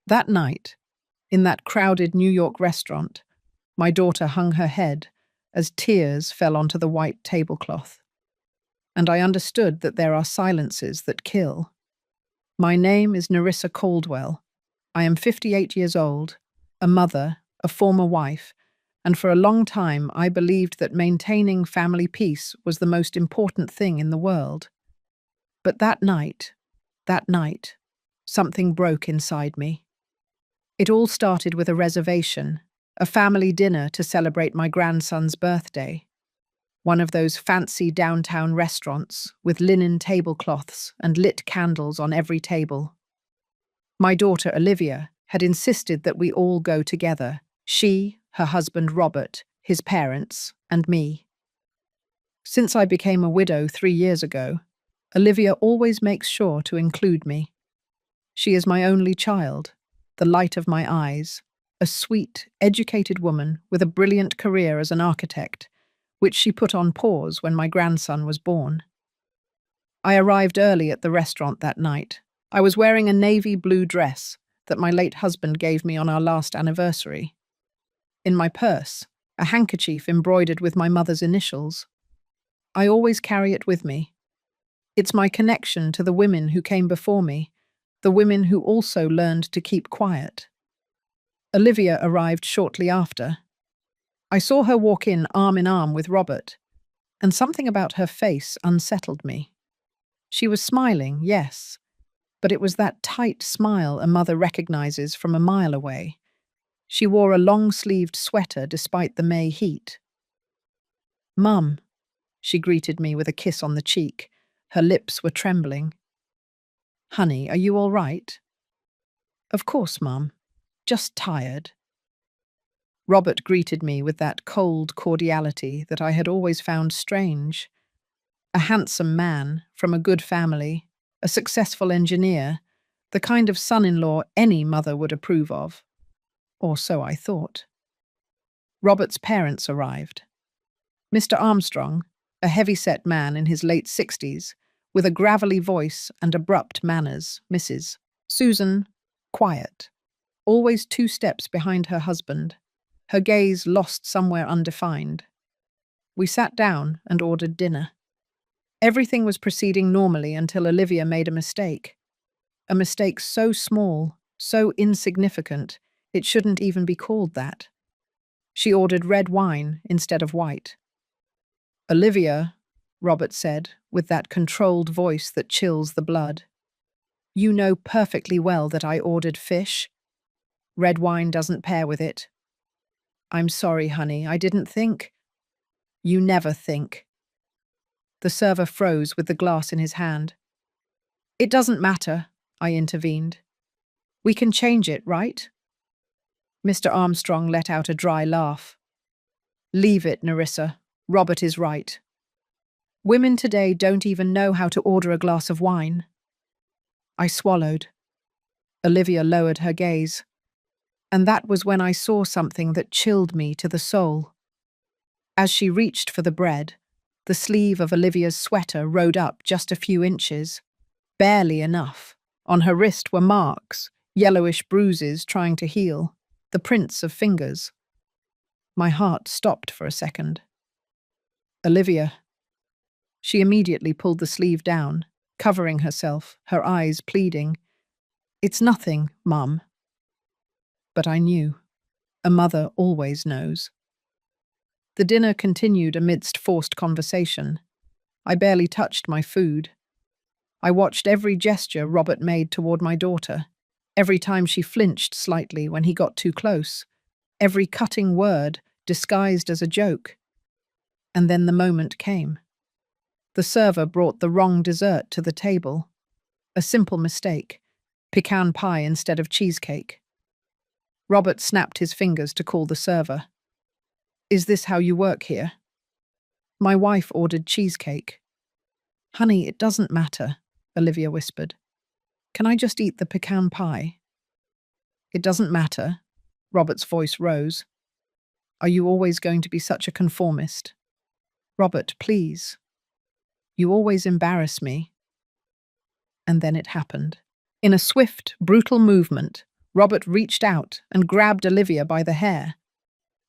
That night, in that crowded New York restaurant, my daughter hung her head as tears fell onto the white tablecloth. And I understood that there are silences that kill. My name is Nerissa Caldwell. I am 58 years old, a mother, a former wife, and for a long time I believed that maintaining family peace was the most important thing in the world. But that night, something broke inside me. It all started with a reservation, a family dinner to celebrate my grandson's birthday. One of those fancy downtown restaurants with linen tablecloths and lit candles on every table. My daughter Olivia had insisted that we all go together, she, her husband Robert, his parents, and me. Since I became a widow 3 years ago, Olivia always makes sure to include me. She is my only child, the light of my eyes, a sweet, educated woman with a brilliant career as an architect, which she put on pause when my grandson was born. I arrived early at the restaurant that night. I was wearing a navy blue dress that my late husband gave me on our last anniversary. In my purse, a handkerchief embroidered with my mother's initials. I always carry it with me. It's my connection to the women who came before me, the women who also learned to keep quiet. Olivia arrived shortly after. I saw her walk in arm with Robert, and something about her face unsettled me. She was smiling, yes, but it was that tight smile a mother recognizes from a mile away. She wore a long-sleeved sweater despite the May heat. "Mum," she greeted me with a kiss on the cheek. Her lips were trembling. "Honey, are you all right?" "Of course, Mum. Just tired." Robert greeted me with that cold cordiality that I had always found strange. A handsome man, from a good family, a successful engineer, the kind of son-in-law any mother would approve of. Or so I thought. Robert's parents arrived. Mr. Armstrong, a heavy-set man in his late 60s, with a gravelly voice and abrupt manners, Mrs. Susan, quiet, always 2 steps behind her husband, her gaze lost somewhere undefined. We sat down and ordered dinner. Everything was proceeding normally until Olivia made a mistake. A mistake so small, so insignificant, it shouldn't even be called that. She ordered red wine instead of white. "Olivia," Robert said, with that controlled voice that chills the blood, "you know perfectly well that I ordered fish. Red wine doesn't pair with it." "I'm sorry, honey, I didn't think." "You never think." The server froze with the glass in his hand. "It doesn't matter," I intervened. "We can change it, right?" Mr. Armstrong let out a dry laugh. "Leave it, Nerissa. Robert is right. Women today don't even know how to order a glass of wine." I swallowed. Olivia lowered her gaze. And that was when I saw something that chilled me to the soul. As she reached for the bread, the sleeve of Olivia's sweater rode up just a few inches. Barely enough. On her wrist were marks, yellowish bruises trying to heal, the prints of fingers. My heart stopped for a second. "Olivia." She immediately pulled the sleeve down, covering herself, her eyes pleading. "It's nothing, Mum." But I knew. A mother always knows. The dinner continued amidst forced conversation. I barely touched my food. I watched every gesture Robert made toward my daughter, every time she flinched slightly when he got too close, every cutting word disguised as a joke. And then the moment came. The server brought the wrong dessert to the table. A simple mistake. Pecan pie instead of cheesecake. Robert snapped his fingers to call the server. "Is this how you work here?" My wife ordered cheesecake. "Honey, it doesn't matter," Olivia whispered. "Can I just eat the pecan pie?" "It doesn't matter." Robert's voice rose. "Are you always going to be such a conformist?" "Robert, please. You always embarrass me." And then it happened. In a swift, brutal movement, Robert reached out and grabbed Olivia by the hair.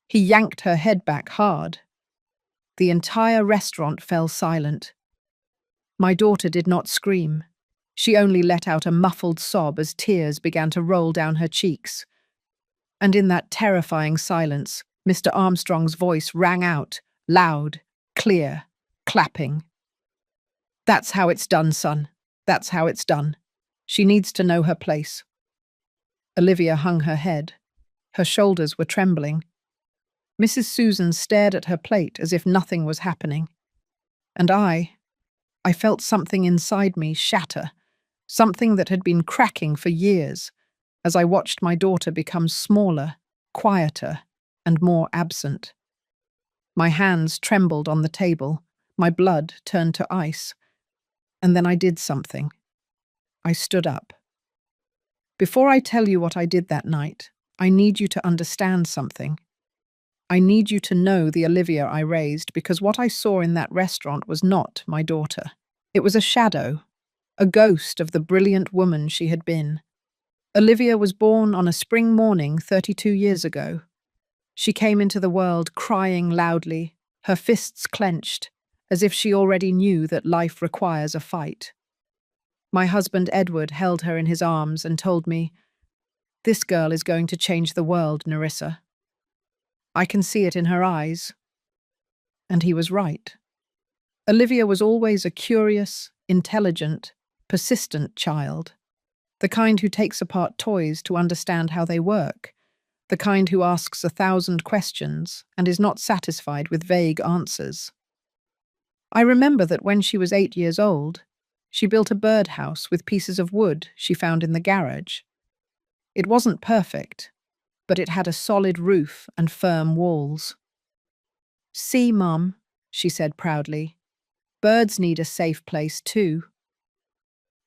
He yanked her head back hard. The entire restaurant fell silent. My daughter did not scream. She only let out a muffled sob as tears began to roll down her cheeks. And in that terrifying silence, Mr. Armstrong's voice rang out, loud, clear, clapping. "That's how it's done, son. That's how it's done. She needs to know her place." Olivia hung her head. Her shoulders were trembling. Mrs. Susan stared at her plate as if nothing was happening. And I felt something inside me shatter, something that had been cracking for years, as I watched my daughter become smaller, quieter, and more absent. My hands trembled on the table, my blood turned to ice. And then I did something. I stood up. Before I tell you what I did that night, I need you to understand something. I need you to know the Olivia I raised, because what I saw in that restaurant was not my daughter. It was a shadow, a ghost of the brilliant woman she had been. Olivia was born on a spring morning 32 years ago. She came into the world crying loudly, her fists clenched, as if she already knew that life requires a fight. My husband Edward held her in his arms and told me, "This girl is going to change the world, Nerissa. I can see it in her eyes." And he was right. Olivia was always a curious, intelligent, persistent child. The kind who takes apart toys to understand how they work. The kind who asks 1,000 questions and is not satisfied with vague answers. I remember that when she was 8 years old, she built a birdhouse with pieces of wood she found in the garage. It wasn't perfect, but it had a solid roof and firm walls. "See, Mum," she said proudly, "birds need a safe place too."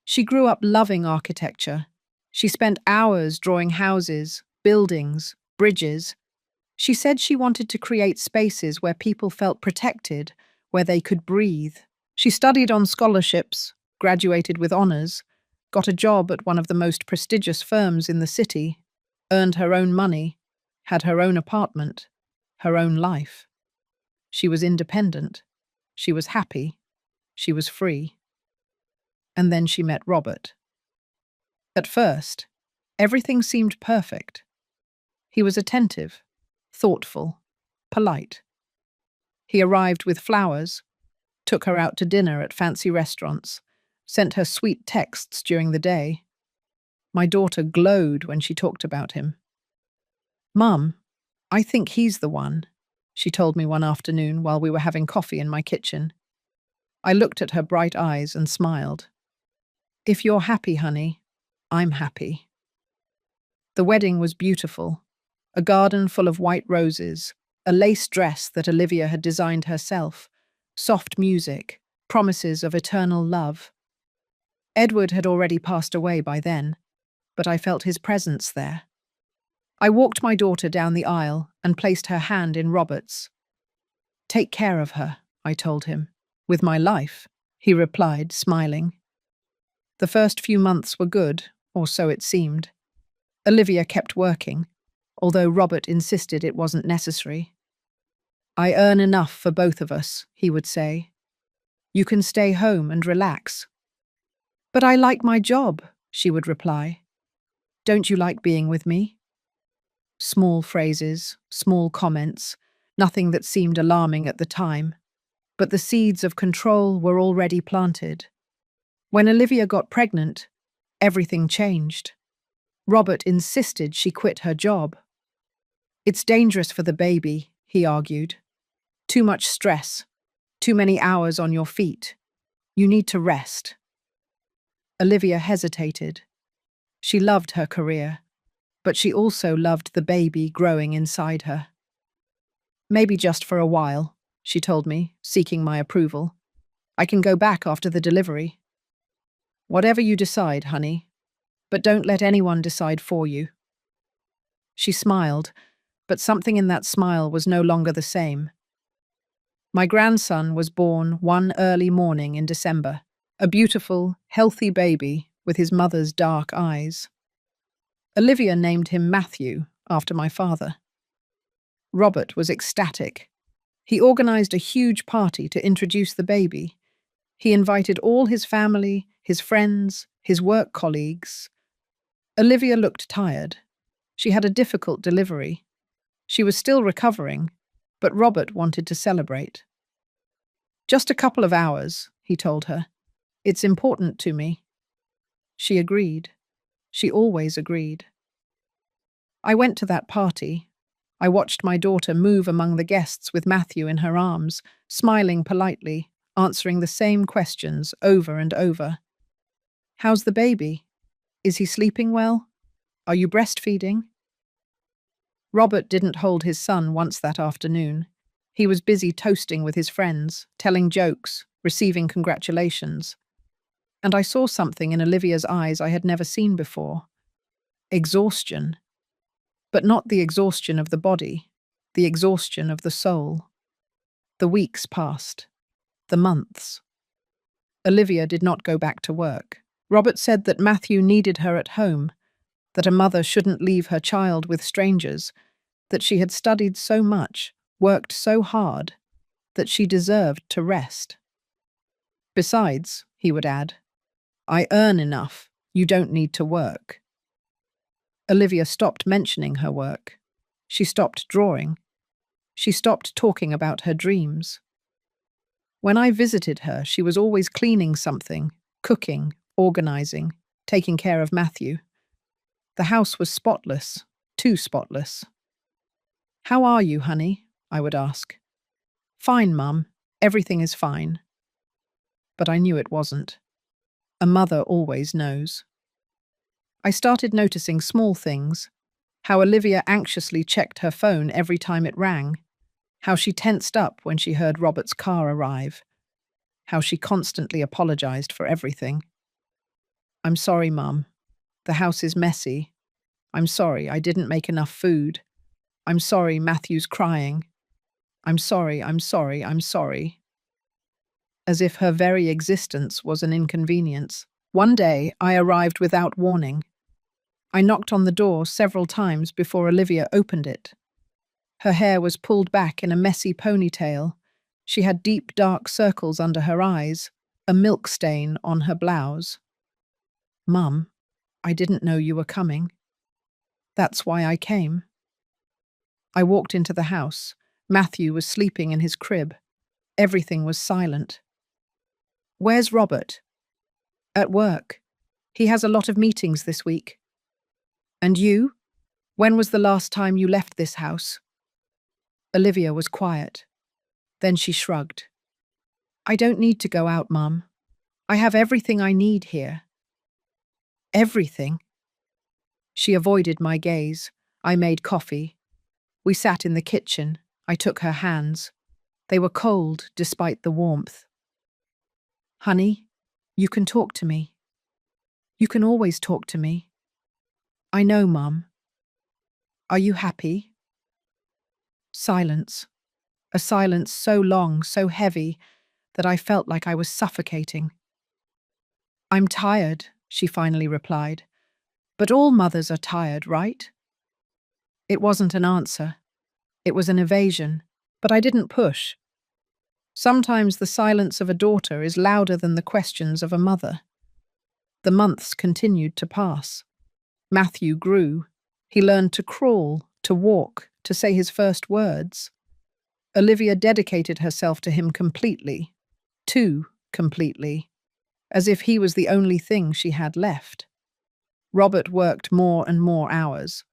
She grew up loving architecture. She spent hours drawing houses, buildings, bridges. She said she wanted to create spaces where people felt protected, where they could breathe. She studied on scholarships, graduated with honors, got a job at one of the most prestigious firms in the city, earned her own money, had her own apartment, her own life. She was independent. She was happy. She was free. And then she met Robert. At first, everything seemed perfect. He was attentive, thoughtful, polite. He arrived with flowers, took her out to dinner at fancy restaurants, sent her sweet texts during the day. My daughter glowed when she talked about him. "Mum, I think he's the one," she told me one afternoon while we were having coffee in my kitchen. I looked at her bright eyes and smiled. "If you're happy, honey, I'm happy." The wedding was beautiful. A garden full of white roses, a lace dress that Olivia had designed herself, soft music, promises of eternal love. Edward had already passed away by then, but I felt his presence there. I walked my daughter down the aisle and placed her hand in Robert's. "Take care of her," I told him. "With my life," he replied, smiling. The first few months were good, or so it seemed. Olivia kept working, although Robert insisted it wasn't necessary. "I earn enough for both of us," he would say. "You can stay home and relax." "But I like my job," she would reply. "Don't you like being with me?" Small phrases, small comments, nothing that seemed alarming at the time. But the seeds of control were already planted. When Olivia got pregnant, everything changed. Robert insisted she quit her job. "It's dangerous for the baby," he argued. "Too much stress, too many hours on your feet. You need to rest." Olivia hesitated. She loved her career, but she also loved the baby growing inside her. "Maybe just for a while," she told me, seeking my approval. "I can go back after the delivery." "Whatever you decide, honey, but don't let anyone decide for you." She smiled, but something in that smile was no longer the same. My grandson was born one early morning in December, a beautiful, healthy baby with his mother's dark eyes. Olivia named him Matthew, after my father. Robert was ecstatic. He organized a huge party to introduce the baby. He invited all his family, his friends, his work colleagues. Olivia looked tired. She had a difficult delivery. She was still recovering, but Robert wanted to celebrate. "Just a couple of hours," he told her. "It's important to me." She agreed. She always agreed. I went to that party. I watched my daughter move among the guests with Matthew in her arms, smiling politely, answering the same questions over and over. "How's the baby? Is he sleeping well? Are you breastfeeding?" Robert didn't hold his son once that afternoon. He was busy toasting with his friends, telling jokes, receiving congratulations. And I saw something in Olivia's eyes I had never seen before. Exhaustion. But not the exhaustion of the body, the exhaustion of the soul. The weeks passed. The months. Olivia did not go back to work. Robert said that Matthew needed her at home, that a mother shouldn't leave her child with strangers, that she had studied so much, worked so hard, that she deserved to rest. "Besides," he would add, "I earn enough. You don't need to work." Olivia stopped mentioning her work. She stopped drawing. She stopped talking about her dreams. When I visited her, she was always cleaning something, cooking, organizing, taking care of Matthew. The house was spotless, too spotless. "How are you, honey?" I would ask. "Fine, Mum. Everything is fine." But I knew it wasn't. A mother always knows. I started noticing small things, how Olivia anxiously checked her phone every time it rang, how she tensed up when she heard Robert's car arrive, how she constantly apologized for everything. "I'm sorry, Mum. The house is messy. I'm sorry I didn't make enough food. I'm sorry Matthew's crying. I'm sorry, I'm sorry, I'm sorry." As if her very existence was an inconvenience. One day, I arrived without warning. I knocked on the door several times before Olivia opened it. Her hair was pulled back in a messy ponytail. She had deep, dark circles under her eyes, a milk stain on her blouse. "Mum, I didn't know you were coming. That's why I came." I walked into the house. Matthew was sleeping in his crib. Everything was silent. "Where's Robert?" "At work. He has a lot of meetings this week." "And you? When was the last time you left this house?" Olivia was quiet. Then she shrugged. "I don't need to go out, Mum. I have everything I need here." "Everything?" She avoided my gaze. I made coffee. We sat in the kitchen. I took her hands. They were cold despite the warmth. "Honey, you can talk to me. You can always talk to me." "I know, Mum." "Are you happy?" Silence. A silence so long, so heavy, that I felt like I was suffocating. "I'm tired," she finally replied. "But all mothers are tired, right?" It wasn't an answer. It was an evasion, but I didn't push. Sometimes the silence of a daughter is louder than the questions of a mother. The months continued to pass. Matthew grew. He learned to crawl, to walk, to say his first words. Olivia dedicated herself to him completely, too completely, as if he was the only thing she had left. Robert worked more and more hours,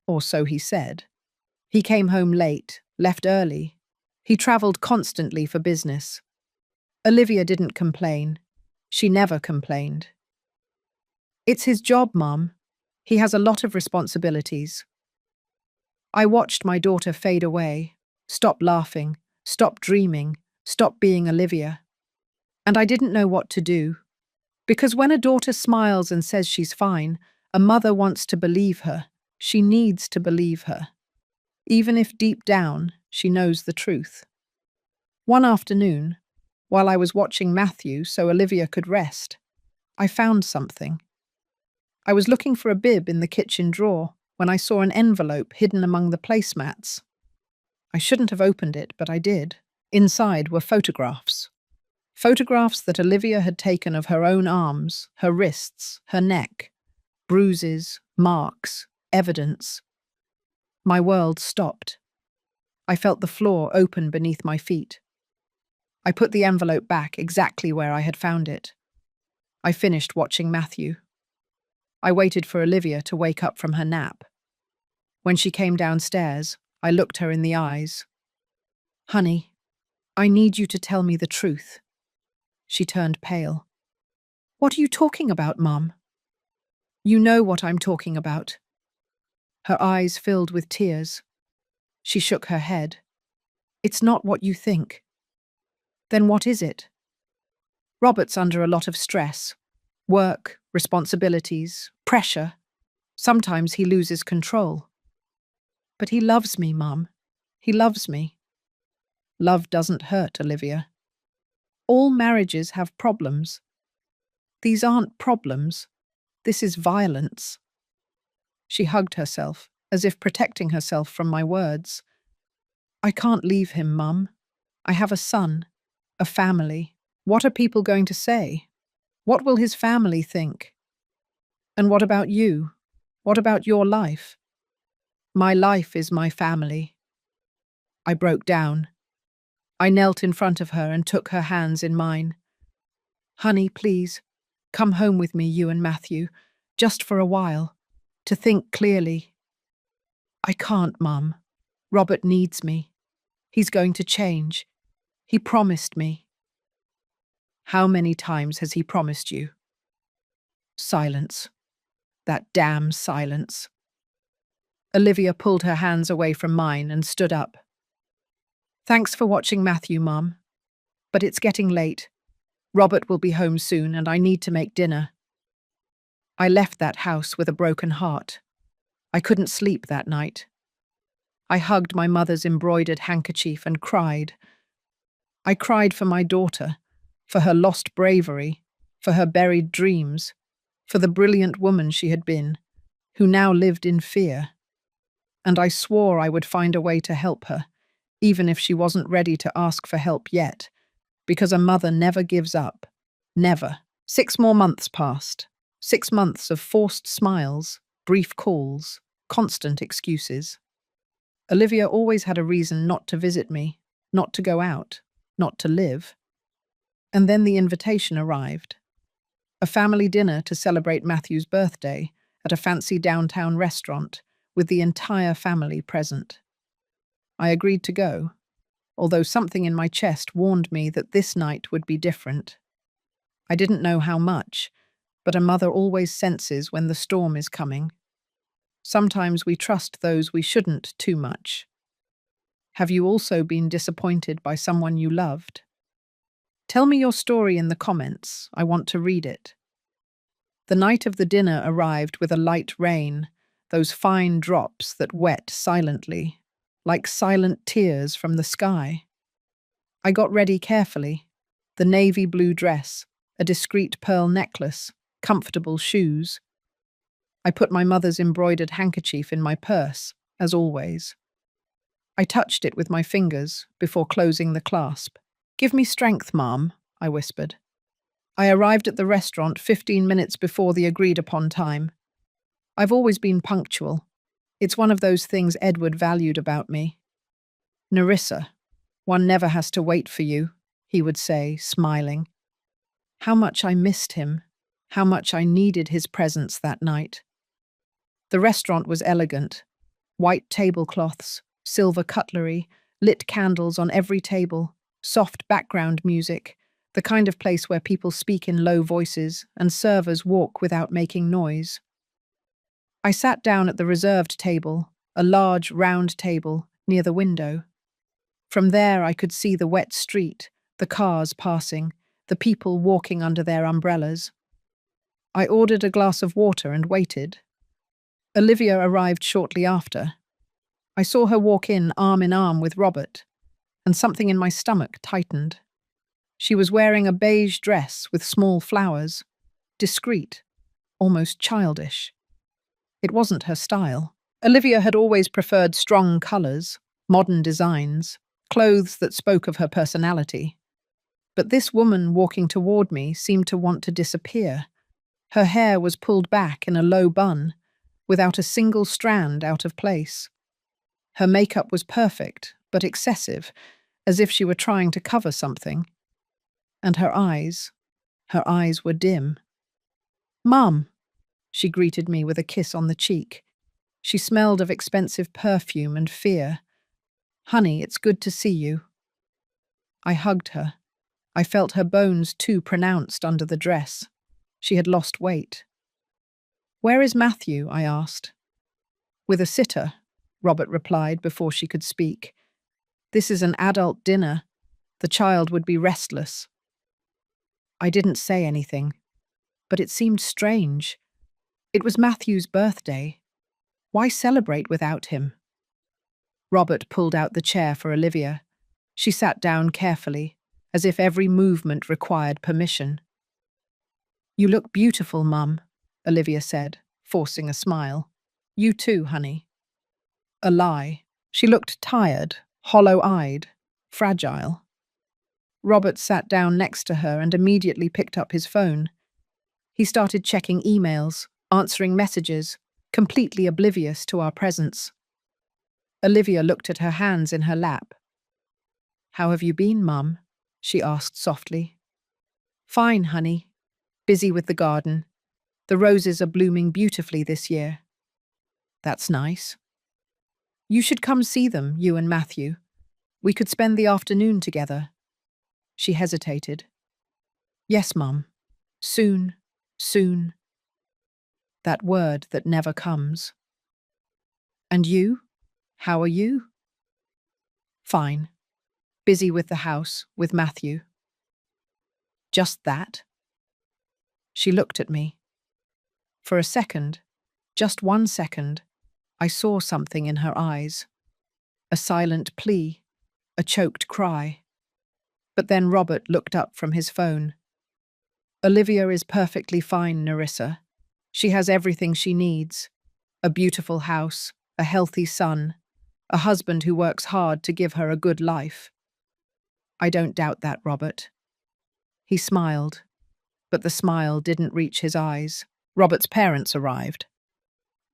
or so he said. He came home late, left early. He travelled constantly for business. Olivia didn't complain. She never complained. "It's his job, Mum. He has a lot of responsibilities." I watched my daughter fade away, stop laughing, stop dreaming, stop being Olivia. And I didn't know what to do. Because when a daughter smiles and says she's fine, a mother wants to believe her. She needs to believe her. Even if deep down, she knows the truth. One afternoon, while I was watching Matthew so Olivia could rest, I found something. I was looking for a bib in the kitchen drawer when I saw an envelope hidden among the placemats. I shouldn't have opened it, but I did. Inside were photographs. Photographs that Olivia had taken of her own arms, her wrists, her neck. Bruises, marks, evidence. My world stopped. I felt the floor open beneath my feet. I put the envelope back exactly where I had found it. I finished watching Matthew. I waited for Olivia to wake up from her nap. When she came downstairs, I looked her in the eyes. "Honey, I need you to tell me the truth." She turned pale. "What are you talking about, Mum?" "You know what I'm talking about." Her eyes filled with tears. She shook her head. "It's not what you think." "Then what is it?" "Robert's under a lot of stress. Work, responsibilities, pressure. Sometimes he loses control." "But he loves me, Mum. He loves me." "Love doesn't hurt, Olivia. All marriages have problems. These aren't problems. This is violence." She hugged herself, as if protecting herself from my words. "I can't leave him, Mum. I have a son, a family. What are people going to say? What will his family think? And what about you? What about your life?" "My life is my family." I broke down. I knelt in front of her and took her hands in mine. "Honey, please, come home with me, you and Matthew, just for a while, to think clearly." "I can't, Mum. Robert needs me. He's going to change. He promised me." "How many times has he promised you?" Silence. That damn silence. Olivia pulled her hands away from mine and stood up. "Thanks for watching Matthew, Mum. But it's getting late. Robert will be home soon and I need to make dinner." I left that house with a broken heart. I couldn't sleep that night. I hugged my mother's embroidered handkerchief and cried. I cried for my daughter, for her lost bravery, for her buried dreams, for the brilliant woman she had been, who now lived in fear. And I swore I would find a way to help her, even if she wasn't ready to ask for help yet, because a mother never gives up. Never. 6 more months passed. 6 months of forced smiles, brief calls, constant excuses. Olivia always had a reason not to visit me, not to go out, not to live. And then the invitation arrived. A family dinner to celebrate Matthew's birthday at a fancy downtown restaurant, with the entire family present. I agreed to go, although something in my chest warned me that this night would be different. I didn't know how much, but a mother always senses when the storm is coming. Sometimes we trust those we shouldn't too much. Have you also been disappointed by someone you loved? Tell me your story in the comments. I want to read it. The night of the dinner arrived with a light rain, those fine drops that wet silently, like silent tears from the sky. I got ready carefully. The navy blue dress, a discreet pearl necklace, comfortable shoes. I put my mother's embroidered handkerchief in my purse, as always. I touched it with my fingers before closing the clasp. "Give me strength, Mom," I whispered. I arrived at the restaurant 15 minutes before the agreed-upon time. I've always been punctual. It's one of those things Edward valued about me. "Nerissa, one never has to wait for you," he would say, smiling. How much I missed him, how much I needed his presence that night. The restaurant was elegant. White tablecloths, silver cutlery, lit candles on every table, soft background music, the kind of place where people speak in low voices and servers walk without making noise. I sat down at the reserved table, a large, round table, near the window. From there I could see the wet street, the cars passing, the people walking under their umbrellas. I ordered a glass of water and waited. Olivia arrived shortly after. I saw her walk in arm with Robert, and something in my stomach tightened. She was wearing a beige dress with small flowers, discreet, almost childish. It wasn't her style. Olivia had always preferred strong colours, modern designs, clothes that spoke of her personality. But this woman walking toward me seemed to want to disappear. Her hair was pulled back in a low bun, without a single strand out of place. Her makeup was perfect, but excessive, as if she were trying to cover something. And her eyes were dim. "Mum," she greeted me with a kiss on the cheek. She smelled of expensive perfume and fear. "Honey, it's good to see you." I hugged her. I felt her bones too pronounced under the dress. She had lost weight. "Where is Matthew?" I asked. "With a sitter," Robert replied before she could speak. "This is an adult dinner. The child would be restless." I didn't say anything, but it seemed strange. It was Matthew's birthday. Why celebrate without him? Robert pulled out the chair for Olivia. She sat down carefully, as if every movement required permission. "You look beautiful, Mum," Olivia said, forcing a smile. "You too, honey." A lie. She looked tired, hollow-eyed, fragile. Robert sat down next to her and immediately picked up his phone. He started checking emails, answering messages, completely oblivious to our presence. Olivia looked at her hands in her lap. "How have you been, Mum?" she asked softly. "Fine, honey. Busy with the garden. The roses are blooming beautifully this year." "That's nice." "You should come see them, you and Matthew. We could spend the afternoon together." She hesitated. "Yes, Mum. Soon, soon." That word that never comes. "And you? How are you?" "Fine. Busy with the house, with Matthew." "Just that?" She looked at me. For a second, just 1 second, I saw something in her eyes. A silent plea, a choked cry. But then Robert looked up from his phone. "Olivia is perfectly fine, Nerissa. She has everything she needs. A beautiful house, a healthy son, a husband who works hard to give her a good life." "I don't doubt that, Robert." He smiled, but the smile didn't reach his eyes. Robert's parents arrived.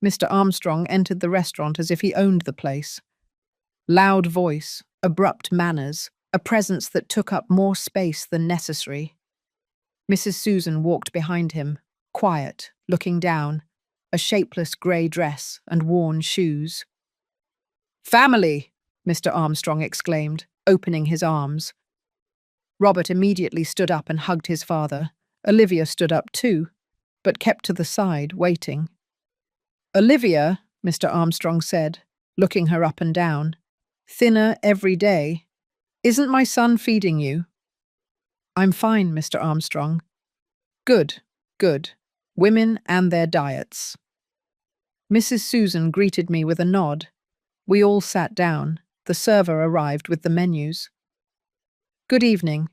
Mr. Armstrong entered the restaurant as if he owned the place. Loud voice, abrupt manners, a presence that took up more space than necessary. Mrs. Susan walked behind him, quiet, looking down, a shapeless grey dress and worn shoes. "Family!" Mr. Armstrong exclaimed, opening his arms. Robert immediately stood up and hugged his father. Olivia stood up too, but kept to the side, waiting. "Olivia," Mr. Armstrong said, looking her up and down, "thinner every day. Isn't my son feeding you?" "I'm fine, Mr. Armstrong." "Good, good. Women and their diets." Mrs. Susan greeted me with a nod. We all sat down. The server arrived with the menus. "Good evening.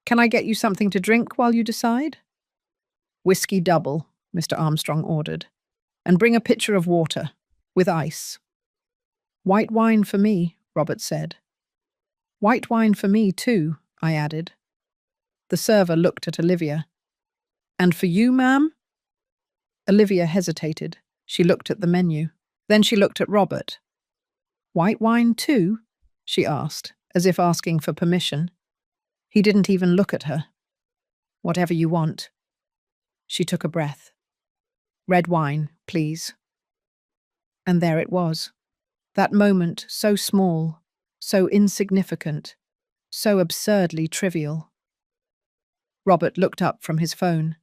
Can I get you something to drink while you decide?" "Whiskey double," Mr. Armstrong ordered. "And bring a pitcher of water, with ice." "White wine for me," Robert said. "White wine for me too," I added. The server looked at Olivia. "And for you, ma'am?" Olivia hesitated. She looked at the menu. Then she looked at Robert. "White wine too?" she asked, as if asking for permission. He didn't even look at her. "Whatever you want." She took a breath. "Red wine, please." And there it was. That moment so small, so insignificant, so absurdly trivial. Robert looked up from his phone.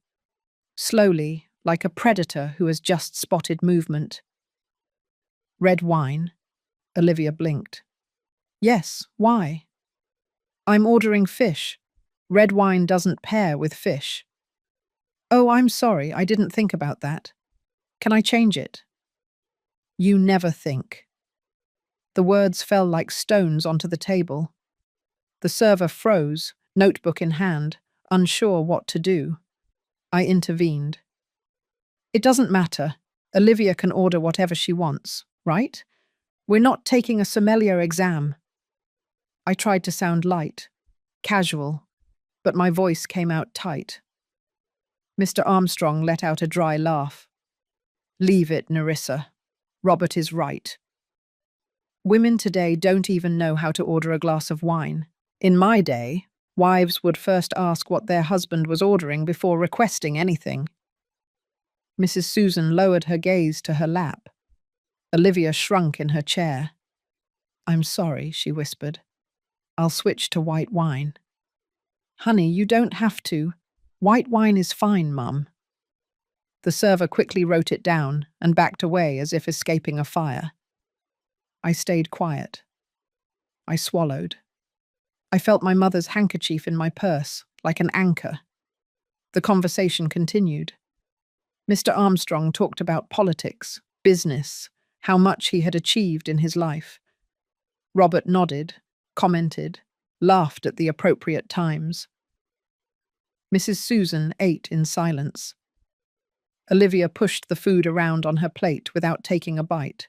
Slowly, like a predator who has just spotted movement. "Red wine?" Olivia blinked. "Yes, why?" "I'm ordering fish. Red wine doesn't pair with fish." "Oh, I'm sorry, I didn't think about that. Can I change it?" "You never think." The words fell like stones onto the table. The server froze, notebook in hand, unsure what to do. I intervened. It doesn't matter. Olivia can order whatever she wants, right? We're not taking a sommelier exam. I tried to sound light, casual, but my voice came out tight. Mr. Armstrong let out a dry laugh. Leave it, Nerissa. Robert is right. Women today don't even know how to order a glass of wine. In my day, wives would first ask what their husband was ordering before requesting anything. Mrs. Susan lowered her gaze to her lap. Olivia shrunk in her chair. I'm sorry, she whispered. I'll switch to white wine. Honey, you don't have to. White wine is fine, Mum. The server quickly wrote it down and backed away as if escaping a fire. I stayed quiet. I swallowed. I felt my mother's handkerchief in my purse, like an anchor. The conversation continued. Mr. Armstrong talked about politics, business, how much he had achieved in his life. Robert nodded, commented, laughed at the appropriate times. Mrs. Susan ate in silence. Olivia pushed the food around on her plate without taking a bite.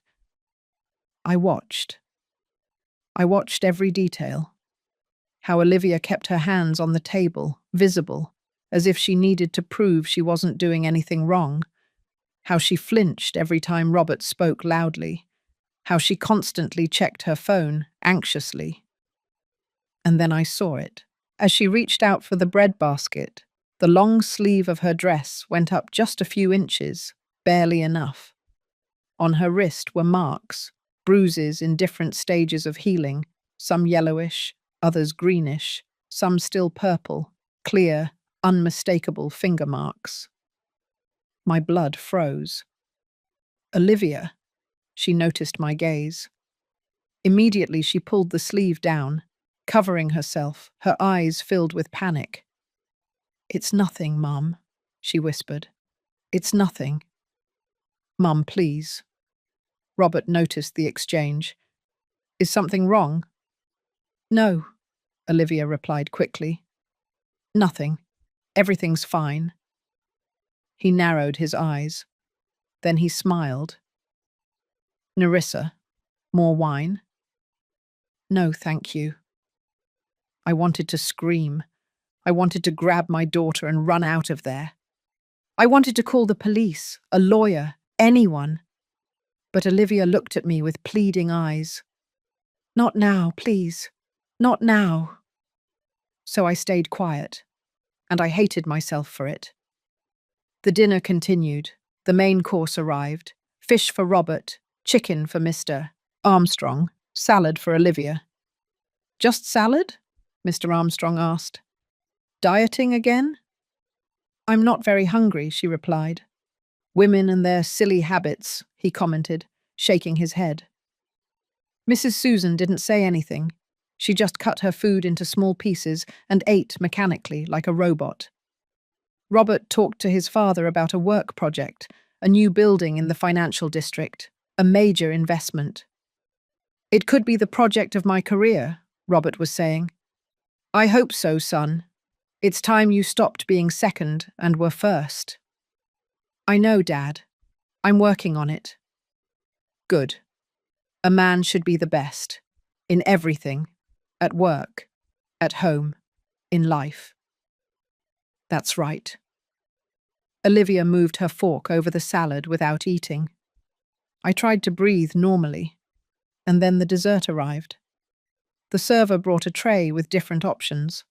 I watched. I watched every detail. How Olivia kept her hands on the table, visible, as if she needed to prove she wasn't doing anything wrong. How she flinched every time Robert spoke loudly. How she constantly checked her phone, anxiously. And then I saw it. As she reached out for the bread basket, the long sleeve of her dress went up just a few inches, barely enough. On her wrist were marks, bruises in different stages of healing, some yellowish, others greenish, some still purple, clear, unmistakable finger marks. My blood froze. Olivia, she noticed my gaze. Immediately she pulled the sleeve down, covering herself, her eyes filled with panic. It's nothing, Mum, she whispered. It's nothing. Mum, please. Robert noticed the exchange. Is something wrong? No, Olivia replied quickly. Nothing. Everything's fine. He narrowed his eyes. Then he smiled. Nerissa, more wine? No, thank you. I wanted to scream. I wanted to grab my daughter and run out of there. I wanted to call the police, a lawyer, anyone. But Olivia looked at me with pleading eyes. Not now, please. Not now. So I stayed quiet, and I hated myself for it. The dinner continued. The main course arrived. Fish for Robert, chicken for Mr. Armstrong, salad for Olivia. Just salad? Mr. Armstrong asked. Dieting again? I'm not very hungry, she replied. Women and their silly habits, he commented, shaking his head. Mrs. Susan didn't say anything. She just cut her food into small pieces and ate mechanically like a robot. Robert talked to his father about a work project, a new building in the financial district, a major investment. It could be the project of my career, Robert was saying. I hope so, son. It's time you stopped being second and were first. I know, Dad. I'm working on it. Good. A man should be the best. In everything. At work. At home. In life. That's right. Olivia moved her fork over the salad without eating. I tried to breathe normally, and then the dessert arrived. The server brought a tray with different options.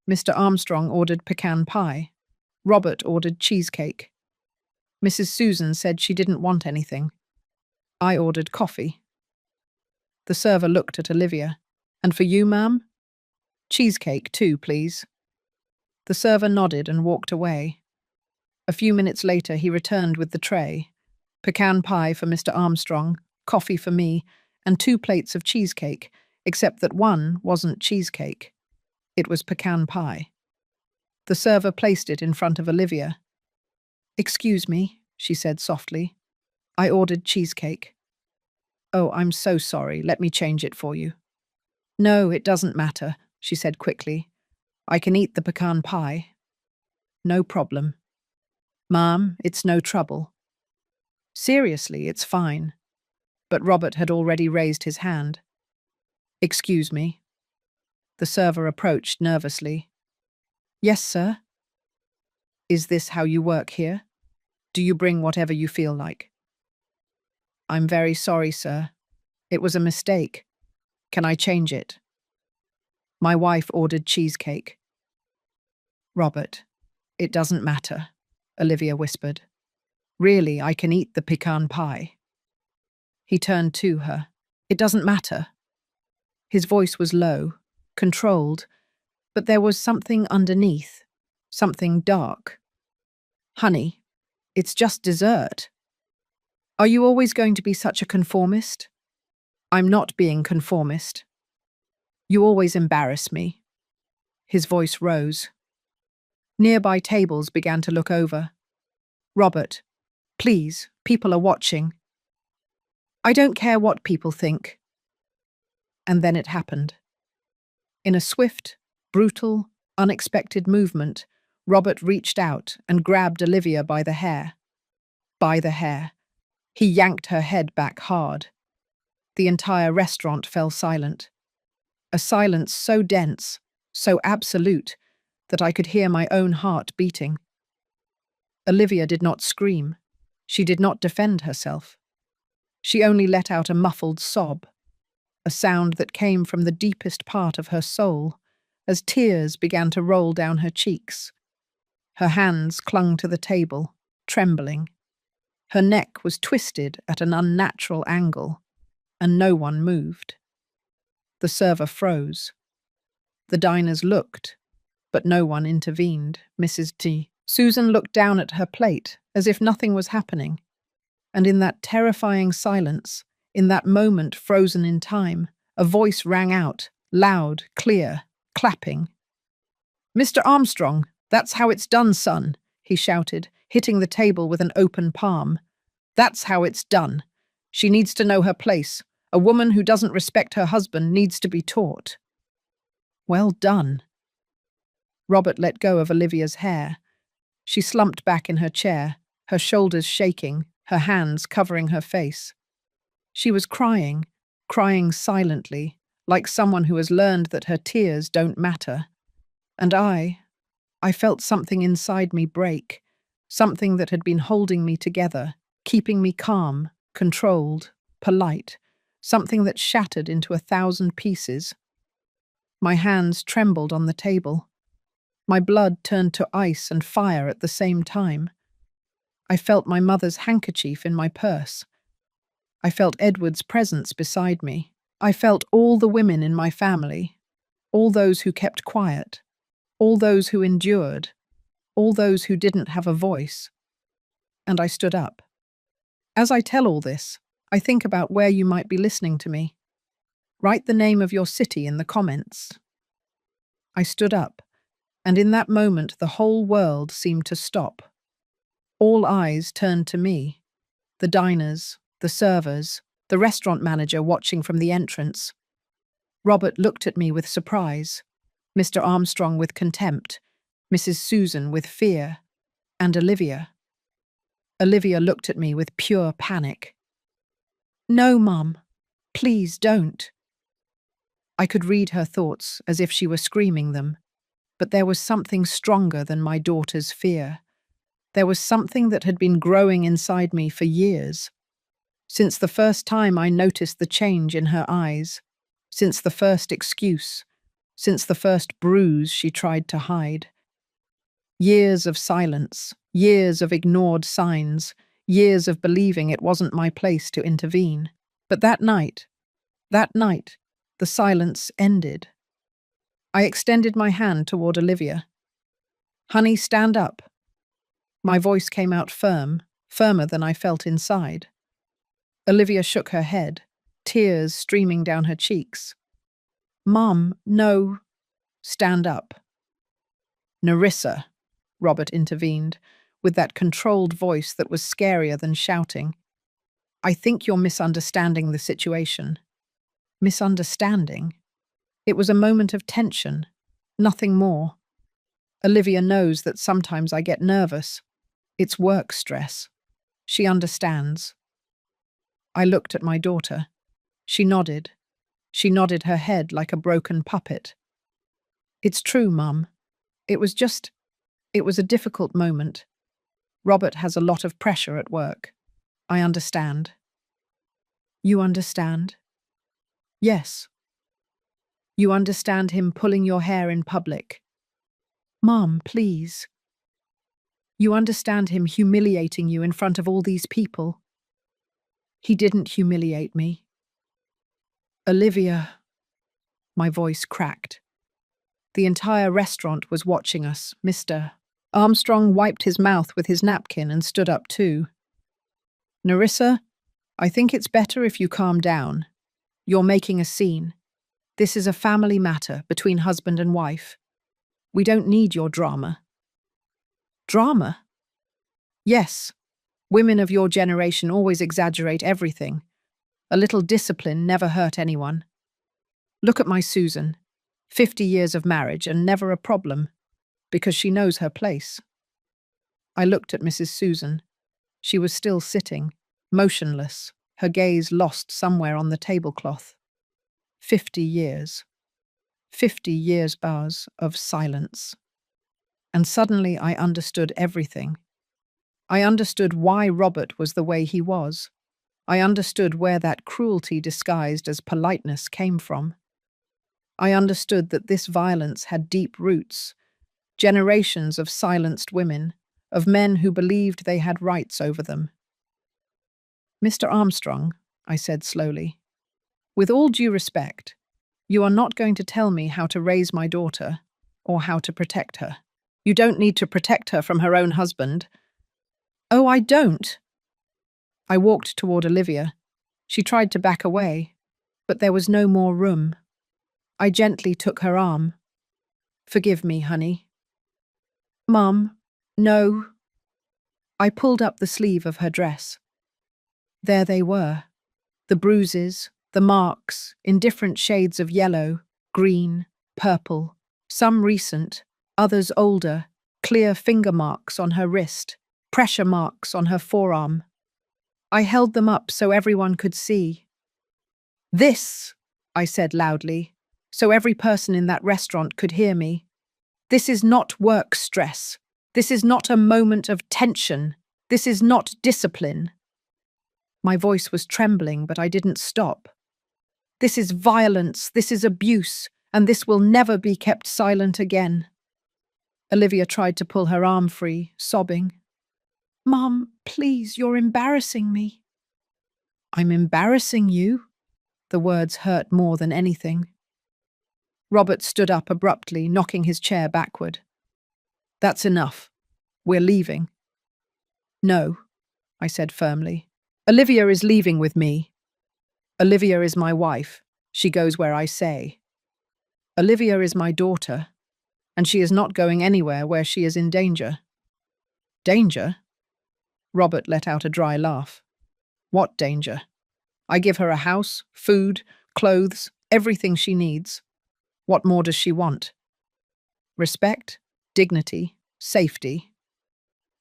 Mr. Armstrong ordered pecan pie. Robert ordered cheesecake. Mrs. Susan said she didn't want anything. I ordered coffee. The server looked at Olivia. And for you, ma'am? Cheesecake too, please. The server nodded and walked away. A few minutes later, he returned with the tray. Pecan pie for Mr. Armstrong, coffee for me, and 2 plates of cheesecake, except that one wasn't cheesecake. It was pecan pie. The server placed it in front of Olivia. Excuse me, she said softly. I ordered cheesecake. Oh, I'm so sorry. Let me change it for you. No, it doesn't matter, she said quickly. I can eat the pecan pie. No problem. Ma'am, it's no trouble. Seriously, it's fine. But Robert had already raised his hand. Excuse me. The server approached nervously. Yes, sir. Is this how you work here? Do you bring whatever you feel like? I'm very sorry, sir. It was a mistake. Can I change it? My wife ordered cheesecake. Robert, it doesn't matter, Olivia whispered. Really, I can eat the pecan pie. He turned to her. It doesn't matter. His voice was low, controlled, but there was something underneath, something dark. Honey, it's just dessert. Are you always going to be such a conformist? I'm not being conformist. You always embarrass me. His voice rose. Nearby tables began to look over. Robert, please, people are watching. I don't care what people think. And then it happened. In a swift, brutal, unexpected movement, Robert reached out and grabbed Olivia by the hair. By the hair. He yanked her head back hard. The entire restaurant fell silent. A silence so dense, so absolute, that I could hear my own heart beating. Olivia did not scream. She did not defend herself. She only let out a muffled sob, a sound that came from the deepest part of her soul, as tears began to roll down her cheeks. Her hands clung to the table, trembling. Her neck was twisted at an unnatural angle, and no one moved. The server froze. The diners looked, but no one intervened. Mrs. T. Susan looked down at her plate as if nothing was happening. And in that terrifying silence, in that moment frozen in time, a voice rang out, loud, clear, clapping. Mr. Armstrong, that's how it's done, son, he shouted, hitting the table with an open palm. That's how it's done. She needs to know her place. A woman who doesn't respect her husband needs to be taught. Well done. Robert let go of Olivia's hair. She slumped back in her chair, her shoulders shaking, her hands covering her face. She was crying, crying silently, like someone who has learned that her tears don't matter. And I felt something inside me break, something that had been holding me together, keeping me calm, controlled, polite, something that shattered into 1,000 pieces. My hands trembled on the table. My blood turned to ice and fire at the same time. I felt my mother's handkerchief in my purse. I felt Edward's presence beside me. I felt all the women in my family, all those who kept quiet, all those who endured, all those who didn't have a voice. And I stood up. As I tell all this, I think about where you might be listening to me. Write the name of your city in the comments. I stood up, and in that moment the whole world seemed to stop. All eyes turned to me. The diners, the servers, the restaurant manager watching from the entrance. Robert looked at me with surprise, Mr. Armstrong with contempt, Mrs. Susan with fear, and Olivia. Olivia looked at me with pure panic. No, Mum. Please don't. I could read her thoughts as if she were screaming them, but there was something stronger than my daughter's fear. There was something that had been growing inside me for years. Since the first time I noticed the change in her eyes, since the first excuse, since the first bruise she tried to hide. Years of silence, years of ignored signs, years of believing it wasn't my place to intervene. But that night, the silence ended. I extended my hand toward Olivia. Honey, stand up. My voice came out firm, firmer than I felt inside. Olivia shook her head, tears streaming down her cheeks. Mom, no. Stand up. Nerissa, Robert intervened, with that controlled voice that was scarier than shouting. I think you're misunderstanding the situation. Misunderstanding? It was a moment of tension, nothing more. Olivia knows that sometimes I get nervous. It's work stress. She understands. I looked at my daughter. She nodded. She nodded her head like a broken puppet. It's true, Mum. It was a difficult moment. Robert has a lot of pressure at work. I understand. You understand? Yes. You understand him pulling your hair in public. Mom, please. You understand him humiliating you in front of all these people. He didn't humiliate me. Olivia. My voice cracked. The entire restaurant was watching us. Mr. Armstrong wiped his mouth with his napkin and stood up too. Nerissa, I think it's better if you calm down. You're making a scene. This is a family matter between husband and wife. We don't need your drama. Drama? Yes. Women of your generation always exaggerate everything. A little discipline never hurt anyone. Look at my Susan. 50 years of marriage and never a problem, because she knows her place. I looked at Mrs. Susan. She was still sitting, motionless, her gaze lost somewhere on the tablecloth. 50 years. 50 years, bars of silence. And suddenly I understood everything. I understood why Robert was the way he was. I understood where that cruelty disguised as politeness came from. I understood that this violence had deep roots, generations of silenced women, of men who believed they had rights over them. Mr. Armstrong, I said slowly, with all due respect, you are not going to tell me how to raise my daughter or how to protect her. You don't need to protect her from her own husband. Oh, I don't. I walked toward Olivia. She tried to back away, but there was no more room. I gently took her arm. Forgive me, honey. Mum, no. I pulled up the sleeve of her dress. There they were, the bruises, the marks, in different shades of yellow, green, purple, some recent, others older, clear finger marks on her wrist, pressure marks on her forearm. I held them up so everyone could see. This, I said loudly, so every person in that restaurant could hear me. This is not work stress. This is not a moment of tension. This is not discipline. My voice was trembling, but I didn't stop. This is violence, this is abuse, and this will never be kept silent again. Olivia tried to pull her arm free, sobbing. Mom, please, you're embarrassing me. I'm embarrassing you? The words hurt more than anything. Robert stood up abruptly, knocking his chair backward. That's enough. We're leaving. No, I said firmly. Olivia is leaving with me. Olivia is my wife. She goes where I say. Olivia is my daughter, and she is not going anywhere where she is in danger. Danger? Robert let out a dry laugh. What danger? I give her a house, food, clothes, everything she needs. What more does she want? Respect, dignity, safety.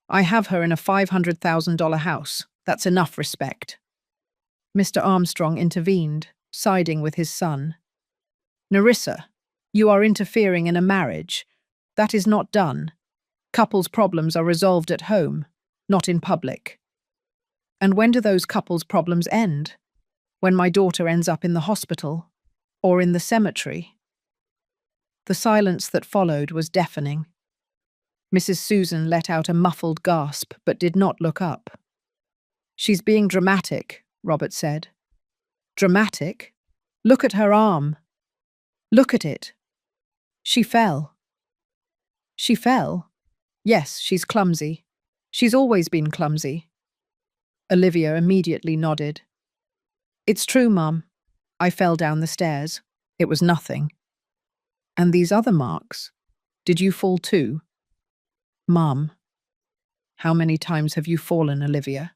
I have her in a $500,000 house. That's enough respect. Mr. Armstrong intervened, siding with his son. Nerissa, you are interfering in a marriage. That is not done. Couples' problems are resolved at home, not in public. And when do those couples' problems end? When my daughter ends up in the hospital or in the cemetery? The silence that followed was deafening. Mrs. Susan let out a muffled gasp but did not look up. She's being dramatic, Robert said. Dramatic? Look at her arm. Look at it. She fell. She fell? Yes, she's clumsy. She's always been clumsy. Olivia immediately nodded. It's true, Mum. I fell down the stairs. It was nothing. And these other marks? Did you fall too? Mum. How many times have you fallen, Olivia?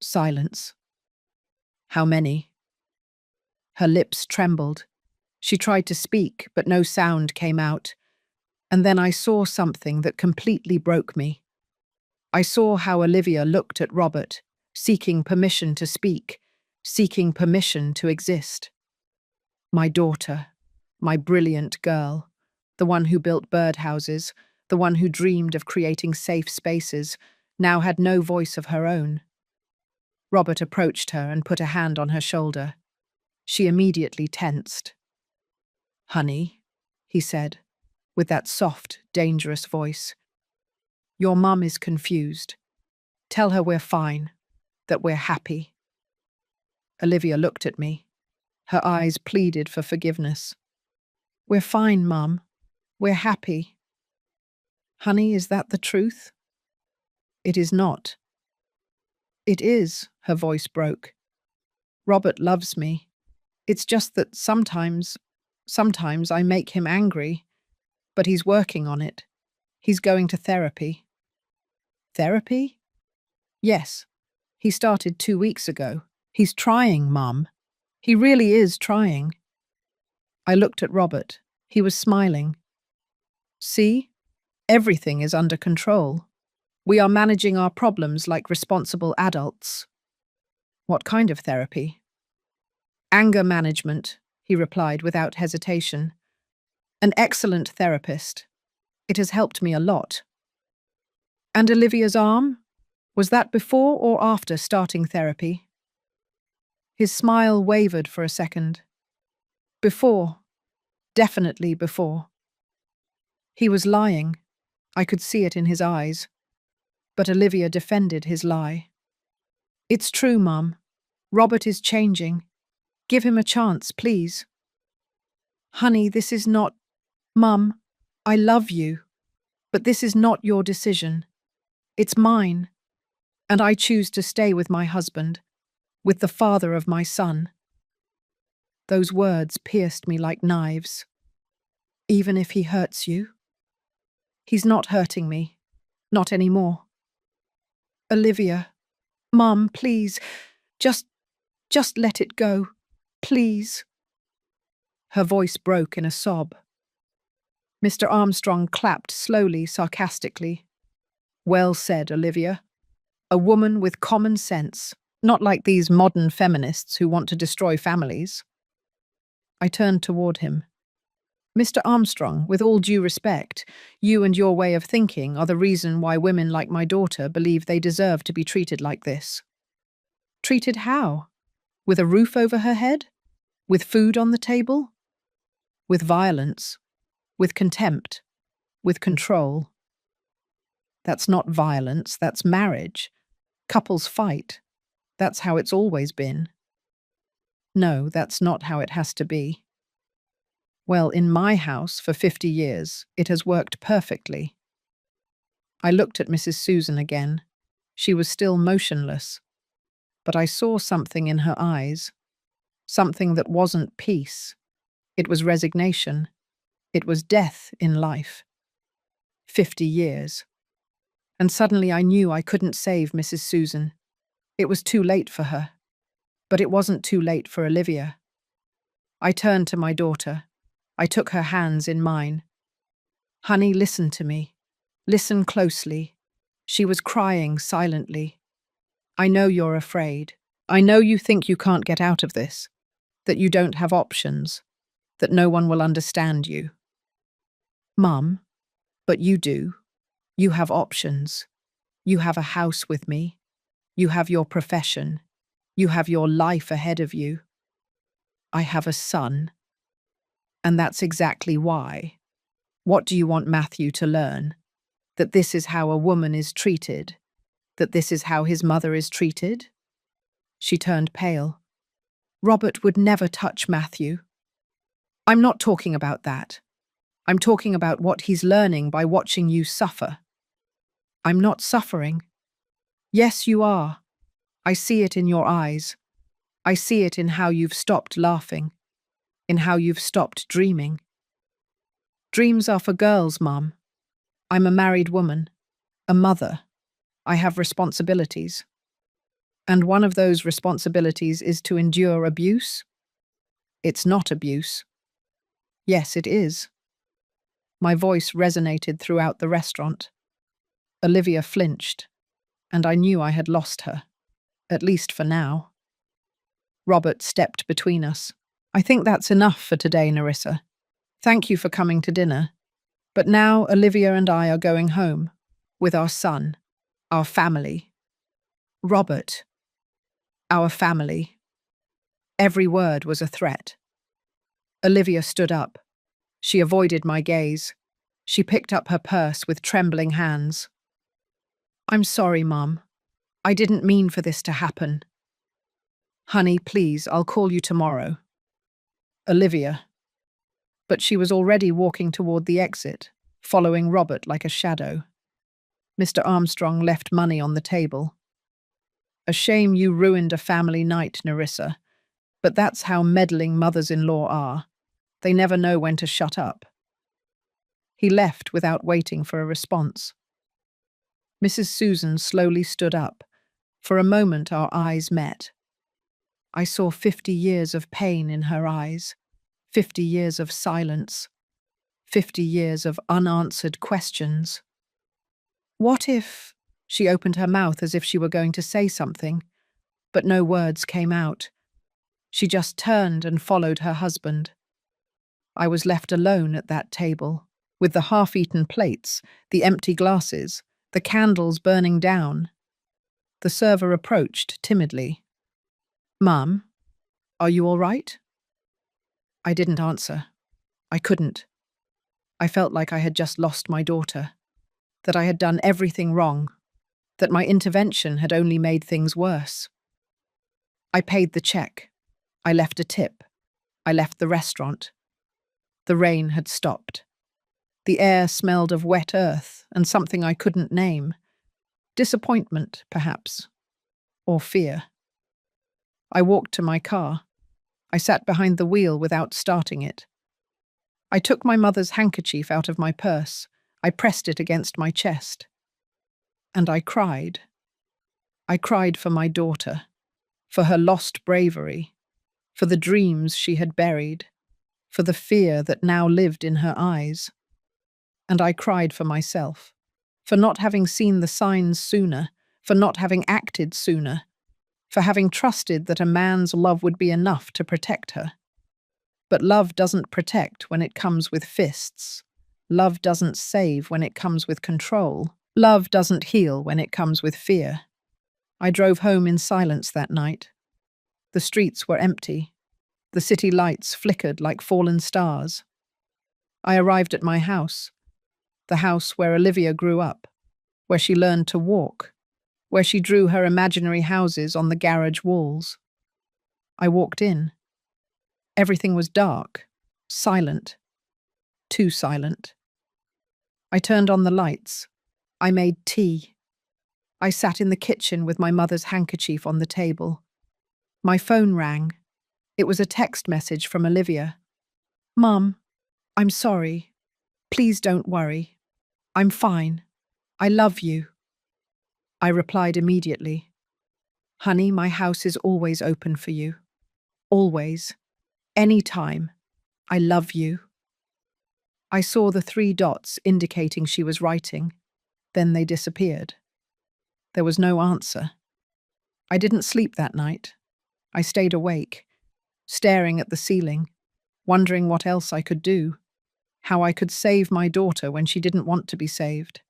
Silence. How many? Her lips trembled. She tried to speak, but no sound came out. And then I saw something that completely broke me. I saw how Olivia looked at Robert, seeking permission to speak, seeking permission to exist. My daughter, my brilliant girl, the one who built birdhouses, the one who dreamed of creating safe spaces, now had no voice of her own. Robert approached her and put a hand on her shoulder. She immediately tensed. "Honey," he said, with that soft, dangerous voice, "your mum is confused. Tell her we're fine, that we're happy." Olivia looked at me. Her eyes pleaded for forgiveness. "We're fine, Mum. We're happy." "Honey, is that the truth?" "It is not." "It is," her voice broke. "Robert loves me. It's just that sometimes I make him angry. But he's working on it. He's going to therapy." "Therapy?" "Yes. He started 2 weeks ago. He's trying, Mum. He really is trying." I looked at Robert. He was smiling. "See? Everything is under control. We are managing our problems like responsible adults." "What kind of therapy?" "Anger management," he replied without hesitation. "An excellent therapist. It has helped me a lot." "And Olivia's arm? Was that before or after starting therapy?" His smile wavered for a second. "Before. Definitely before." He was lying. I could see it in his eyes. But Olivia defended his lie. "It's true, Mum. Robert is changing. Give him a chance, please." "Honey, this is not— Mum, I love you. But this is not your decision. It's mine. And I choose to stay with my husband, with the father of my son." Those words pierced me like knives. "Even if he hurts you?" "He's not hurting me. Not anymore." "Olivia, Mum, please, just let it go. Please." Her voice broke in a sob. Mr. Armstrong clapped slowly, sarcastically. "Well said, Olivia. A woman with common sense, not like these modern feminists who want to destroy families." I turned toward him. "Mr. Armstrong, with all due respect, you and your way of thinking are the reason why women like my daughter believe they deserve to be treated like this." "Treated how? With a roof over her head? With food on the table?" "With violence. With contempt. With control." "That's not violence, that's marriage. Couples fight. That's how it's always been." "No, that's not how it has to be." "Well, in my house for 50 years, it has worked perfectly." I looked at Mrs. Susan again. She was still motionless. But I saw something in her eyes. Something that wasn't peace. It was resignation. It was death in life. 50 years. And suddenly I knew I couldn't save Mrs. Susan. It was too late for her. But it wasn't too late for Olivia. I turned to my daughter. I took her hands in mine. "Honey, listen to me. Listen closely." She was crying silently. "I know you're afraid. I know you think you can't get out of this, that you don't have options, that no one will understand you. Mum, but you do. You have options. You have a house with me. You have your profession. You have your life ahead of you. I have a son. And that's exactly why. What do you want Matthew to learn? That this is how a woman is treated? That this is how his mother is treated?" She turned pale. "Robert would never touch Matthew." "I'm not talking about that. I'm talking about what he's learning by watching you suffer." "I'm not suffering." "Yes, you are. I see it in your eyes. I see it in how you've stopped laughing, in how you've stopped dreaming." "Dreams are for girls, Mum. I'm a married woman, a mother. I have responsibilities. And one of those responsibilities is to endure abuse?" "It's not abuse." "Yes, it is." My voice resonated throughout the restaurant. Olivia flinched. and I knew I had lost her, at least for now. Robert stepped between us. I think that's enough for today, Nerissa. Thank you for coming to dinner. But now Olivia and I are going home, with our son, our family. Robert, our family. Every word was a threat. Olivia stood up. She avoided my gaze. She picked up her purse with trembling hands. I'm sorry, Mum. I didn't mean for this to happen. Honey, please, I'll call you tomorrow. Olivia. But she was already walking toward the exit, following Robert like a shadow. Mr. Armstrong left money on the table. A shame you ruined a family night, Nerissa, but that's how meddling mothers-in-law are. They never know when to shut up. He left without waiting for a response. Mrs. Susan slowly stood up. For a moment our eyes met. I saw 50 years of pain in her eyes, 50 years of silence, 50 years of unanswered questions. What if... She opened her mouth as if she were going to say something, but no words came out. She just turned and followed her husband. I was left alone at that table, with the half-eaten plates, the empty glasses, the candles burning down. The server approached timidly. Mum, are you all right? I didn't answer. I couldn't. I felt like I had just lost my daughter, that I had done everything wrong, that my intervention had only made things worse. I paid the check. I left a tip. I left the restaurant. The rain had stopped. The air smelled of wet earth and something I couldn't name. Disappointment, perhaps, or fear. I walked to my car. I sat behind the wheel without starting it. I took my mother's handkerchief out of my purse. I pressed it against my chest. And I cried. I cried for my daughter, for her lost bravery, for the dreams she had buried, for the fear that now lived in her eyes. And I cried for myself, for not having seen the signs sooner, for not having acted sooner, for having trusted that a man's love would be enough to protect her. But love doesn't protect when it comes with fists. Love doesn't save when it comes with control. Love doesn't heal when it comes with fear. I drove home in silence that night. The streets were empty. The city lights flickered like fallen stars. I arrived at my house, the house where Olivia grew up, where she learned to walk, where she drew her imaginary houses on the garage walls. I walked in. Everything was dark, silent, too silent. I turned on the lights. I made tea. I sat in the kitchen with my mother's handkerchief on the table. My phone rang. It was a text message from Olivia. Mum, I'm sorry. Please don't worry. I'm fine. I love you. I replied immediately. Honey, my house is always open for you. Always. Any time. I love you. I saw the 3 dots indicating she was writing. Then they disappeared. There was no answer. I didn't sleep that night. I stayed awake, staring at the ceiling, wondering what else I could do, how I could save my daughter when she didn't want to be saved,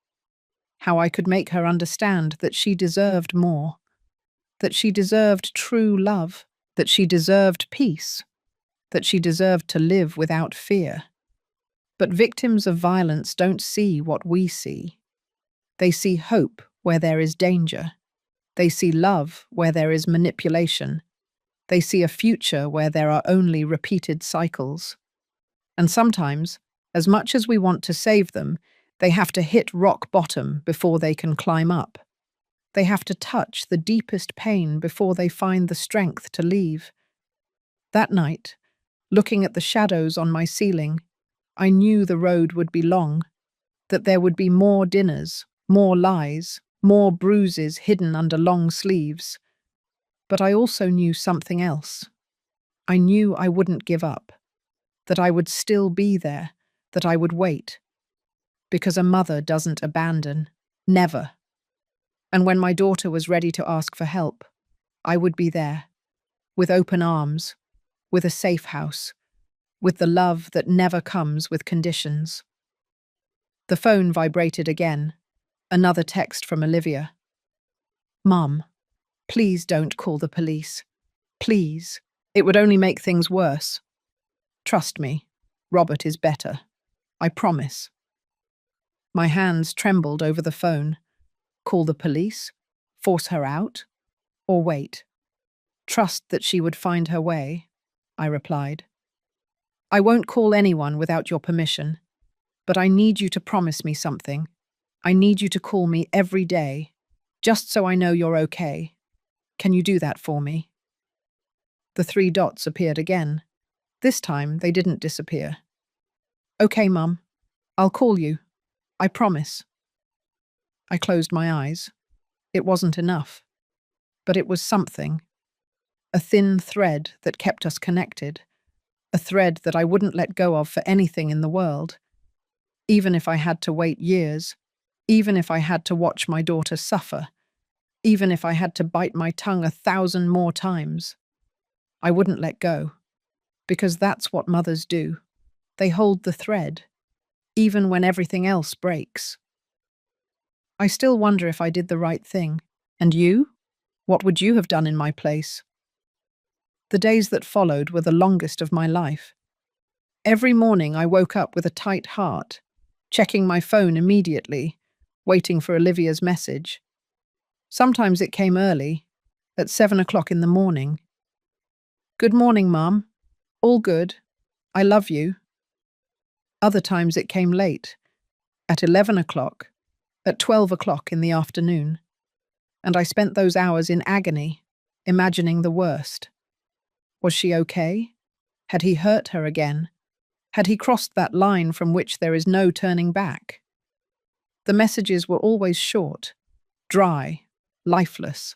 how I could make her understand that she deserved more, that she deserved true love, that she deserved peace, that she deserved to live without fear. But victims of violence don't see what we see. They see hope where there is danger. They see love where there is manipulation. They see a future where there are only repeated cycles. And sometimes, as much as we want to save them, they have to hit rock bottom before they can climb up. They have to touch the deepest pain before they find the strength to leave. That night, looking at the shadows on my ceiling, I knew the road would be long, that there would be more dinners, more lies, more bruises hidden under long sleeves. But I also knew something else. I knew I wouldn't give up, that I would still be there, that I would wait. Because a mother doesn't abandon. Never. And when my daughter was ready to ask for help, I would be there, with open arms, with a safe house, with the love that never comes with conditions. The phone vibrated again. Another text from Olivia. Mum, please don't call the police. Please. It would only make things worse. Trust me, Robert is better. I promise. My hands trembled over the phone. Call the police? Force her out? Or wait? Trust that she would find her way, I replied. I won't call anyone without your permission, but I need you to promise me something. I need you to call me every day, just so I know you're okay. Can you do that for me? The 3 dots appeared again. This time they didn't disappear. Okay, Mum. I'll call you. I promise. I closed my eyes. It wasn't enough, but it was something. A thin thread that kept us connected. A thread that I wouldn't let go of for anything in the world. Even if I had to wait years, even if I had to watch my daughter suffer, even if I had to bite my tongue 1,000 more times, I wouldn't let go. Because that's what mothers do. They hold the thread, even when everything else breaks. I still wonder if I did the right thing. And you? What would you have done in my place? The days that followed were the longest of my life. Every morning I woke up with a tight heart, checking my phone immediately, waiting for Olivia's message. Sometimes it came early, at 7 o'clock in the morning. Good morning, Mum. All good. I love you. Other times it came late, at 11 o'clock, at 12 o'clock in the afternoon. And I spent those hours in agony, imagining the worst. Was she okay? Had he hurt her again? Had he crossed that line from which there is no turning back? The messages were always short, dry, lifeless,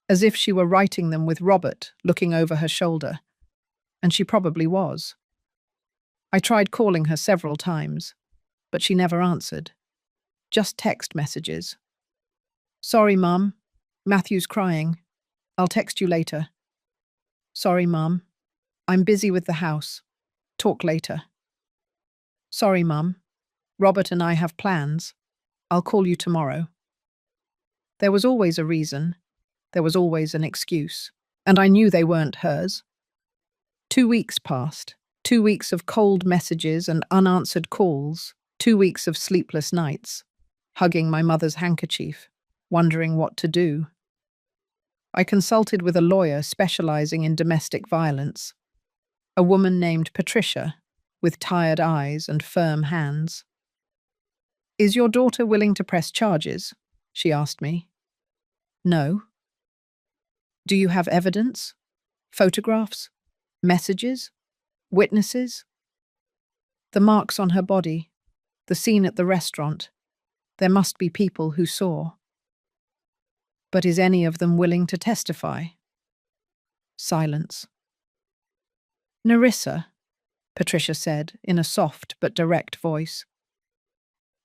as if she were writing them with Robert looking over her shoulder, and she probably was. I tried calling her several times, but she never answered. Just text messages. Sorry, Mum. Matthew's crying. I'll text you later. Sorry, Mum. I'm busy with the house. Talk later. Sorry, Mum. Robert and I have plans. I'll call you tomorrow. There was always a reason. There was always an excuse. And I knew they weren't hers. 2 weeks passed. 2 weeks of cold messages and unanswered calls. 2 weeks of sleepless nights. Hugging my mother's handkerchief, wondering what to do. I consulted with a lawyer specializing in domestic violence. A woman named Patricia, with tired eyes and firm hands. Is your daughter willing to press charges? She asked me. No. Do you have evidence? Photographs? Messages? Witnesses? The marks on her body, the scene at the restaurant. There must be people who saw. But is any of them willing to testify? Silence. Nerissa, Patricia said in a soft but direct voice.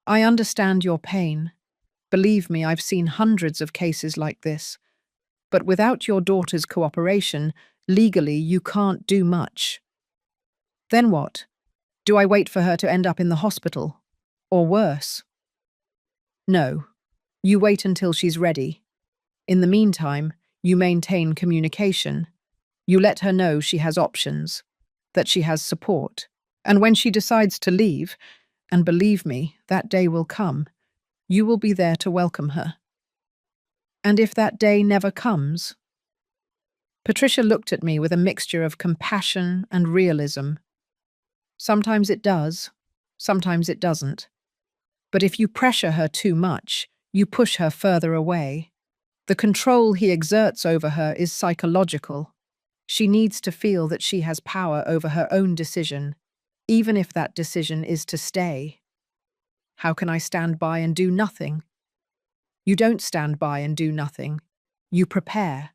I understand your pain. Believe me, I've seen hundreds of cases like this. But without your daughter's cooperation, legally you can't do much. Then what? Do I wait for her to end up in the hospital? Or worse? No. You wait until she's ready. In the meantime, you maintain communication. You let her know she has options, that she has support. And when she decides to leave, and believe me, that day will come, you will be there to welcome her. And if that day never comes? Patricia looked at me with a mixture of compassion and realism. Sometimes it does, sometimes it doesn't. But if you pressure her too much, you push her further away. The control he exerts over her is psychological. She needs to feel that she has power over her own decision, even if that decision is to stay. How can I stand by and do nothing? You don't stand by and do nothing. You prepare.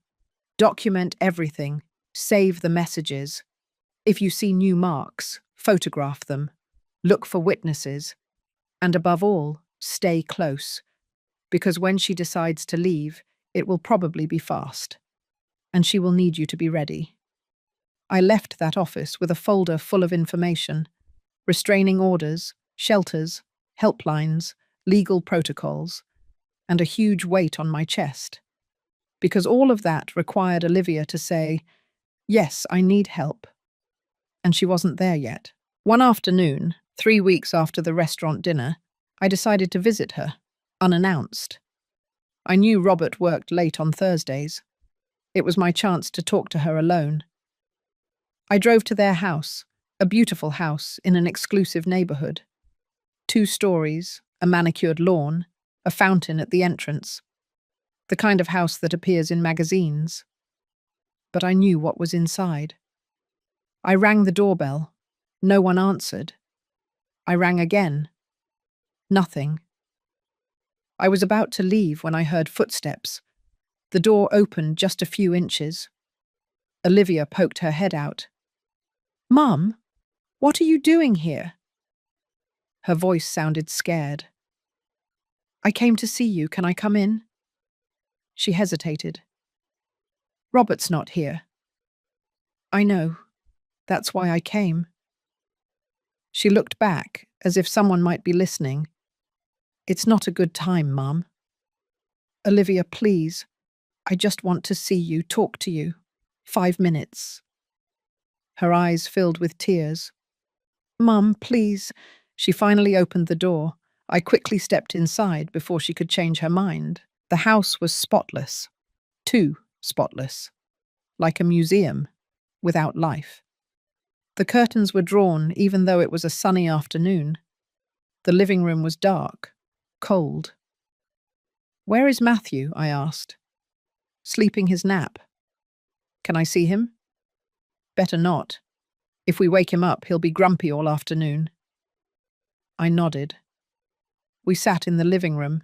Document everything. Save the messages. If you see new marks, photograph them. Look for witnesses. And above all, stay close. because when she decides to leave, it will probably be fast, and she will need you to be ready. I left that office with a folder full of information: restraining orders, shelters, helplines, legal protocols, and a huge weight on my chest, because all of that required Olivia to say, "Yes, I need help." And she wasn't there yet. One afternoon, 3 weeks after the restaurant dinner, I decided to visit her, unannounced. I knew Robert worked late on Thursdays. It was my chance to talk to her alone. I drove to their house, a beautiful house in an exclusive neighborhood. 2 stories, a manicured lawn, a fountain at the entrance. The kind of house that appears in magazines. But I knew what was inside. I rang the doorbell. No one answered. I rang again. Nothing. I was about to leave when I heard footsteps. The door opened just a few inches. Olivia poked her head out. "Mum, what are you doing here?" Her voice sounded scared. "I came to see you. Can I come in?" She hesitated. "Robert's not here." "I know. That's why I came." She looked back, as if someone might be listening. "It's not a good time, Mum." "Olivia, please. I just want to see you, talk to you. 5 minutes." Her eyes filled with tears. "Mum, please." She finally opened the door. I quickly stepped inside before she could change her mind. The house was spotless. Too spotless. Like a museum, without life. The curtains were drawn even though it was a sunny afternoon. The living room was dark, cold. "Where is Matthew?" I asked. "Sleeping his nap." "Can I see him?" "Better not. If we wake him up, he'll be grumpy all afternoon." I nodded. We sat in the living room.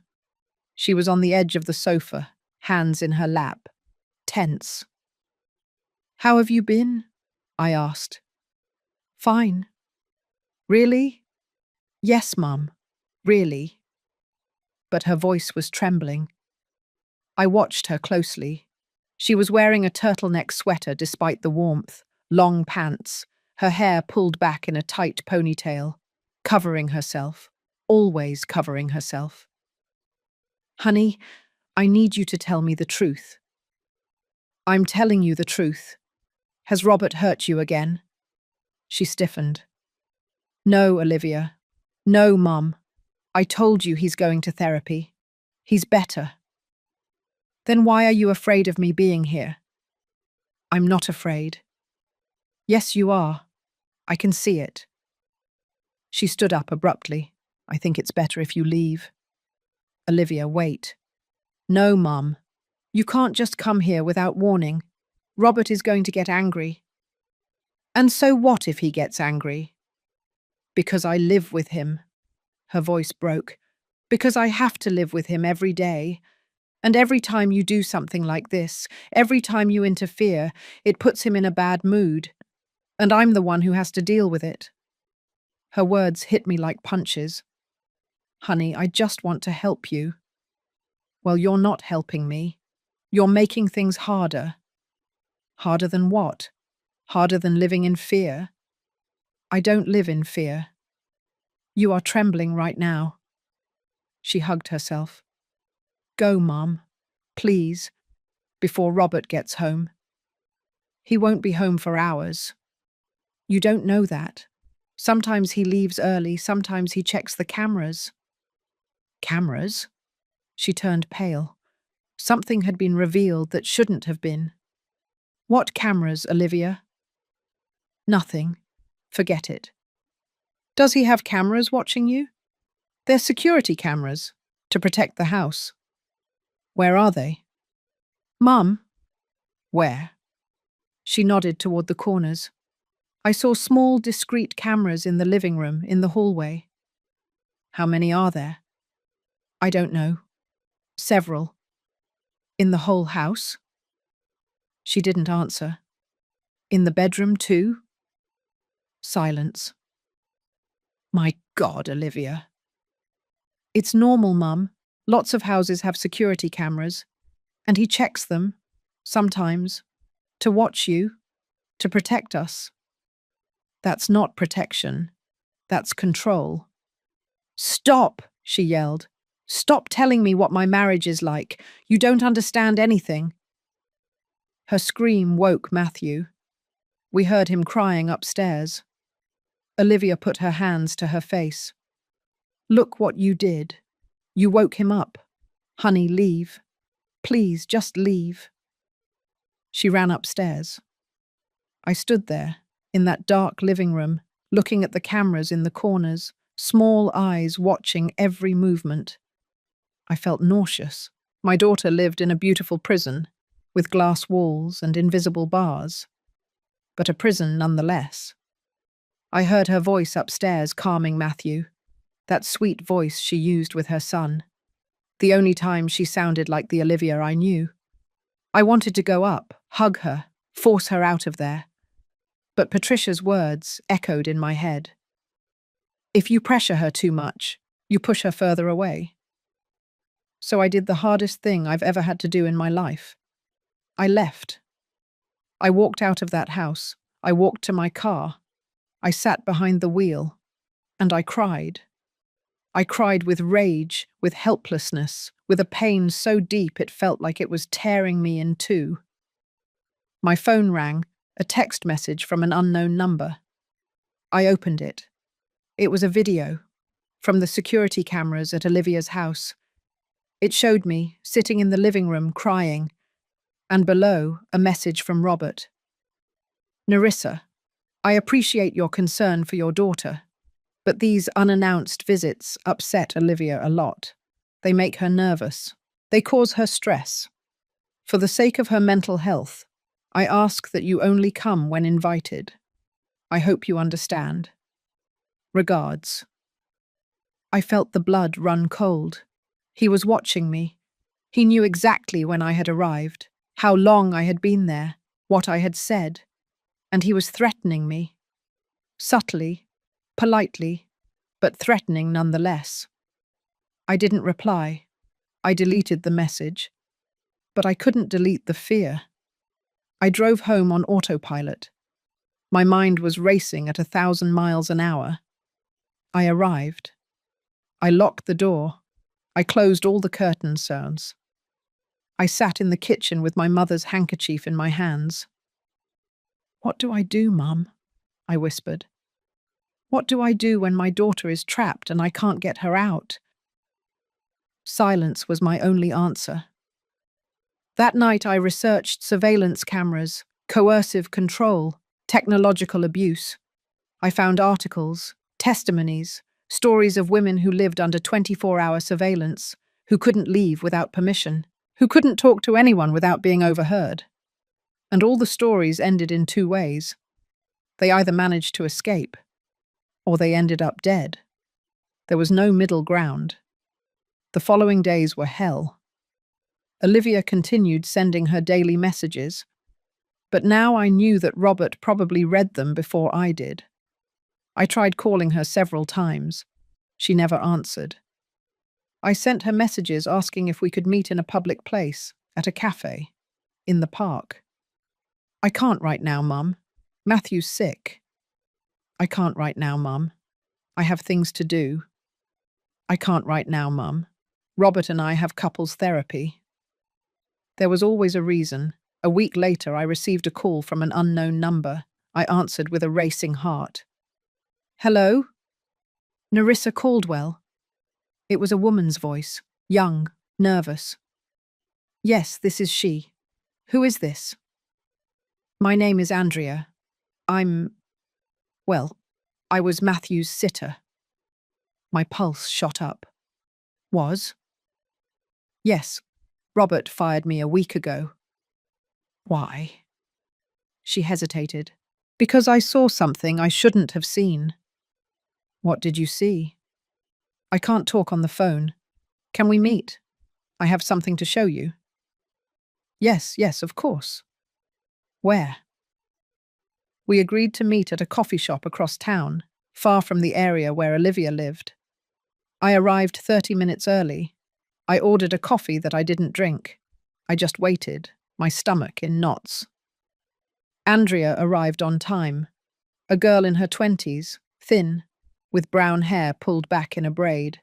She was on the edge of the sofa, hands in her lap, tense. "How have you been?" I asked. "Fine." "Really?" "Yes, Mum. Really." But her voice was trembling. I watched her closely. She was wearing a turtleneck sweater despite the warmth, long pants, her hair pulled back in a tight ponytail, covering herself, always covering herself. "Honey, I need you to tell me the truth." "I'm telling you the truth. Has Robert hurt you again?" She stiffened. "No, Olivia. No, Mum. I told you he's going to therapy. He's better." "Then why are you afraid of me being here?" "I'm not afraid." "Yes, you are. I can see it." She stood up abruptly. "I think it's better if you leave." "Olivia, wait." "No, Mum. You can't just come here without warning. Robert is going to get angry." "And so what if he gets angry?" "Because I live with him." Her voice broke. "Because I have to live with him every day. And every time you do something like this, every time you interfere, it puts him in a bad mood. And I'm the one who has to deal with it." Her words hit me like punches. "Honey, I just want to help you." "Well, you're not helping me. You're making things harder." "Harder than what? Harder than living in fear?" "I don't live in fear." "You are trembling right now." She hugged herself. "Go, Mum. Please. Before Robert gets home." "He won't be home for hours." "You don't know that. Sometimes he leaves early, sometimes he checks the cameras." "Cameras?" She turned pale. Something had been revealed that shouldn't have been. "What cameras, Olivia?" "Nothing. Forget it." "Does he have cameras watching you?" "They're security cameras, to protect the house." "Where are they?" "Mum." "Where?" She nodded toward the corners. I saw small, discreet cameras in the living room, in the hallway. "How many are there?" "I don't know. Several." "In the whole house?" She didn't answer. "In the bedroom too?" Silence. "My God, Olivia." "It's normal, Mum. Lots of houses have security cameras, and he checks them, sometimes, to watch you, to protect us. That's not protection. That's control. Stop, she yelled. Stop telling me what my marriage is like. You don't understand anything. Her scream woke Matthew. We heard him crying upstairs. Olivia put her hands to her face. Look what you did. You woke him up. Honey, leave. Please, just leave. She ran upstairs. I stood there, in that dark living room, looking at the cameras in the corners, small eyes watching every movement. I felt nauseous. My daughter lived in a beautiful prison, with glass walls and invisible bars, but a prison nonetheless. I heard her voice upstairs calming Matthew, that sweet voice she used with her son, the only time she sounded like the Olivia I knew. I wanted to go up, hug her, force her out of there, but Patricia's words echoed in my head. If you pressure her too much, you push her further away. So I did the hardest thing I've ever had to do in my life. I left. I walked out of that house. I walked to my car. I sat behind the wheel. And I cried. I cried with rage, with helplessness, with a pain so deep it felt like it was tearing me in two. My phone rang, a text message from an unknown number. I opened it. It was a video from the security cameras at Olivia's house. It showed me, sitting in the living room, crying, and below, a message from Robert. Nerissa, I appreciate your concern for your daughter, but these unannounced visits upset Olivia a lot. They make her nervous. They cause her stress. For the sake of her mental health, I ask that you only come when invited. I hope you understand. Regards. I felt the blood run cold. He was watching me. He knew exactly when I had arrived, how long I had been there, what I had said, and he was threatening me. Subtly, politely, but threatening nonetheless. I didn't reply. I deleted the message. But I couldn't delete the fear. I drove home on autopilot. My mind was racing at 1,000 miles an hour. I arrived. I locked the door. I closed all the curtain sounds. I sat in the kitchen with my mother's handkerchief in my hands. What do I do, Mum? I whispered. What do I do when my daughter is trapped and I can't get her out? Silence was my only answer. That night I researched surveillance cameras, coercive control, technological abuse. I found articles, testimonies, stories of women who lived under 24-hour surveillance, who couldn't leave without permission, who couldn't talk to anyone without being overheard. And all the stories ended in two ways. They either managed to escape, or they ended up dead. There was no middle ground. The following days were hell. Olivia continued sending her daily messages, but now I knew that Robert probably read them before I did. I tried calling her several times. She never answered. I sent her messages asking if we could meet in a public place, at a cafe, in the park. I can't right now, Mum. Matthew's sick. I can't right now, Mum. I have things to do. I can't right now, Mum. Robert and I have couples therapy. There was always a reason. A week later, I received a call from an unknown number. I answered with a racing heart. Hello? Nerissa Caldwell. It was a woman's voice, young, nervous. Yes, this is she. Who is this? My name is Andrea. I was Matthew's sitter. My pulse shot up. Was? Yes, Robert fired me a week ago. Why? She hesitated. Because I saw something I shouldn't have seen. What did you see? I can't talk on the phone. Can we meet? I have something to show you. Yes, of course. Where? We agreed to meet at a coffee shop across town, far from the area where Olivia lived. I arrived 30 minutes early. I ordered a coffee that I didn't drink. I just waited, my stomach in knots. Andrea arrived on time. A girl in her 20s, thin, with brown hair pulled back in a braid.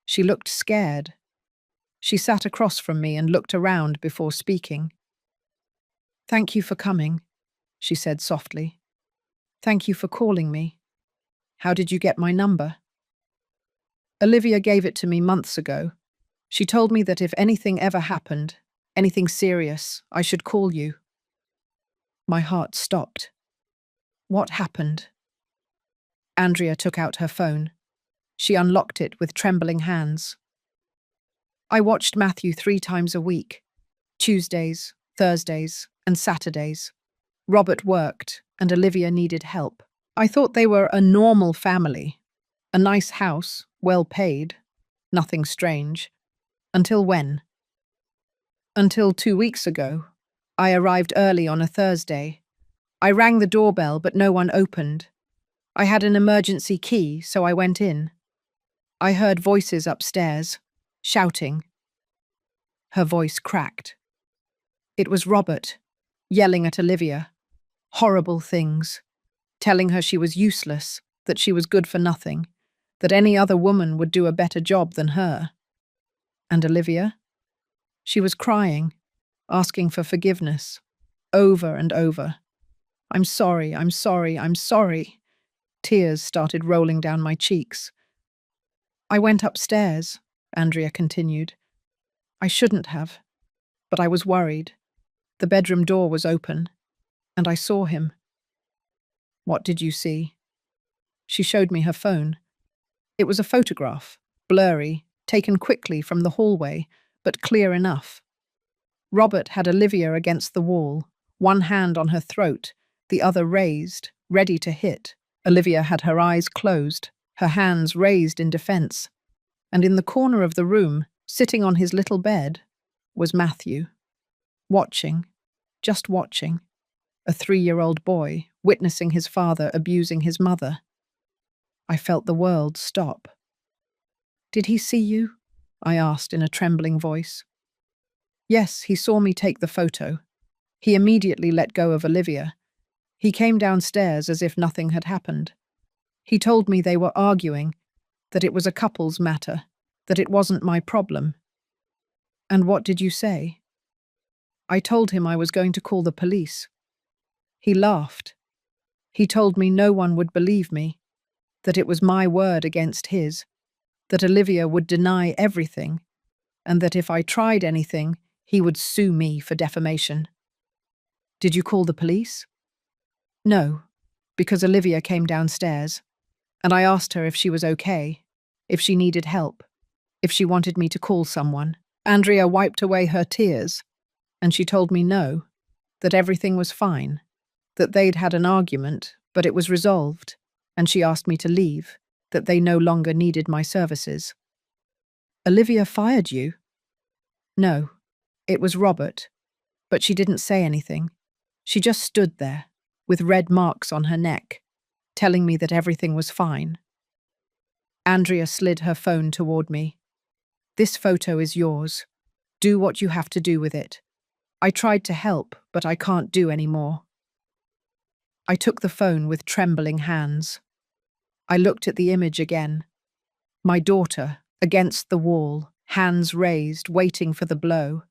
She looked scared. She sat across from me and looked around before speaking. "Thank you for coming," she said softly. "Thank you for calling me. How did you get my number?" "Olivia gave it to me months ago. She told me that if anything ever happened, anything serious, I should call you." My heart stopped. What happened? Andrea took out her phone. She unlocked it with trembling hands. "I watched Matthew 3 times a week, Tuesdays, Thursdays, and Saturdays. Robert worked, and Olivia needed help. I thought they were a normal family. A nice house, well paid, nothing strange. Until when? Until 2 weeks ago. I arrived early on a Thursday. I rang the doorbell, but no one opened. I had an emergency key, so I went in. I heard voices upstairs, shouting." Her voice cracked. It was Robert, yelling at Olivia. Horrible things. Telling her she was useless, that she was good for nothing, that any other woman would do a better job than her. And Olivia? She was crying, asking for forgiveness, over and over. "I'm sorry, I'm sorry, I'm sorry." Tears started rolling down my cheeks. "I went upstairs," Andrea continued. "I shouldn't have, but I was worried. The bedroom door was open, and I saw him." "What did you see?" She showed me her phone. It was a photograph, blurry, taken quickly from the hallway, but clear enough. Robert had Olivia against the wall, one hand on her throat, the other raised, ready to hit. Olivia had her eyes closed, her hands raised in defense. And in the corner of the room, sitting on his little bed, was Matthew. Watching, just watching. A 3-year-old boy, witnessing his father abusing his mother. I felt the world stop. "Did he see you?" I asked in a trembling voice. "Yes, he saw me take the photo. He immediately let go of Olivia. He came downstairs as if nothing had happened. He told me they were arguing, that it was a couple's matter, that it wasn't my problem." "And what did you say?" "I told him I was going to call the police." He laughed. He told me no one would believe me, that it was my word against his, that Olivia would deny everything, and that if I tried anything, he would sue me for defamation. "Did you call the police?" "No, because Olivia came downstairs, and I asked her if she was okay, if she needed help, if she wanted me to call someone." Andrea wiped away her tears, and she told me no, that everything was fine, that they'd had an argument, but it was resolved, and she asked me to leave, that they no longer needed my services. "Olivia fired you?" "No, it was Robert, but she didn't say anything. She just stood there, with red marks on her neck, telling me that everything was fine." Andrea slid her phone toward me. "This photo is yours. Do what you have to do with it. I tried to help, but I can't do any more." I took the phone with trembling hands. I looked at the image again. My daughter, against the wall, hands raised, waiting for the blow,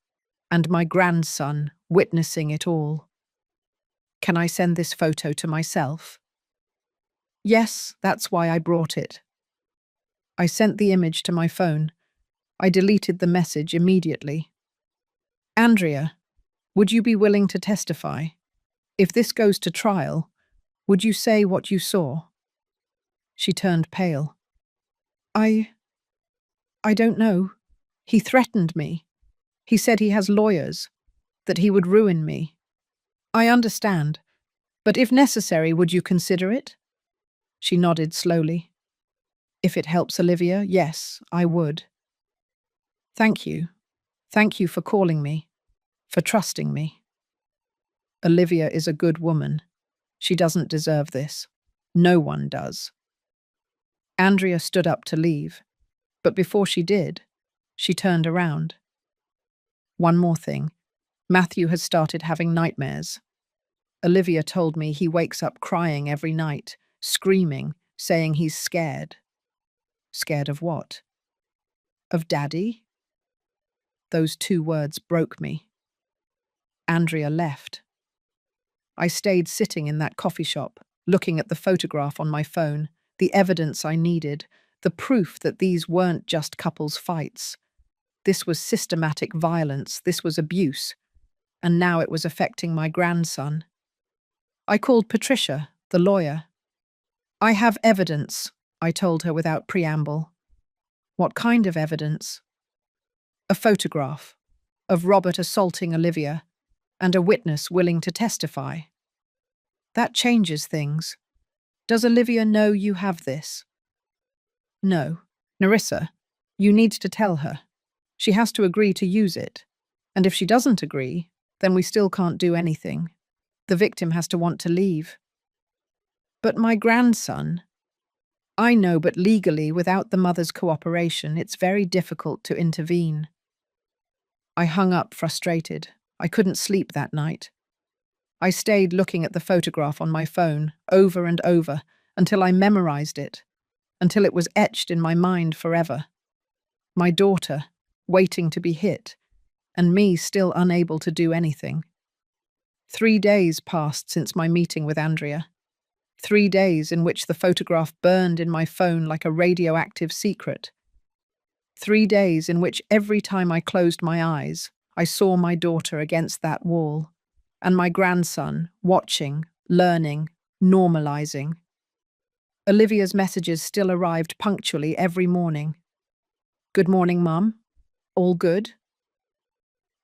and my grandson, witnessing it all. Can I send this photo to myself? Yes, that's why I brought it. I sent the image to my phone. I deleted the message immediately. "Andrea, would you be willing to testify? If this goes to trial, would you say what you saw?" She turned pale. I don't know. He threatened me. He said he has lawyers, that he would ruin me." "I understand, but if necessary, would you consider it?" She nodded slowly. "If it helps Olivia, yes, I would." "Thank you. Thank you for calling me, for trusting me. Olivia is a good woman. She doesn't deserve this. No one does." Andrea stood up to leave, but before she did, She turned around. One more thing. Matthew has started having nightmares. Olivia told me he wakes up crying every night, screaming, saying he's scared. Scared of what? Of Daddy? Those two words broke me. Andrea left. I stayed sitting in that coffee shop, looking at the photograph on my phone, the evidence I needed, the proof that these weren't just couples' fights. This was systematic violence, this was abuse, and now it was affecting my grandson. I called Patricia, the lawyer. I have evidence, I told her without preamble. What kind of evidence? A photograph of Robert assaulting Olivia and a witness willing to testify. That changes things. Does Olivia know you have this? No. Nerissa, you need to tell her. She has to agree to use it. And if she doesn't agree, then we still can't do anything. The victim has to want to leave. But my grandson... I know, but legally, without the mother's cooperation, it's very difficult to intervene. I hung up frustrated. I couldn't sleep that night. I stayed looking at the photograph on my phone, over and over, until I memorized it, until it was etched in my mind forever. My daughter, waiting to be hit, and me still unable to do anything. 3 days passed since my meeting with Andrea. 3 days in which the photograph burned in my phone like a radioactive secret. 3 days in which every time I closed my eyes, I saw my daughter against that wall, and my grandson watching, learning, normalizing. Olivia's messages still arrived punctually every morning. Good morning, Mum. All good?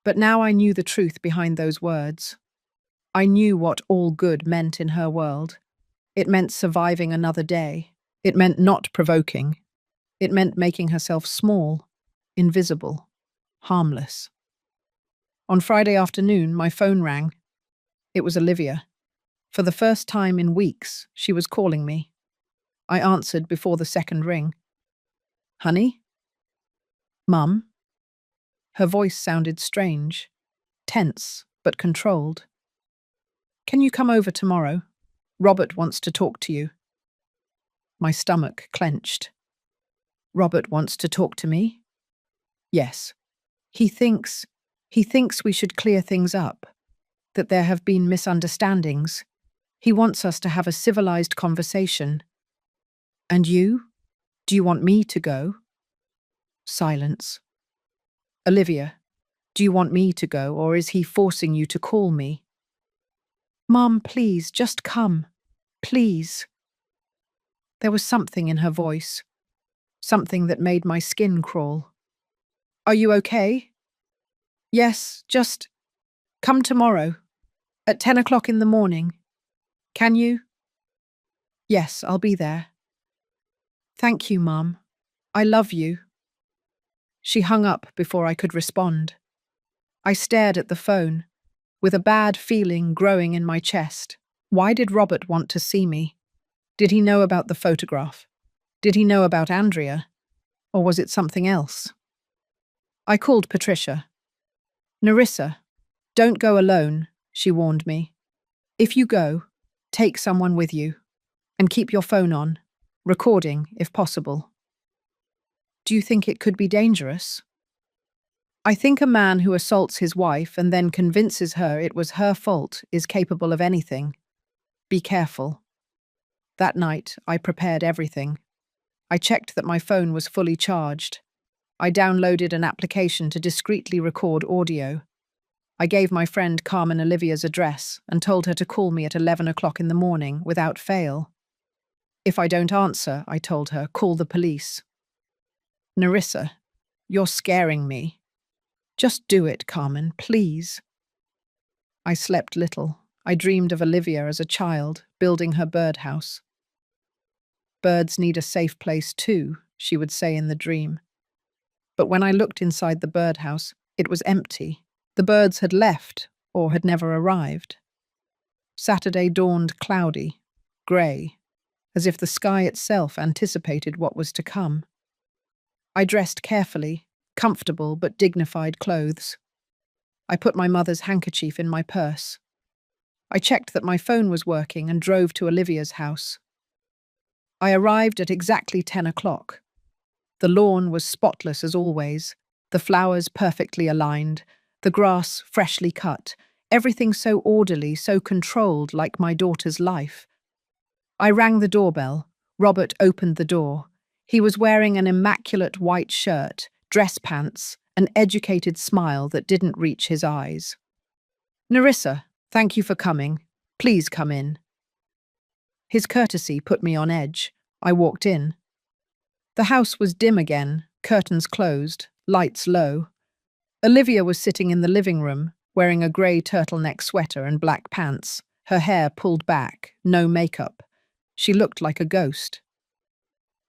But now I knew the truth behind those words. I knew what all good meant in her world. It meant surviving another day. It meant not provoking. It meant making herself small, invisible, harmless. On Friday afternoon, my phone rang. It was Olivia. For the first time in weeks, she was calling me. I answered before the second ring. Honey? Mum? Her voice sounded strange, tense, but controlled. Can you come over tomorrow? Robert wants to talk to you. My stomach clenched. Robert wants to talk to me? Yes. He thinks we should clear things up, that there have been misunderstandings. He wants us to have a civilized conversation. And you? Do you want me to go? Silence. Olivia, do you want me to go, or is he forcing you to call me? Mom, please, just come. Please. There was something in her voice, something that made my skin crawl. Are you okay? Yes, just come tomorrow, at 10 o'clock in the morning. Can you? Yes, I'll be there. Thank you, Mum. I love you. She hung up before I could respond. I stared at the phone, with a bad feeling growing in my chest. Why did Robert want to see me? Did he know about the photograph? Did he know about Andrea? Or was it something else? I called Patricia. Nerissa, don't go alone, she warned me. If you go, take someone with you. And keep your phone on, recording if possible. Do you think it could be dangerous? I think a man who assaults his wife and then convinces her it was her fault is capable of anything. Be careful. That night, I prepared everything. I checked that my phone was fully charged. I downloaded an application to discreetly record audio. I gave my friend Carmen Olivia's address and told her to call me at 11 o'clock in the morning without fail. If I don't answer, I told her, call the police. Nerissa, you're scaring me. Just do it, Carmen, please. I slept little. I dreamed of Olivia as a child, building her birdhouse. Birds need a safe place too, she would say in the dream. But when I looked inside the birdhouse, it was empty. The birds had left or had never arrived. Saturday dawned cloudy, grey, as if the sky itself anticipated what was to come. I dressed carefully, comfortable but dignified clothes. I put my mother's handkerchief in my purse. I checked that my phone was working and drove to Olivia's house. I arrived at exactly 10 o'clock. The lawn was spotless as always, the flowers perfectly aligned, the grass freshly cut, everything so orderly, so controlled, like my daughter's life. I rang the doorbell. Robert opened the door. He was wearing an immaculate white shirt, dress pants, an educated smile that didn't reach his eyes. "Nerissa, thank you for coming. Please come in." His courtesy put me on edge. I walked in. The house was dim again, curtains closed, lights low. Olivia was sitting in the living room, wearing a grey turtleneck sweater and black pants, her hair pulled back, no makeup. She looked like a ghost.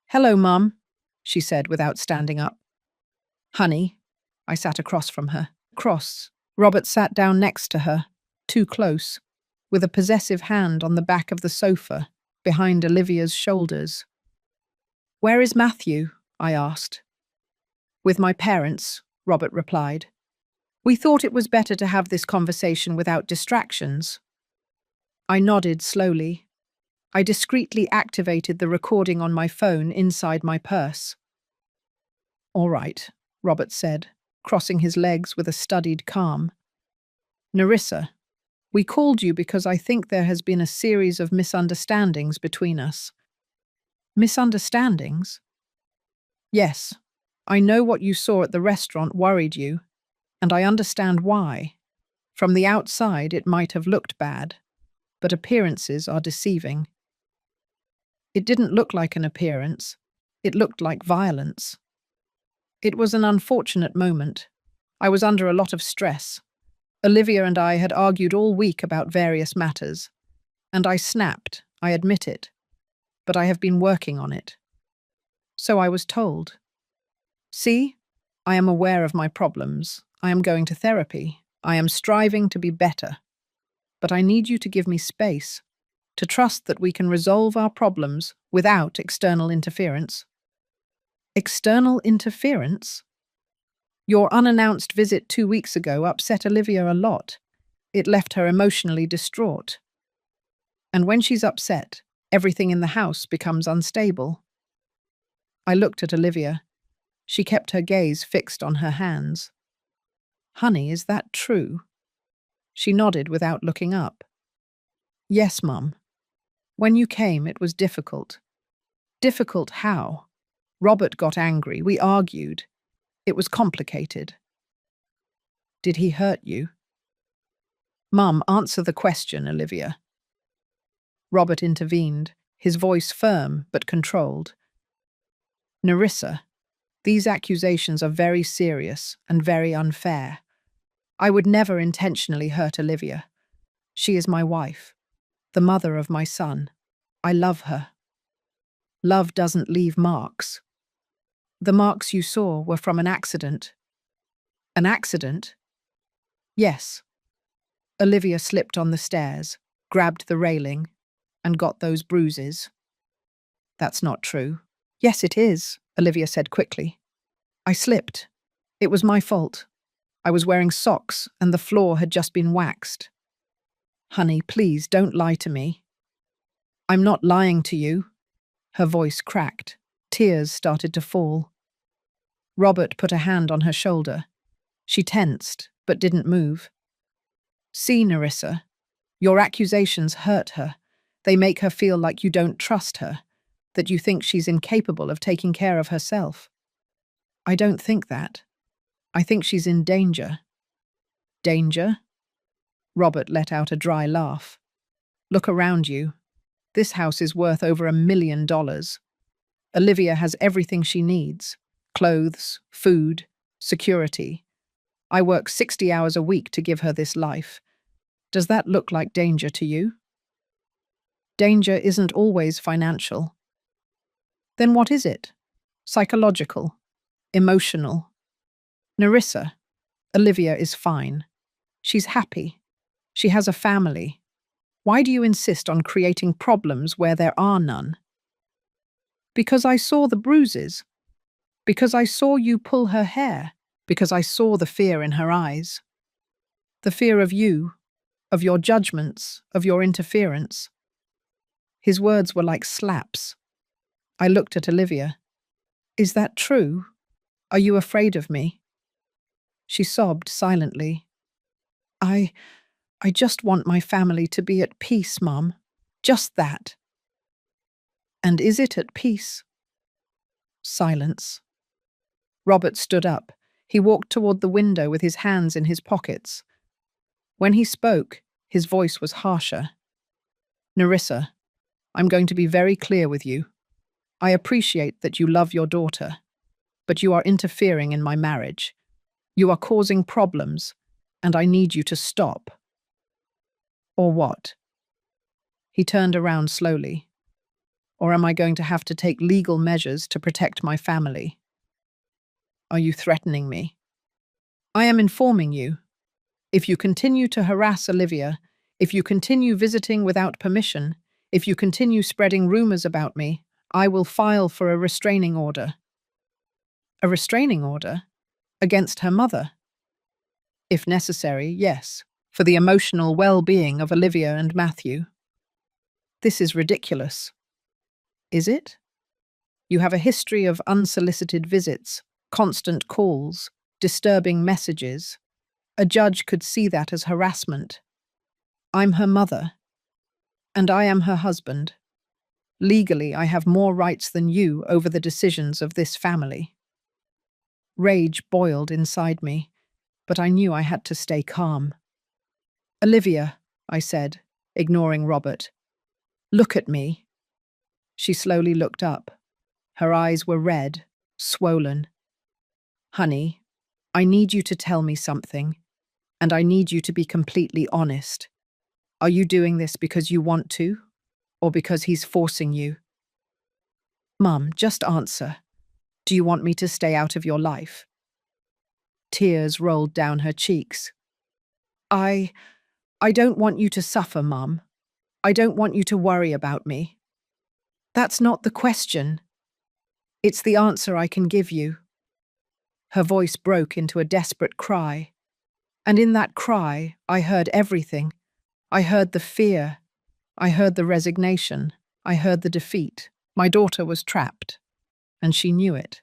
"Hello, Mum," she said without standing up. "Honey." I sat across from her. Robert sat down next to her, too close, with a possessive hand on the back of the sofa, behind Olivia's shoulders. "Where is Matthew?" I asked. "With my parents," Robert replied. "We thought it was better to have this conversation without distractions." I nodded slowly. I discreetly activated the recording on my phone inside my purse. "All right," Robert said, crossing his legs with a studied calm. "Nerissa, we called you because I think there has been a series of misunderstandings between us." "Misunderstandings?" "Yes. I know what you saw at the restaurant worried you, and I understand why. From the outside, it might have looked bad, but appearances are deceiving." It didn't look like an appearance. It looked like violence. It was an unfortunate moment. I was under a lot of stress. Olivia and I had argued all week about various matters, and I snapped, I admit it, but I have been working on it. So I was told. "See, I am aware of my problems. I am going to therapy. I am striving to be better. But I need you to give me space, to trust that we can resolve our problems without external interference." "External interference?" "Your unannounced visit 2 weeks ago upset Olivia a lot. It left her emotionally distraught. And when she's upset, everything in the house becomes unstable." I looked at Olivia. She kept her gaze fixed on her hands. "Honey, is that true?" She nodded without looking up. "Yes, Mum. When you came, it was difficult." "Difficult how?" "Robert got angry. We argued. It was complicated." "Did he hurt you?" "Mum, answer the question, Olivia." Robert intervened, his voice firm but controlled. "Nerissa, these accusations are very serious and very unfair. I would never intentionally hurt Olivia. She is my wife, the mother of my son. I love her. Love doesn't leave marks. The marks you saw were from an accident." "An accident?" "Yes. Olivia slipped on the stairs, grabbed the railing, and got those bruises." "That's not true." "Yes, it is," Olivia said quickly. "I slipped. It was my fault. I was wearing socks and the floor had just been waxed." "Honey, please don't lie to me." "I'm not lying to you." Her voice cracked. Tears started to fall. Robert put a hand on her shoulder. She tensed, but didn't move. "See, Nerissa, your accusations hurt her. They make her feel like you don't trust her, that you think she's incapable of taking care of herself." "I don't think that. I think she's in danger." "Danger?" Robert let out a dry laugh. "Look around you. This house is worth over $1 million. Olivia has everything she needs: clothes, food, security. I work 60 hours a week to give her this life. Does that look like danger to you?" "Danger isn't always financial." "Then what is it? Psychological? Emotional?" "Nerissa, Olivia is fine. She's happy. She has a family. Why do you insist on creating problems where there are none?" "Because I saw the bruises. Because I saw you pull her hair. because I saw the fear in her eyes. The fear of you, of your judgments, of your interference. His words were like slaps. I looked at Olivia. Is that true? Are you afraid of me? She sobbed silently. I just want my family to be at peace, Mum. Just that. And is it at peace? Silence. Robert stood up. He walked toward the window with his hands in his pockets. When he spoke, his voice was harsher. Nerissa, I'm going to be very clear with you. I appreciate that you love your daughter, but you are interfering in my marriage. You are causing problems, and I need you to stop. Or what? He turned around slowly. Or am I going to have to take legal measures to protect my family? Are you threatening me? I am informing you. If you continue to harass Olivia, if you continue visiting without permission, if you continue spreading rumors about me, I will file for a restraining order. A restraining order? Against her mother? If necessary, yes, for the emotional well-being of Olivia and Matthew. This is ridiculous. Is it? You have a history of unsolicited visits, constant calls, disturbing messages. A judge could see that as harassment. I'm her mother, and I am her husband. Legally, I have more rights than you over the decisions of this family. Rage boiled inside me, but I knew I had to stay calm. Olivia, I said, ignoring Robert. Look at me. She slowly looked up. Her eyes were red, swollen. Honey, I need you to tell me something, and I need you to be completely honest. Are you doing this because you want to, or because he's forcing you? Mum, just answer. Do you want me to stay out of your life? Tears rolled down her cheeks. I don't want you to suffer, Mum. I don't want you to worry about me. That's not the question. It's the answer I can give you. Her voice broke into a desperate cry. And in that cry, I heard everything. I heard the fear. I heard the resignation. I heard the defeat. My daughter was trapped, and she knew it.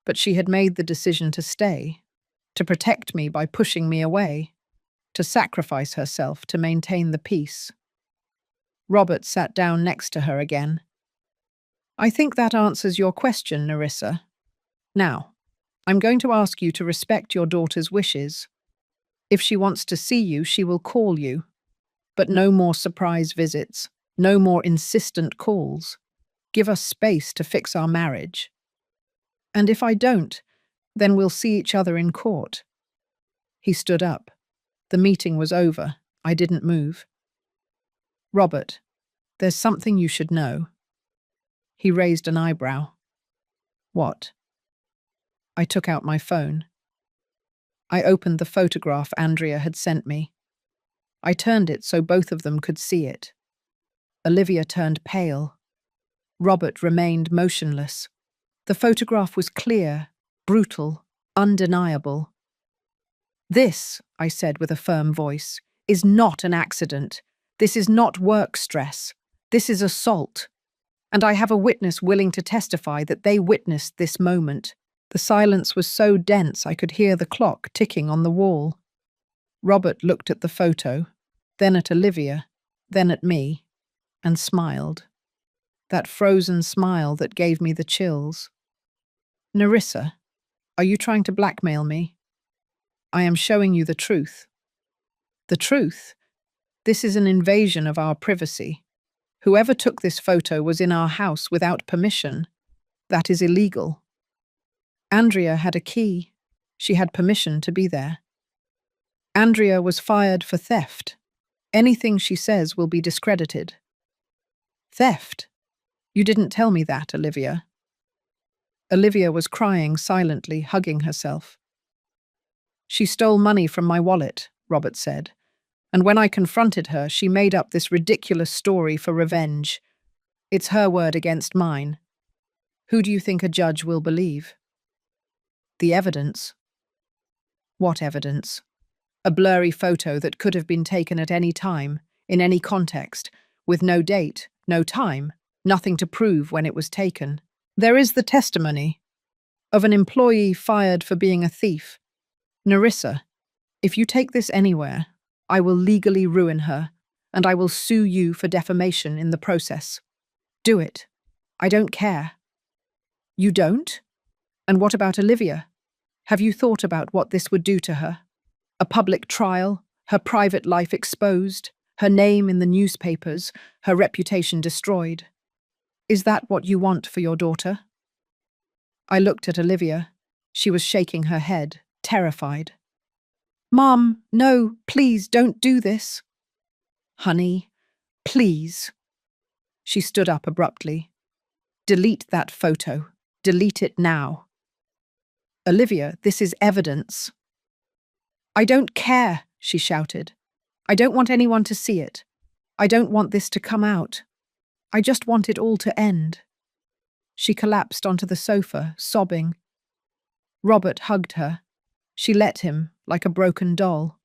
But she had made the decision to stay, to protect me by pushing me away, to sacrifice herself to maintain the peace. Robert sat down next to her again. I think that answers your question, Nerissa. Now, I'm going to ask you to respect your daughter's wishes. If she wants to see you, she will call you. But no more surprise visits, no more insistent calls. Give us space to fix our marriage. And if I don't, then we'll see each other in court. He stood up. The meeting was over. I didn't move. Robert, there's something you should know. He raised an eyebrow. What? I took out my phone. I opened the photograph Andrea had sent me. I turned it so both of them could see it. Olivia turned pale. Robert remained motionless. The photograph was clear, brutal, undeniable. This, I said with a firm voice, is not an accident. This is not work stress. This is assault. And I have a witness willing to testify that they witnessed this moment. The silence was so dense I could hear the clock ticking on the wall. Robert looked at the photo, then at Olivia, then at me, and smiled. That frozen smile that gave me the chills. Nerissa, are you trying to blackmail me? I am showing you the truth. The truth? This is an invasion of our privacy. Whoever took this photo was in our house without permission. That is illegal. Andrea had a key. She had permission to be there. Andrea was fired for theft. Anything she says will be discredited. Theft? You didn't tell me that, Olivia. Olivia was crying silently, hugging herself. She stole money from my wallet, Robert said, and when I confronted her, she made up this ridiculous story for revenge. It's her word against mine. Who do you think a judge will believe? The evidence. What evidence? A blurry photo that could have been taken at any time, in any context, with no date, no time, nothing to prove when it was taken. There is the testimony of an employee fired for being a thief. Narissa, if you take this anywhere, I will legally ruin her, and I will sue you for defamation in the process. Do it. I don't care. You don't? And what about Olivia? Have you thought about what this would do to her? A public trial, her private life exposed, her name in the newspapers, her reputation destroyed. Is that what you want for your daughter? I looked at Olivia. She was shaking her head, terrified. Mom, no, please don't do this. Honey, please. She stood up abruptly. Delete that photo. Delete it now. Olivia, this is evidence. I don't care, she shouted. I don't want anyone to see it. I don't want this to come out. I just want it all to end. She collapsed onto the sofa, sobbing. Robert hugged her. She let him, like a broken doll.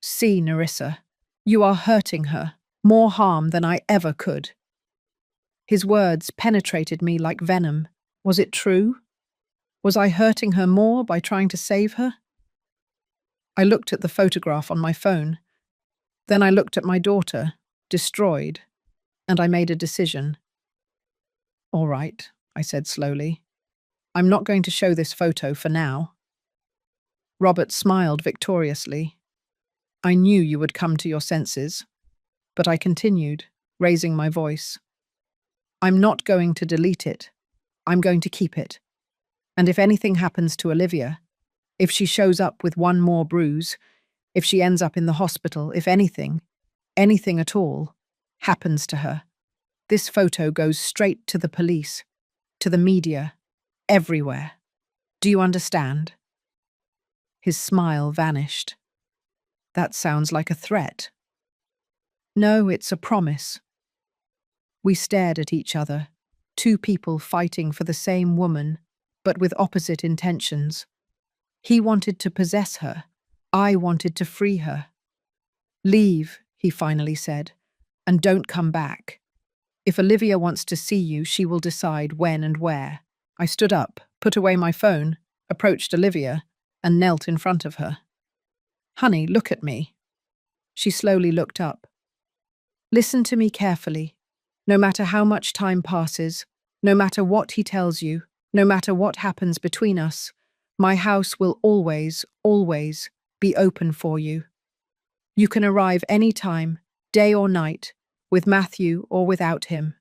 See, Narissa, you are hurting her, more harm than I ever could. His words penetrated me like venom. Was it true? Was I hurting her more by trying to save her? I looked at the photograph on my phone. Then I looked at my daughter, destroyed, and I made a decision. All right, I said slowly. I'm not going to show this photo for now. Robert smiled victoriously. I knew you would come to your senses, but I continued, raising my voice. I'm not going to delete it. I'm going to keep it. And if anything happens to Olivia, if she shows up with one more bruise, if she ends up in the hospital, if anything at all, happens to her, this photo goes straight to the police, to the media, everywhere. Do you understand? His smile vanished. That sounds like a threat. No, it's a promise. We stared at each other, two people fighting for the same woman, but with opposite intentions. He wanted to possess her. I wanted to free her. Leave, he finally said, and don't come back. If Olivia wants to see you, she will decide when and where. I stood up, put away my phone, approached Olivia, and knelt in front of her. Honey, look at me. She slowly looked up. Listen to me carefully. No matter how much time passes, no matter what he tells you, no matter what happens between us, my house will always, always be open for you. You can arrive any time, day or night, with Matthew or without him,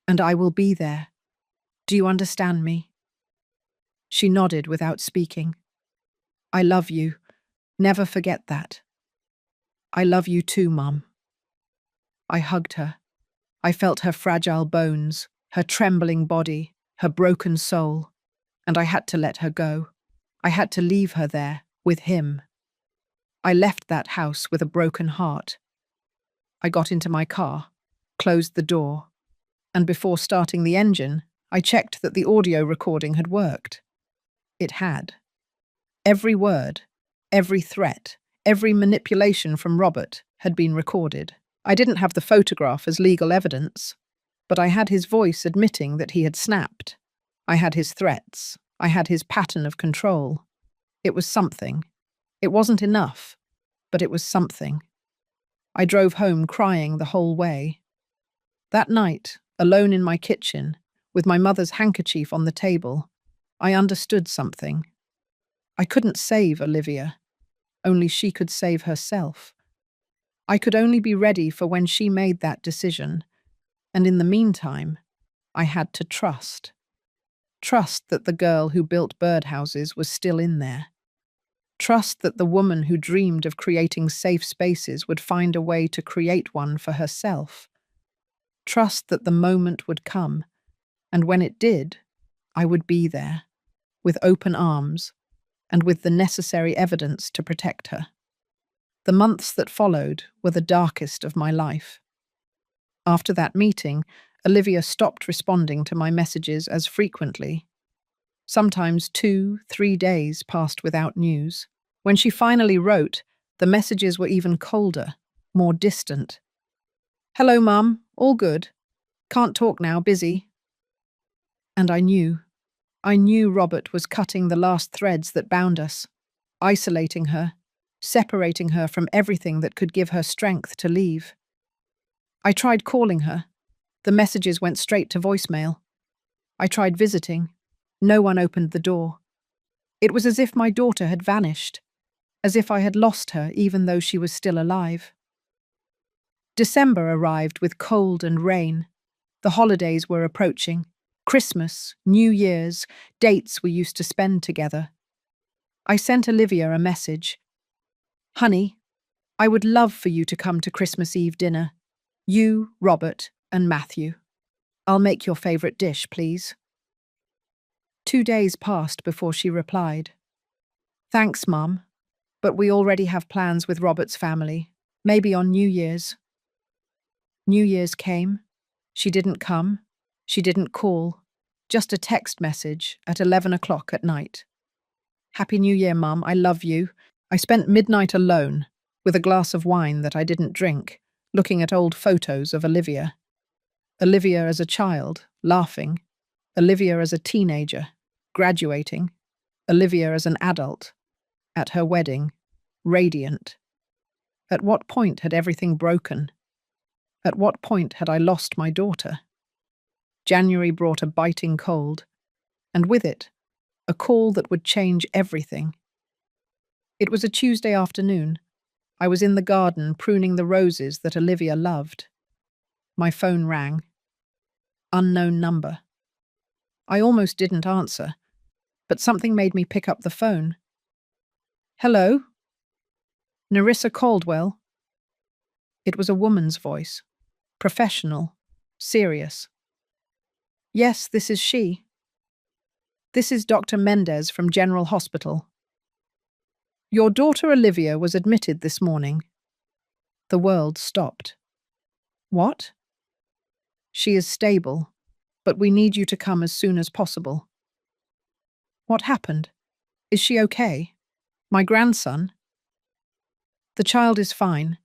and I will be there. Do you understand me? She nodded without speaking. I love you. Never forget that. I love you too, Mum. I hugged her. I felt her fragile bones, her trembling body, her broken soul, and I had to let her go. I had to leave her there, with him. I left that house with a broken heart. I got into my car, closed the door, and before starting the engine, I checked that the audio recording had worked. It had. Every word, every threat, every manipulation from Robert had been recorded. I didn't have the photograph as legal evidence, but I had his voice admitting that he had snapped. I had his threats. I had his pattern of control. It was something. It wasn't enough, but it was something. I drove home crying the whole way. That night, alone in my kitchen, with my mother's handkerchief on the table, I understood something. I couldn't save Olivia. Only she could save herself. I could only be ready for when she made that decision, and in the meantime, I had to trust. Trust that the girl who built birdhouses was still in there. Trust that the woman who dreamed of creating safe spaces would find a way to create one for herself. Trust that the moment would come, and when it did, I would be there, with open arms, and with the necessary evidence to protect her. The months that followed were the darkest of my life. After that meeting, Olivia stopped responding to my messages as frequently. Sometimes 2-3 days passed without news. When she finally wrote, the messages were even colder, more distant. "Hello, Mum. All good. Can't talk now, busy." And I knew Robert was cutting the last threads that bound us, isolating her, separating her from everything that could give her strength to leave. I tried calling her. The messages went straight to voicemail. I tried visiting. No one opened the door. It was as if my daughter had vanished, as if I had lost her even though she was still alive. December arrived with cold and rain. The holidays were approaching. Christmas, New Year's, dates we used to spend together. I sent Olivia a message. "Honey, I would love for you to come to Christmas Eve dinner. You, Robert, and Matthew. I'll make your favorite dish, please." 2 days passed before she replied. "Thanks, Mum, but we already have plans with Robert's family. Maybe on New Year's." New Year's came. She didn't come. She didn't call. Just a text message at 11 o'clock at night. "Happy New Year, Mum. I love you." I spent midnight alone, with a glass of wine that I didn't drink, looking at old photos of Olivia. Olivia as a child, laughing. Olivia as a teenager, graduating. Olivia as an adult, at her wedding, radiant. At what point had everything broken? At what point had I lost my daughter? January brought a biting cold, and with it, a call that would change everything. It was a Tuesday afternoon. I was in the garden pruning the roses that Olivia loved. My phone rang. Unknown number. I almost didn't answer, but something made me pick up the phone. "Hello? Nerissa Caldwell?" It was a woman's voice. Professional. Serious. "Yes, this is she. This is Dr. Mendez from General Hospital. Your daughter Olivia was admitted this morning." The world stopped. "What?" "She is stable, but we need you to come as soon as possible." "What happened? Is she okay? My grandson?" "The child is fine.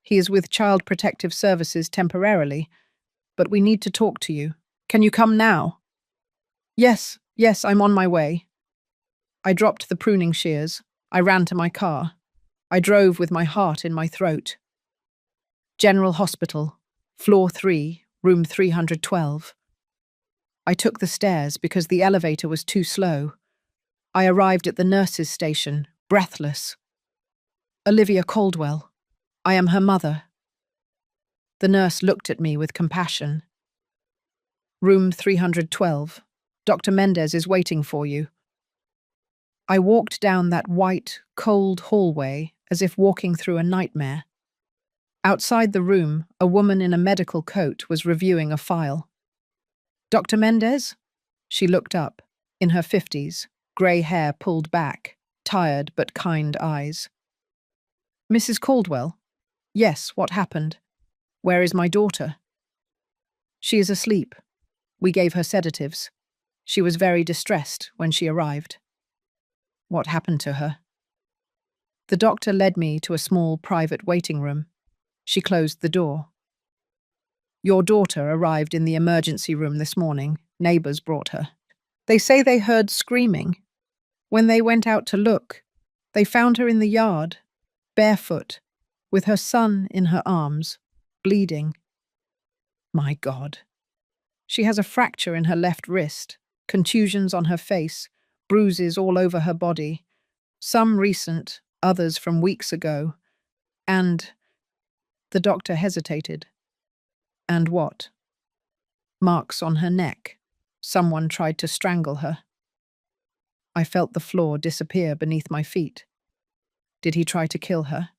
He is with Child Protective Services temporarily, but we need to talk to you. Can you come now?" Yes, I'm on my way." I dropped the pruning shears. I ran to my car. I drove with my heart in my throat. General Hospital, floor 3, room 312. I took the stairs because the elevator was too slow. I arrived at the nurse's station, breathless. "Olivia Caldwell. I am her mother." The nurse looked at me with compassion. "Room 312. Dr. Mendez is waiting for you." I walked down that white, cold hallway as if walking through a nightmare. Outside the room, a woman in a medical coat was reviewing a file. "Dr. Mendez?" She looked up, in her 50s, grey hair pulled back, tired but kind eyes. "Mrs. Caldwell?" "Yes, what happened? Where is my daughter?" "She is asleep. We gave her sedatives. She was very distressed when she arrived." "What happened to her?" The doctor led me to a small private waiting room. She closed the door. "Your daughter arrived in the emergency room this morning. Neighbors brought her. They say they heard screaming. When they went out to look, they found her in the yard, barefoot, with her son in her arms, bleeding. My God. She has a fracture in her left wrist, contusions on her face, bruises all over her body, some recent, others from weeks ago, and..." The doctor hesitated. "And what?" "Marks on her neck. Someone tried to strangle her." I felt the floor disappear beneath my feet. Did he try to kill her?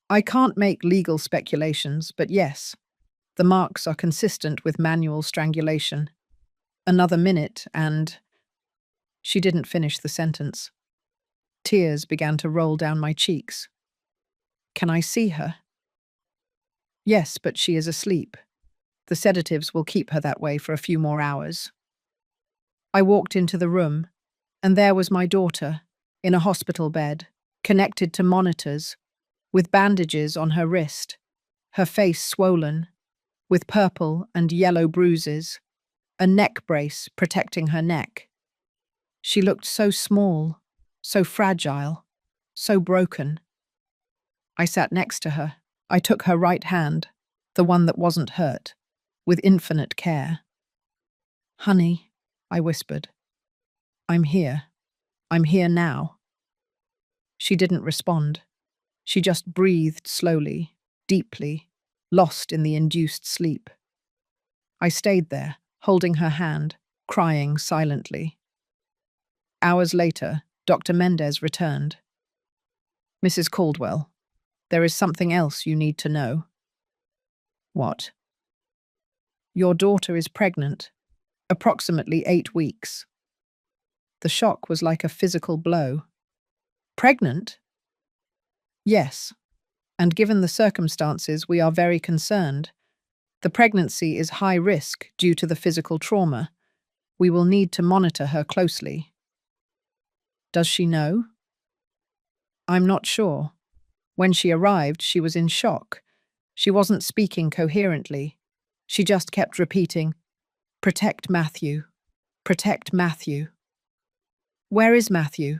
I can't make legal speculations, but yes, the marks are consistent with manual strangulation. Another minute and... She didn't finish the sentence. Tears began to roll down my cheeks. "Can I see her?" "Yes, but she is asleep. The sedatives will keep her that way for a few more hours." I walked into the room, and there was my daughter, in a hospital bed, connected to monitors, with bandages on her wrist, her face swollen, with purple and yellow bruises, a neck brace protecting her neck. She looked so small, so fragile, so broken. I sat next to her. I took her right hand, the one that wasn't hurt, with infinite care. "Honey," I whispered, "I'm here. I'm here now." She didn't respond. She just breathed slowly, deeply, lost in the induced sleep. I stayed there, holding her hand, crying silently. Hours later, Dr. Mendez returned. "Mrs. Caldwell, there is something else you need to know." "What?" "Your daughter is pregnant, approximately 8 weeks." The shock was like a physical blow. "Pregnant?" "Yes, and given the circumstances, we are very concerned. The pregnancy is high risk due to the physical trauma. We will need to monitor her closely." "Does she know?" "I'm not sure. When she arrived, she was in shock. She wasn't speaking coherently. She just kept repeating, 'Protect Matthew. Protect Matthew.'" "Where is Matthew?"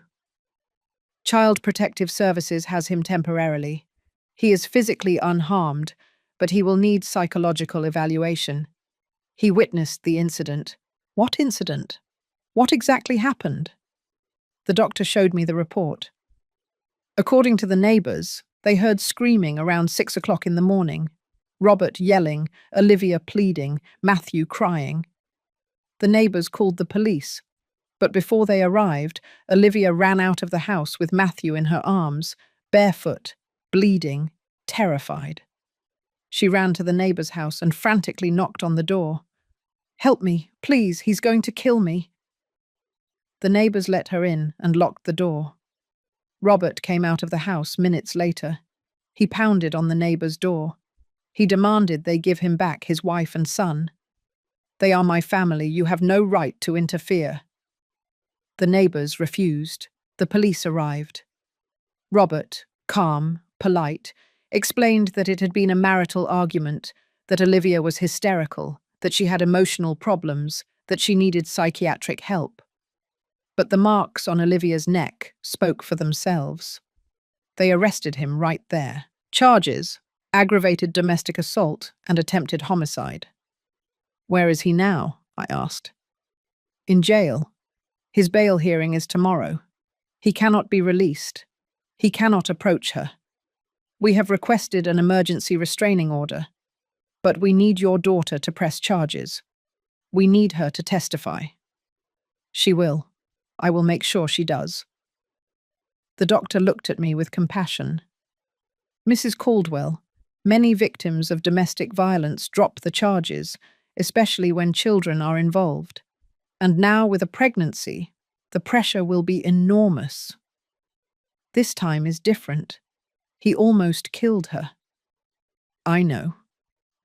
"Child Protective Services has him temporarily. He is physically unharmed, but he will need psychological evaluation. He witnessed the incident." "What incident? What exactly happened?" The doctor showed me the report. According to the neighbors, they heard screaming around 6 o'clock in the morning. Robert yelling, Olivia pleading, Matthew crying. The neighbors called the police, but before they arrived, Olivia ran out of the house with Matthew in her arms, barefoot, bleeding, terrified. She ran to the neighbor's house and frantically knocked on the door. "Help me, please, he's going to kill me." The neighbors let her in and locked the door. Robert came out of the house minutes later. He pounded on the neighbor's door. He demanded they give him back his wife and son. "They are my family. You have no right to interfere." The neighbors refused. The police arrived. Robert, calm, polite, explained that it had been a marital argument, that Olivia was hysterical, that she had emotional problems, that she needed psychiatric help. But the marks on Olivia's neck spoke for themselves. They arrested him right there. Charges: aggravated domestic assault and attempted homicide. "Where is he now?" I asked. "In jail. His bail hearing is tomorrow. He cannot be released. He cannot approach her. We have requested an emergency restraining order, but we need your daughter to press charges. We need her to testify." "She will. I will make sure she does." The doctor looked at me with compassion. "Mrs. Caldwell, many victims of domestic violence drop the charges, especially when children are involved. And now with a pregnancy, the pressure will be enormous. This time is different. He almost killed her." "I know.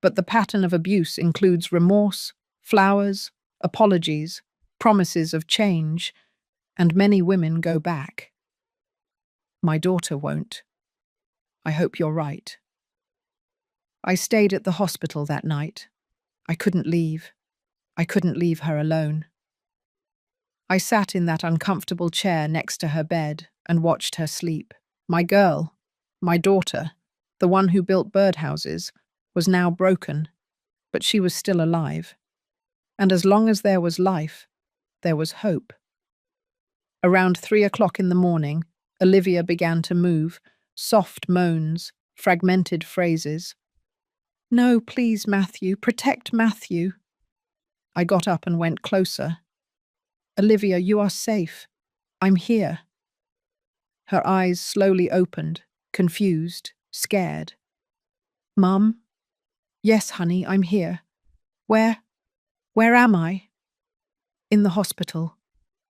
But the pattern of abuse includes remorse, flowers, apologies, promises of change, and many women go back. My daughter won't. I hope you're right." I stayed at the hospital that night. I couldn't leave. I couldn't leave her alone. I sat in that uncomfortable chair next to her bed and watched her sleep. My girl, my daughter, the one who built birdhouses, was now broken, but she was still alive. And as long as there was life, there was hope. Around 3 o'clock in the morning, Olivia began to move, soft moans, fragmented phrases. "No, please, Matthew, protect Matthew." I got up and went closer. "Olivia, you are safe. I'm here." Her eyes slowly opened, confused, scared. "Mum?" "Yes, honey, I'm here." Where am I?" "In the hospital.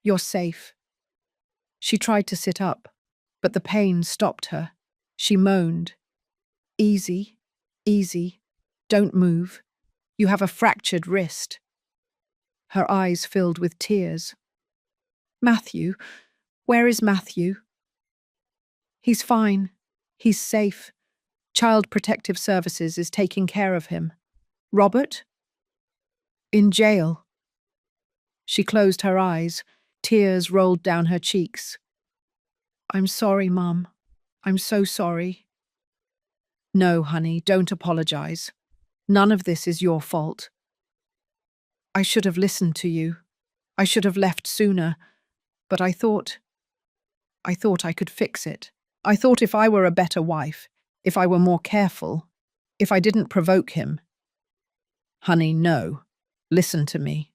You're safe." She tried to sit up, but the pain stopped her. She moaned. "Easy, easy. Don't move. You have a fractured wrist." Her eyes filled with tears. "Matthew? Where is Matthew?" He's fine. He's safe. Child Protective Services is taking care of him. Robert? In jail. She closed her eyes. Tears rolled down her cheeks. I'm sorry, Mum. I'm so sorry. No, honey, don't apologize. None of this is your fault. I should have listened to you. I should have left sooner, but I thought I could fix it. I thought if I were a better wife, if I were more careful, if I didn't provoke him. Honey, no. Listen to me.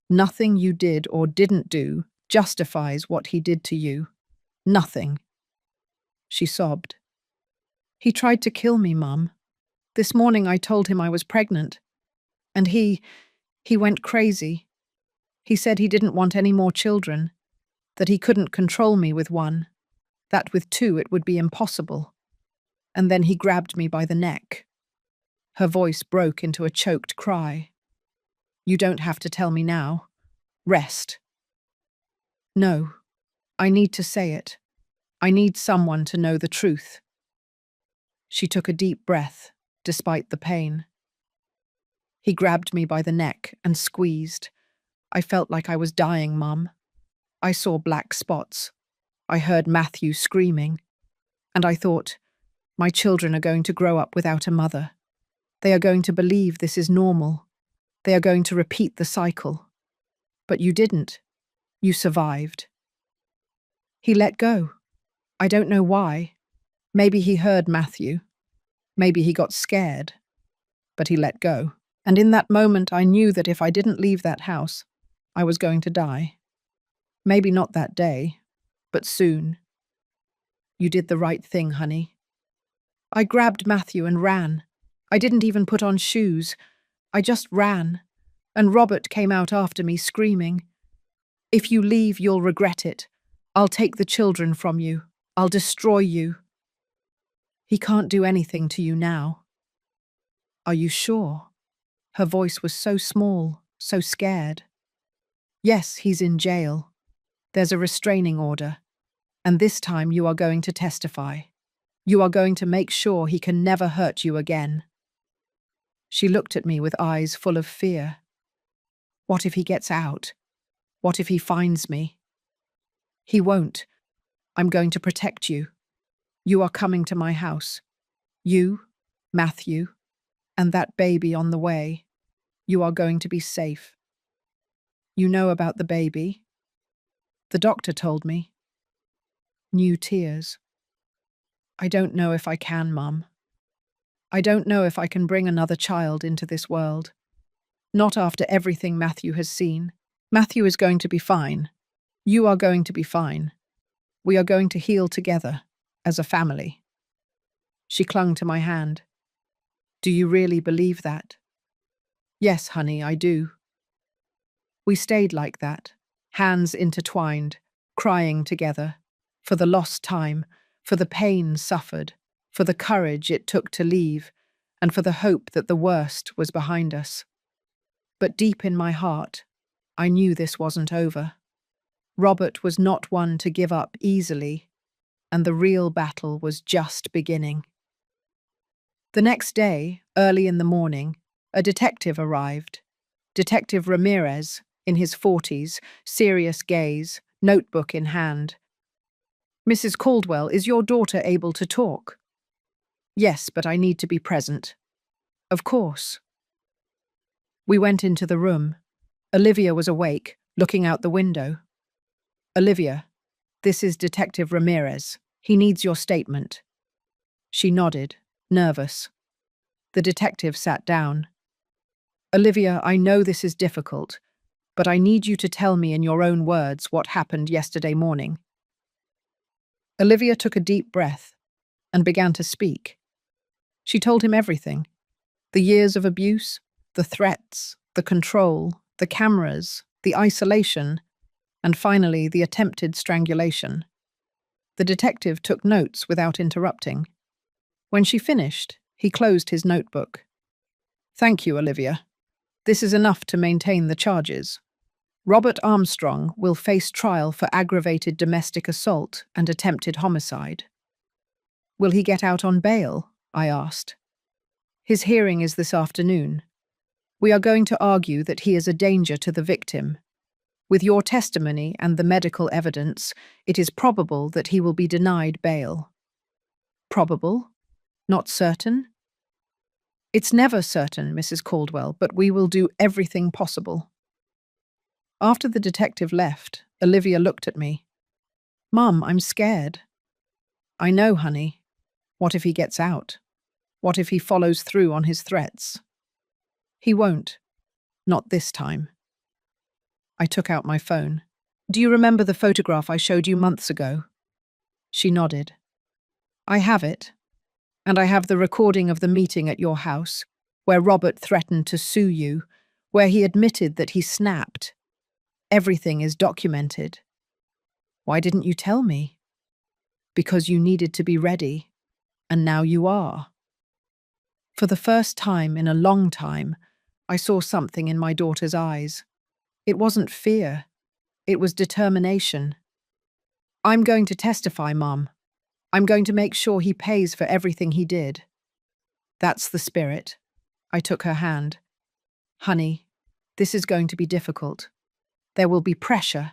Nothing you did or didn't do justifies what he did to you. Nothing. She sobbed. He tried to kill me, Mum. This morning I told him I was pregnant. And he went crazy. He said he didn't want any more children, that he couldn't control me with one, that with two it would be impossible. And then he grabbed me by the neck. Her voice broke into a choked cry. You don't have to tell me now. Rest. No, I need to say it. I need someone to know the truth. She took a deep breath, despite the pain. He grabbed me by the neck and squeezed. I felt like I was dying, Mum. I saw black spots. I heard Matthew screaming. And I thought, my children are going to grow up without a mother. They are going to believe this is normal. They are going to repeat the cycle. But you didn't. You survived. He let go. I don't know why. Maybe he heard Matthew. Maybe he got scared. But he let go. And in that moment I knew that if I didn't leave that house, I was going to die. Maybe not that day, but soon. You did the right thing, honey. I grabbed Matthew and ran. I didn't even put on shoes. I just ran. And Robert came out after me, screaming, If you leave, you'll regret it. I'll take the children from you. I'll destroy you. He can't do anything to you now. Are you sure? Her voice was so small, so scared. Yes, he's in jail. There's a restraining order. And this time you are going to testify. You are going to make sure he can never hurt you again. She looked at me with eyes full of fear. What if he gets out? What if he finds me? He won't. I'm going to protect you. You are coming to my house. You, Matthew, and that baby on the way. You are going to be safe. You know about the baby? The doctor told me. New tears. I don't know if I can, Mum. I don't know if I can bring another child into this world. Not after everything Matthew has seen. Matthew is going to be fine. You are going to be fine. We are going to heal together, as a family. She clung to my hand. Do you really believe that? Yes, honey, I do. We stayed like that, hands intertwined, crying together, for the lost time, for the pain suffered, for the courage it took to leave, and for the hope that the worst was behind us. But deep in my heart, I knew this wasn't over. Robert was not one to give up easily, and the real battle was just beginning. The next day, early in the morning, a detective arrived. Detective Ramirez, in his 40s, serious gaze, notebook in hand. Mrs. Caldwell, is your daughter able to talk? Yes, but I need to be present. Of course. We went into the room. Olivia was awake, looking out the window. Olivia, this is Detective Ramirez. He needs your statement. She nodded, nervous. The detective sat down. Olivia, I know this is difficult, but I need you to tell me in your own words what happened yesterday morning. Olivia took a deep breath and began to speak. She told him everything. The years of abuse, the threats, the control, the cameras, the isolation, and finally the attempted strangulation. The detective took notes without interrupting. When she finished, he closed his notebook. Thank you, Olivia. This is enough to maintain the charges. Robert Armstrong will face trial for aggravated domestic assault and attempted homicide. Will he get out on bail? I asked. His hearing is this afternoon. We are going to argue that he is a danger to the victim. With your testimony and the medical evidence, it is probable that he will be denied bail. Probable? Not certain? It's never certain, Mrs. Caldwell, but we will do everything possible. After the detective left, Olivia looked at me. Mum, I'm scared. I know, honey. What if he gets out? What if he follows through on his threats? He won't. Not this time. I took out my phone. Do you remember the photograph I showed you months ago? She nodded. I have it. And I have the recording of the meeting at your house, where Robert threatened to sue you, where he admitted that he snapped. Everything is documented. Why didn't you tell me? Because you needed to be ready, and now you are. For the first time in a long time, I saw something in my daughter's eyes. It wasn't fear. It was determination. I'm going to testify, Mum. I'm going to make sure he pays for everything he did. That's the spirit. I took her hand. Honey, this is going to be difficult. There will be pressure.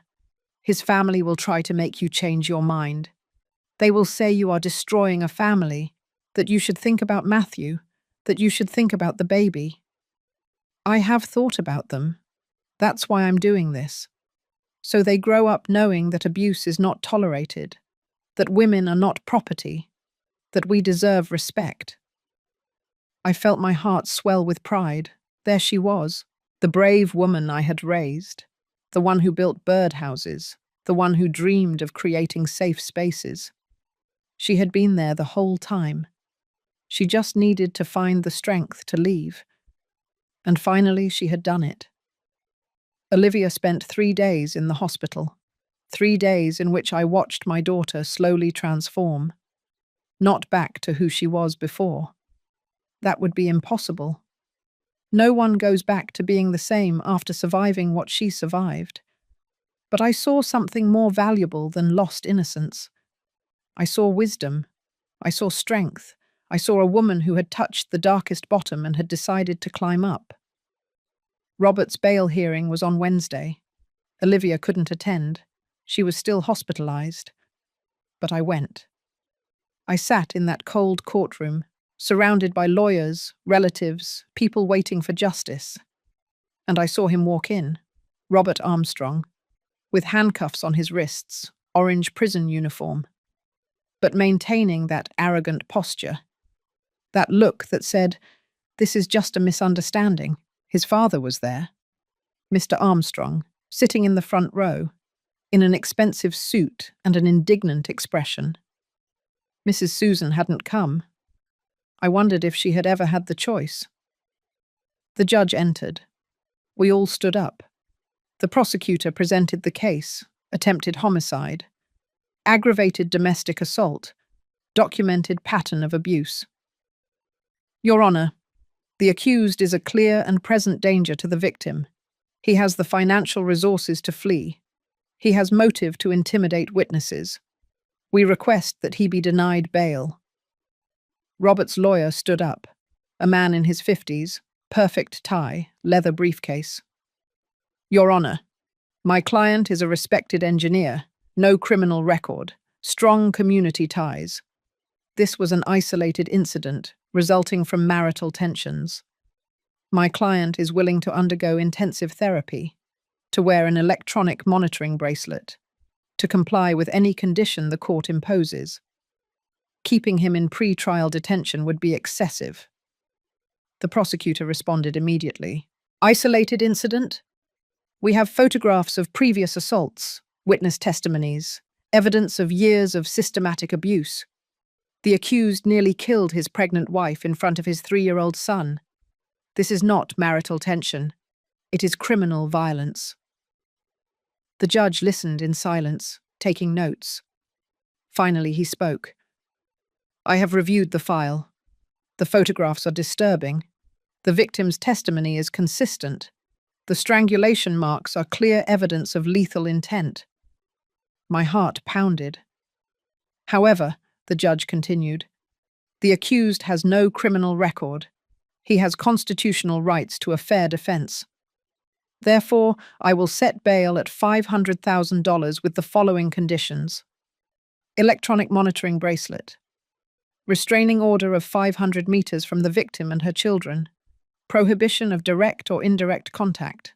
His family will try to make you change your mind. They will say you are destroying a family, that you should think about Matthew, that you should think about the baby. I have thought about them. That's why I'm doing this. So they grow up knowing that abuse is not tolerated, that women are not property, that we deserve respect. I felt my heart swell with pride. There she was, the brave woman I had raised, the one who built birdhouses, the one who dreamed of creating safe spaces. She had been there the whole time. She just needed to find the strength to leave. And finally she had done it. Olivia spent 3 days in the hospital, 3 days in which I watched my daughter slowly transform, not back to who she was before. That would be impossible. No one goes back to being the same after surviving what she survived. But I saw something more valuable than lost innocence. I saw wisdom. I saw strength. I saw a woman who had touched the darkest bottom and had decided to climb up. Robert's bail hearing was on Wednesday. Olivia couldn't attend. She was still hospitalized. But I went. I sat in that cold courtroom, surrounded by lawyers, relatives, people waiting for justice. And I saw him walk in, Robert Armstrong, with handcuffs on his wrists, orange prison uniform, but maintaining that arrogant posture, that look that said, "This is just a misunderstanding." His father was there, Mr. Armstrong, sitting in the front row, in an expensive suit and an indignant expression. Mrs. Susan hadn't come. I wondered if she had ever had the choice. The judge entered. We all stood up. The prosecutor presented the case: attempted homicide, aggravated domestic assault, documented pattern of abuse. Your Honor, the accused is a clear and present danger to the victim. He has the financial resources to flee. He has motive to intimidate witnesses. We request that he be denied bail. Robert's lawyer stood up, a man in his 50s, perfect tie, leather briefcase. Your Honor, my client is a respected engineer, no criminal record, strong community ties. This was an isolated incident resulting from marital tensions. My client is willing to undergo intensive therapy, to wear an electronic monitoring bracelet, to comply with any condition the court imposes. Keeping him in pre-trial detention would be excessive. The prosecutor responded immediately. Isolated incident? We have photographs of previous assaults, witness testimonies, evidence of years of systematic abuse. The accused nearly killed his pregnant wife in front of his 3-year-old son. This is not marital tension. It is criminal violence. The judge listened in silence, taking notes. Finally, he spoke. I have reviewed the file. The photographs are disturbing. The victim's testimony is consistent. The strangulation marks are clear evidence of lethal intent. My heart pounded. However, the judge continued, The accused has no criminal record. He has constitutional rights to a fair defense. Therefore, I will set bail at $500,000 with the following conditions: electronic monitoring bracelet, restraining order of 500 meters from the victim and her children, prohibition of direct or indirect contact,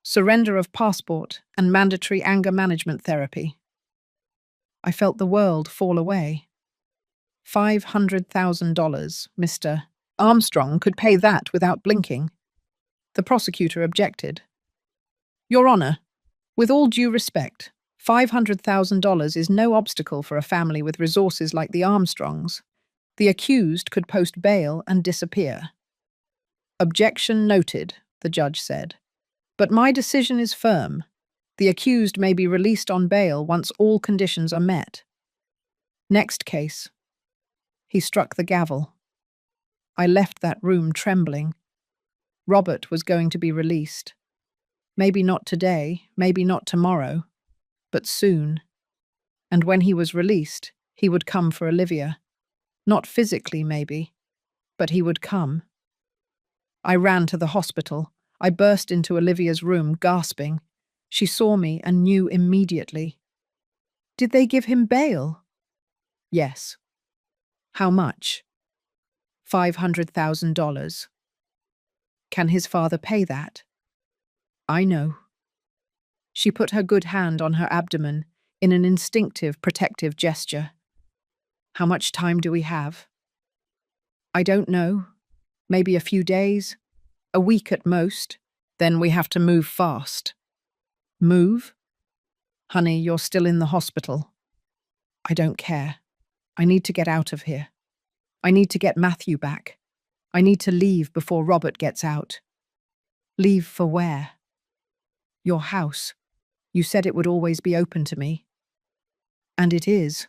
surrender of passport, and mandatory anger management therapy. I felt the world fall away. $500,000, Mr. Armstrong could pay that without blinking. The prosecutor objected. Your Honor, with all due respect, $500,000 is no obstacle for a family with resources like the Armstrongs. The accused could post bail and disappear. Objection noted, the judge said. But my decision is firm. The accused may be released on bail once all conditions are met. Next case. He struck the gavel. I left that room trembling. Robert was going to be released. Maybe not today, maybe not tomorrow, but soon. And when he was released, he would come for Olivia. Not physically, maybe, but he would come. I ran to the hospital. I burst into Olivia's room, gasping. She saw me and knew immediately. Did they give him bail? Yes. How much? $500,000. Can his father pay that? I know. She put her good hand on her abdomen in an instinctive, protective gesture. How much time do we have? I don't know. Maybe a few days, a week at most. Then we have to move fast. Move? Honey, you're still in the hospital. I don't care. I need to get out of here. I need to get Matthew back. I need to leave before Robert gets out. Leave for where? Your house. You said it would always be open to me. And it is.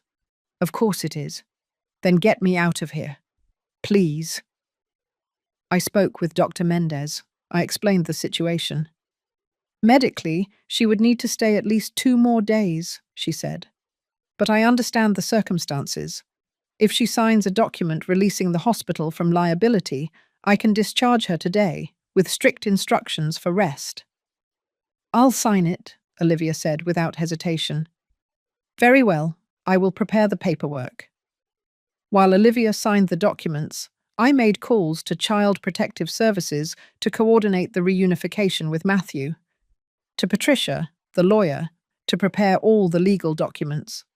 Of course it is. Then get me out of here. Please. I spoke with Dr. Mendez. I explained the situation. Medically, she would need to stay at least 2 more days, she said. But I understand the circumstances. If she signs a document releasing the hospital from liability, I can discharge her today, with strict instructions for rest. I'll sign it, Olivia said without hesitation. Very well, I will prepare the paperwork. While Olivia signed the documents, I made calls to Child Protective Services to coordinate the reunification with Matthew. To Patricia, the lawyer, to prepare all the legal documents.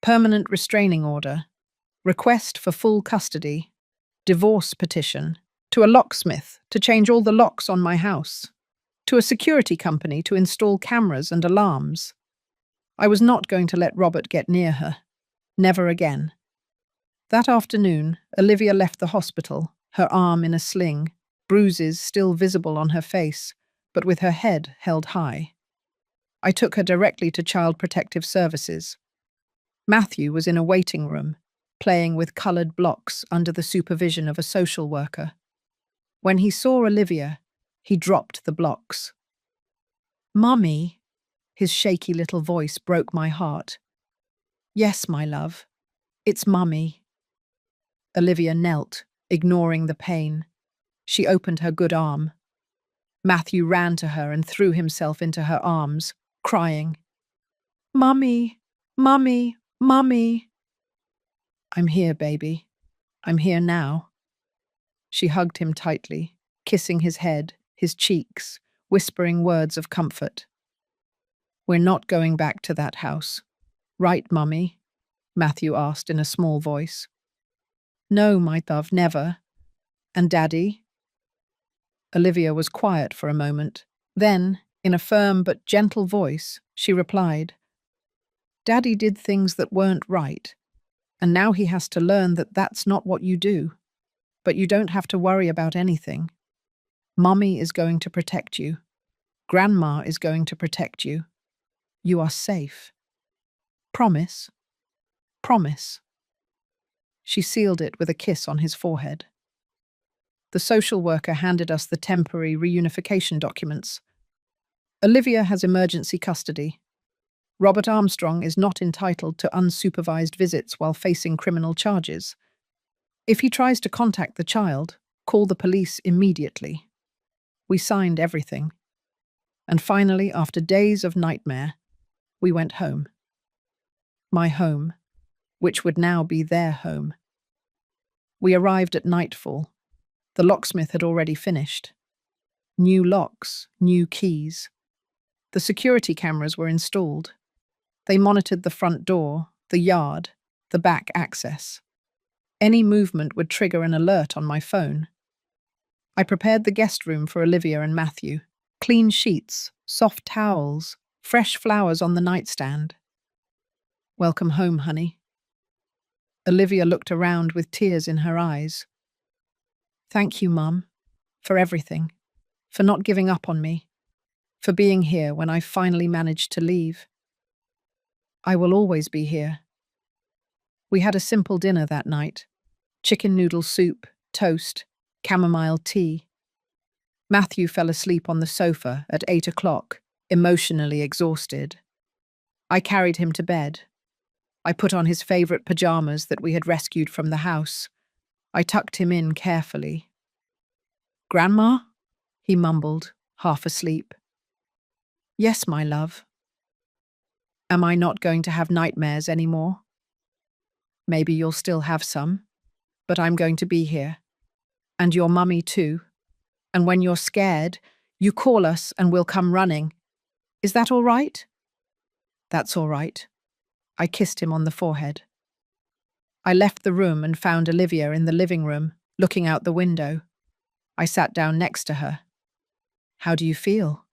Permanent restraining order. Request for full custody. Divorce petition. To a locksmith to change all the locks on my house. To a security company to install cameras and alarms. I was not going to let Robert get near her. Never again. That afternoon, Olivia left the hospital, her arm in a sling, bruises still visible on her face, but with her head held high. I took her directly to Child Protective Services. Matthew was in a waiting room, playing with coloured blocks under the supervision of a social worker. When he saw Olivia, he dropped the blocks. Mummy, his shaky little voice broke my heart. Yes, my love, it's Mummy. Olivia knelt, ignoring the pain. She opened her good arm. Matthew ran to her and threw himself into her arms, crying, Mummy, Mummy, Mummy. I'm here, baby. I'm here now. She hugged him tightly, kissing his head, his cheeks, whispering words of comfort. We're not going back to that house. Right, Mummy? Matthew asked in a small voice. No, my love, never. And Daddy? Olivia was quiet for a moment. Then, in a firm but gentle voice, she replied, Daddy did things that weren't right, and now he has to learn that that's not what you do. But you don't have to worry about anything. Mummy is going to protect you. Grandma is going to protect you. You are safe. Promise? Promise. She sealed it with a kiss on his forehead. The social worker handed us the temporary reunification documents. Olivia has emergency custody. Robert Armstrong is not entitled to unsupervised visits while facing criminal charges. If he tries to contact the child, call the police immediately. We signed everything. And finally, after days of nightmare, we went home. My home, which would now be their home. We arrived at nightfall. The locksmith had already finished. New locks, new keys. The security cameras were installed. They monitored the front door, the yard, the back access. Any movement would trigger an alert on my phone. I prepared the guest room for Olivia and Matthew. Clean sheets, soft towels, fresh flowers on the nightstand. Welcome home, honey. Olivia looked around with tears in her eyes. Thank you, Mum, for everything, for not giving up on me, for being here when I finally managed to leave. I will always be here. We had a simple dinner that night. Chicken noodle soup, toast, chamomile tea. Matthew fell asleep on the sofa at 8 o'clock, emotionally exhausted. I carried him to bed. I put on his favourite pyjamas that we had rescued from the house. I tucked him in carefully. Grandma? He mumbled, half asleep. Yes, my love. Am I not going to have nightmares anymore? Maybe you'll still have some, but I'm going to be here. And your mummy too. And when you're scared, you call us and we'll come running. Is that all right? That's all right. I kissed him on the forehead. I left the room and found Olivia in the living room, looking out the window. I sat down next to her. How do you feel?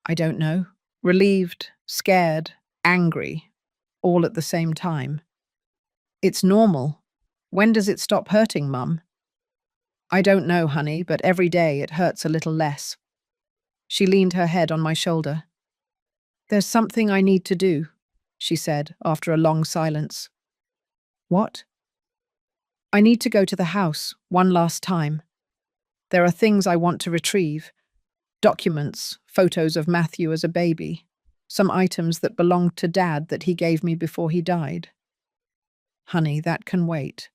I don't know. Relieved, scared, angry, all at the same time. It's normal. When does it stop hurting, Mum? I don't know, honey, but every day it hurts a little less. She leaned her head on my shoulder. There's something I need to do, she said after a long silence. What? I need to go to the house one last time. There are things I want to retrieve. Documents, photos of Matthew as a baby, some items that belonged to Dad that he gave me before he died. Honey, that can wait.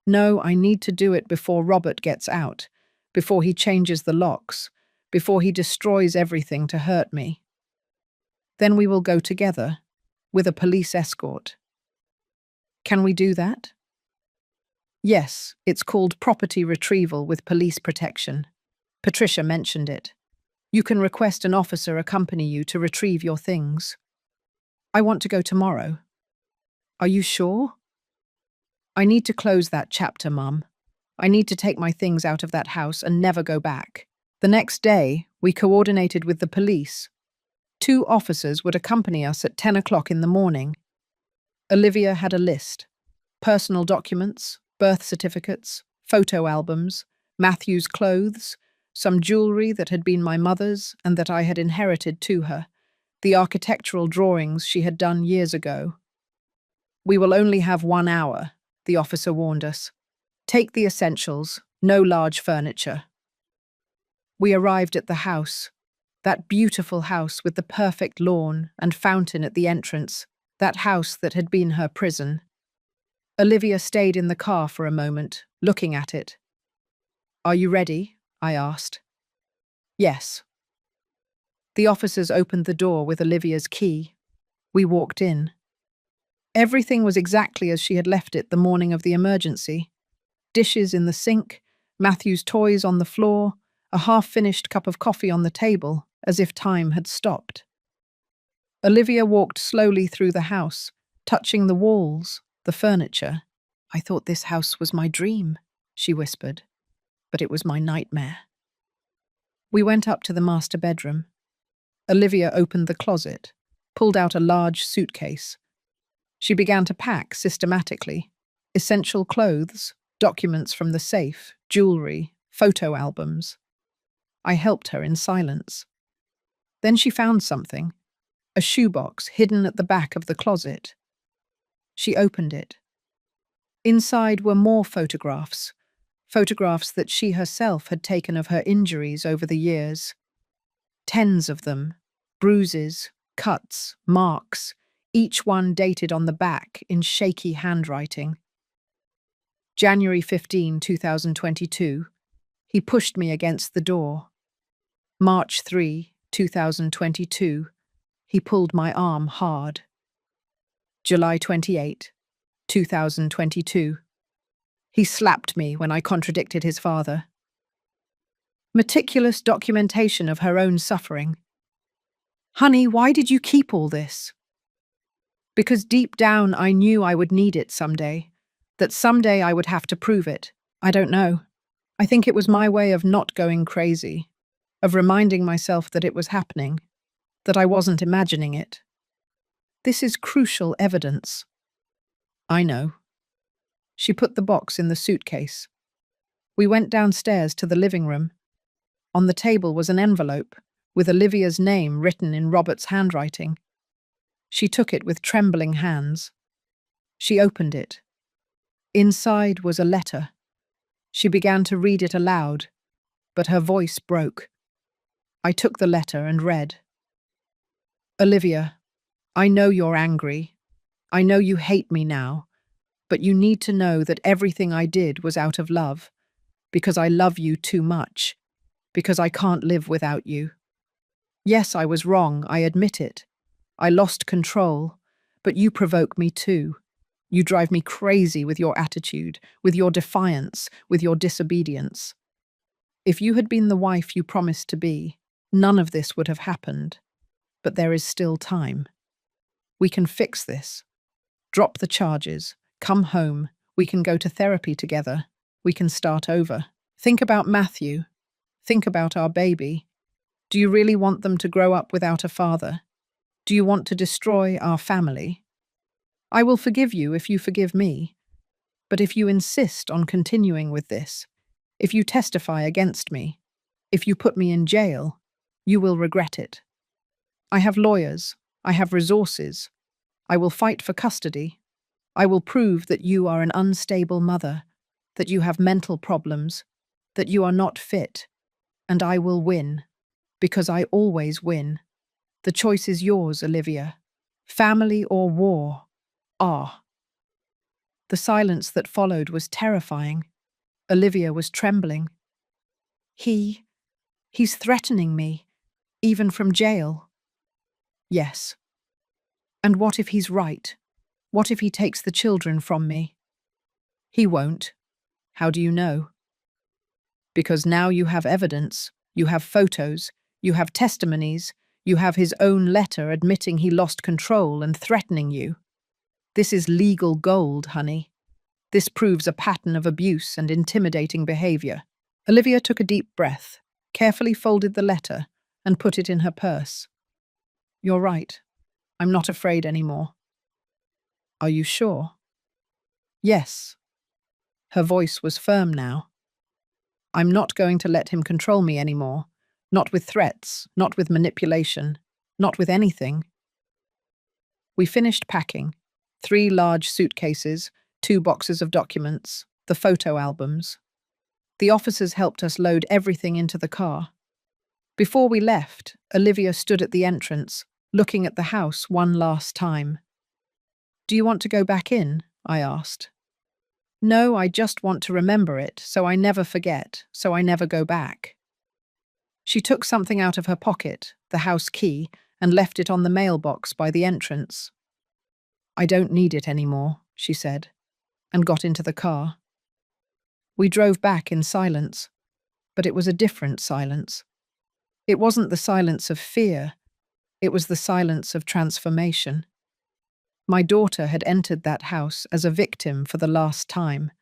No, I need to do it before Robert gets out, before he changes the locks, before he destroys everything to hurt me. Then we will go together, with a police escort. Can we do that? Yes, it's called property retrieval with police protection. Patricia mentioned it. You can request an officer accompany you to retrieve your things. I want to go tomorrow. Are you sure? I need to close that chapter, Mum. I need to take my things out of that house and never go back. The next day, we coordinated with the police. 2 officers would accompany us at 10 o'clock in the morning. Olivia had a list. Personal documents, birth certificates, photo albums, Matthew's clothes, some jewellery that had been my mother's and that I had inherited to her, the architectural drawings she had done years ago. We will only have 1 hour, the officer warned us. Take the essentials, no large furniture. We arrived at the house, that beautiful house with the perfect lawn and fountain at the entrance, that house that had been her prison. Olivia stayed in the car for a moment, looking at it. Are you ready? I asked. Yes. The officers opened the door with Olivia's key. We walked in. Everything was exactly as she had left it the morning of the emergency. Dishes in the sink, Matthew's toys on the floor, a half-finished cup of coffee on the table, as if time had stopped. Olivia walked slowly through the house, touching the walls, the furniture. I thought this house was my dream, she whispered, but it was my nightmare. We went up to the master bedroom. Olivia opened the closet, pulled out a large suitcase. She began to pack systematically. Essential clothes, documents from the safe, jewellery, photo albums. I helped her in silence. Then she found something, a shoebox hidden at the back of the closet. She opened it. Inside were more photographs, photographs that she herself had taken of her injuries over the years. 10s of them, bruises, cuts, marks, each one dated on the back in shaky handwriting. January 15, 2022. He pushed me against the door. March 3, 2022. He pulled my arm hard. July 28, 2022. He slapped me when I contradicted his father. Meticulous documentation of her own suffering. Honey, why did you keep all this? Because deep down I knew I would need it someday, that someday I would have to prove it. I don't know. I think it was my way of not going crazy, of reminding myself that it was happening, that I wasn't imagining it. This is crucial evidence. I know. She put the box in the suitcase. We went downstairs to the living room. On the table was an envelope with Olivia's name written in Robert's handwriting. She took it with trembling hands. She opened it. Inside was a letter. She began to read it aloud, but her voice broke. I took the letter and read. Olivia, I know you're angry. I know you hate me now, but you need to know that everything I did was out of love, because I love you too much, because I can't live without you. Yes, I was wrong, I admit it. I lost control, but you provoke me too. You drive me crazy with your attitude, with your defiance, with your disobedience. If you had been the wife you promised to be, none of this would have happened. But there is still time. We can fix this. Drop the charges. Come home. We can go to therapy together. We can start over. Think about Matthew. Think about our baby. Do you really want them to grow up without a father? Do you want to destroy our family? I will forgive you if you forgive me. But if you insist on continuing with this, if you testify against me, if you put me in jail, you will regret it. I have lawyers. I have resources. I will fight for custody. I will prove that you are an unstable mother, that you have mental problems, that you are not fit, and I will win, because I always win. The choice is yours, Olivia. Family or war? Ah. The silence that followed was terrifying. Olivia was trembling. He's threatening me, even from jail. Yes. And what if he's right? What if he takes the children from me? He won't. How do you know? Because now you have evidence, you have photos, you have testimonies, you have his own letter admitting he lost control and threatening you. This is legal gold, honey. This proves a pattern of abuse and intimidating behavior. Olivia took a deep breath, carefully folded the letter, and put it in her purse. You're right. I'm not afraid anymore. Are you sure? Yes. Her voice was firm now. I'm not going to let him control me anymore. Not with threats, not with manipulation, not with anything. We finished packing. 3 large suitcases, 2 boxes of documents, the photo albums. The officers helped us load everything into the car. Before we left, Olivia stood at the entrance, looking at the house one last time. Do you want to go back in? I asked. No, I just want to remember it, so I never forget, so I never go back. She took something out of her pocket, the house key, and left it on the mailbox by the entrance. I don't need it anymore, she said, and got into the car. We drove back in silence, but it was a different silence. It wasn't the silence of fear, it was the silence of transformation. My daughter had entered that house as a victim for the last time,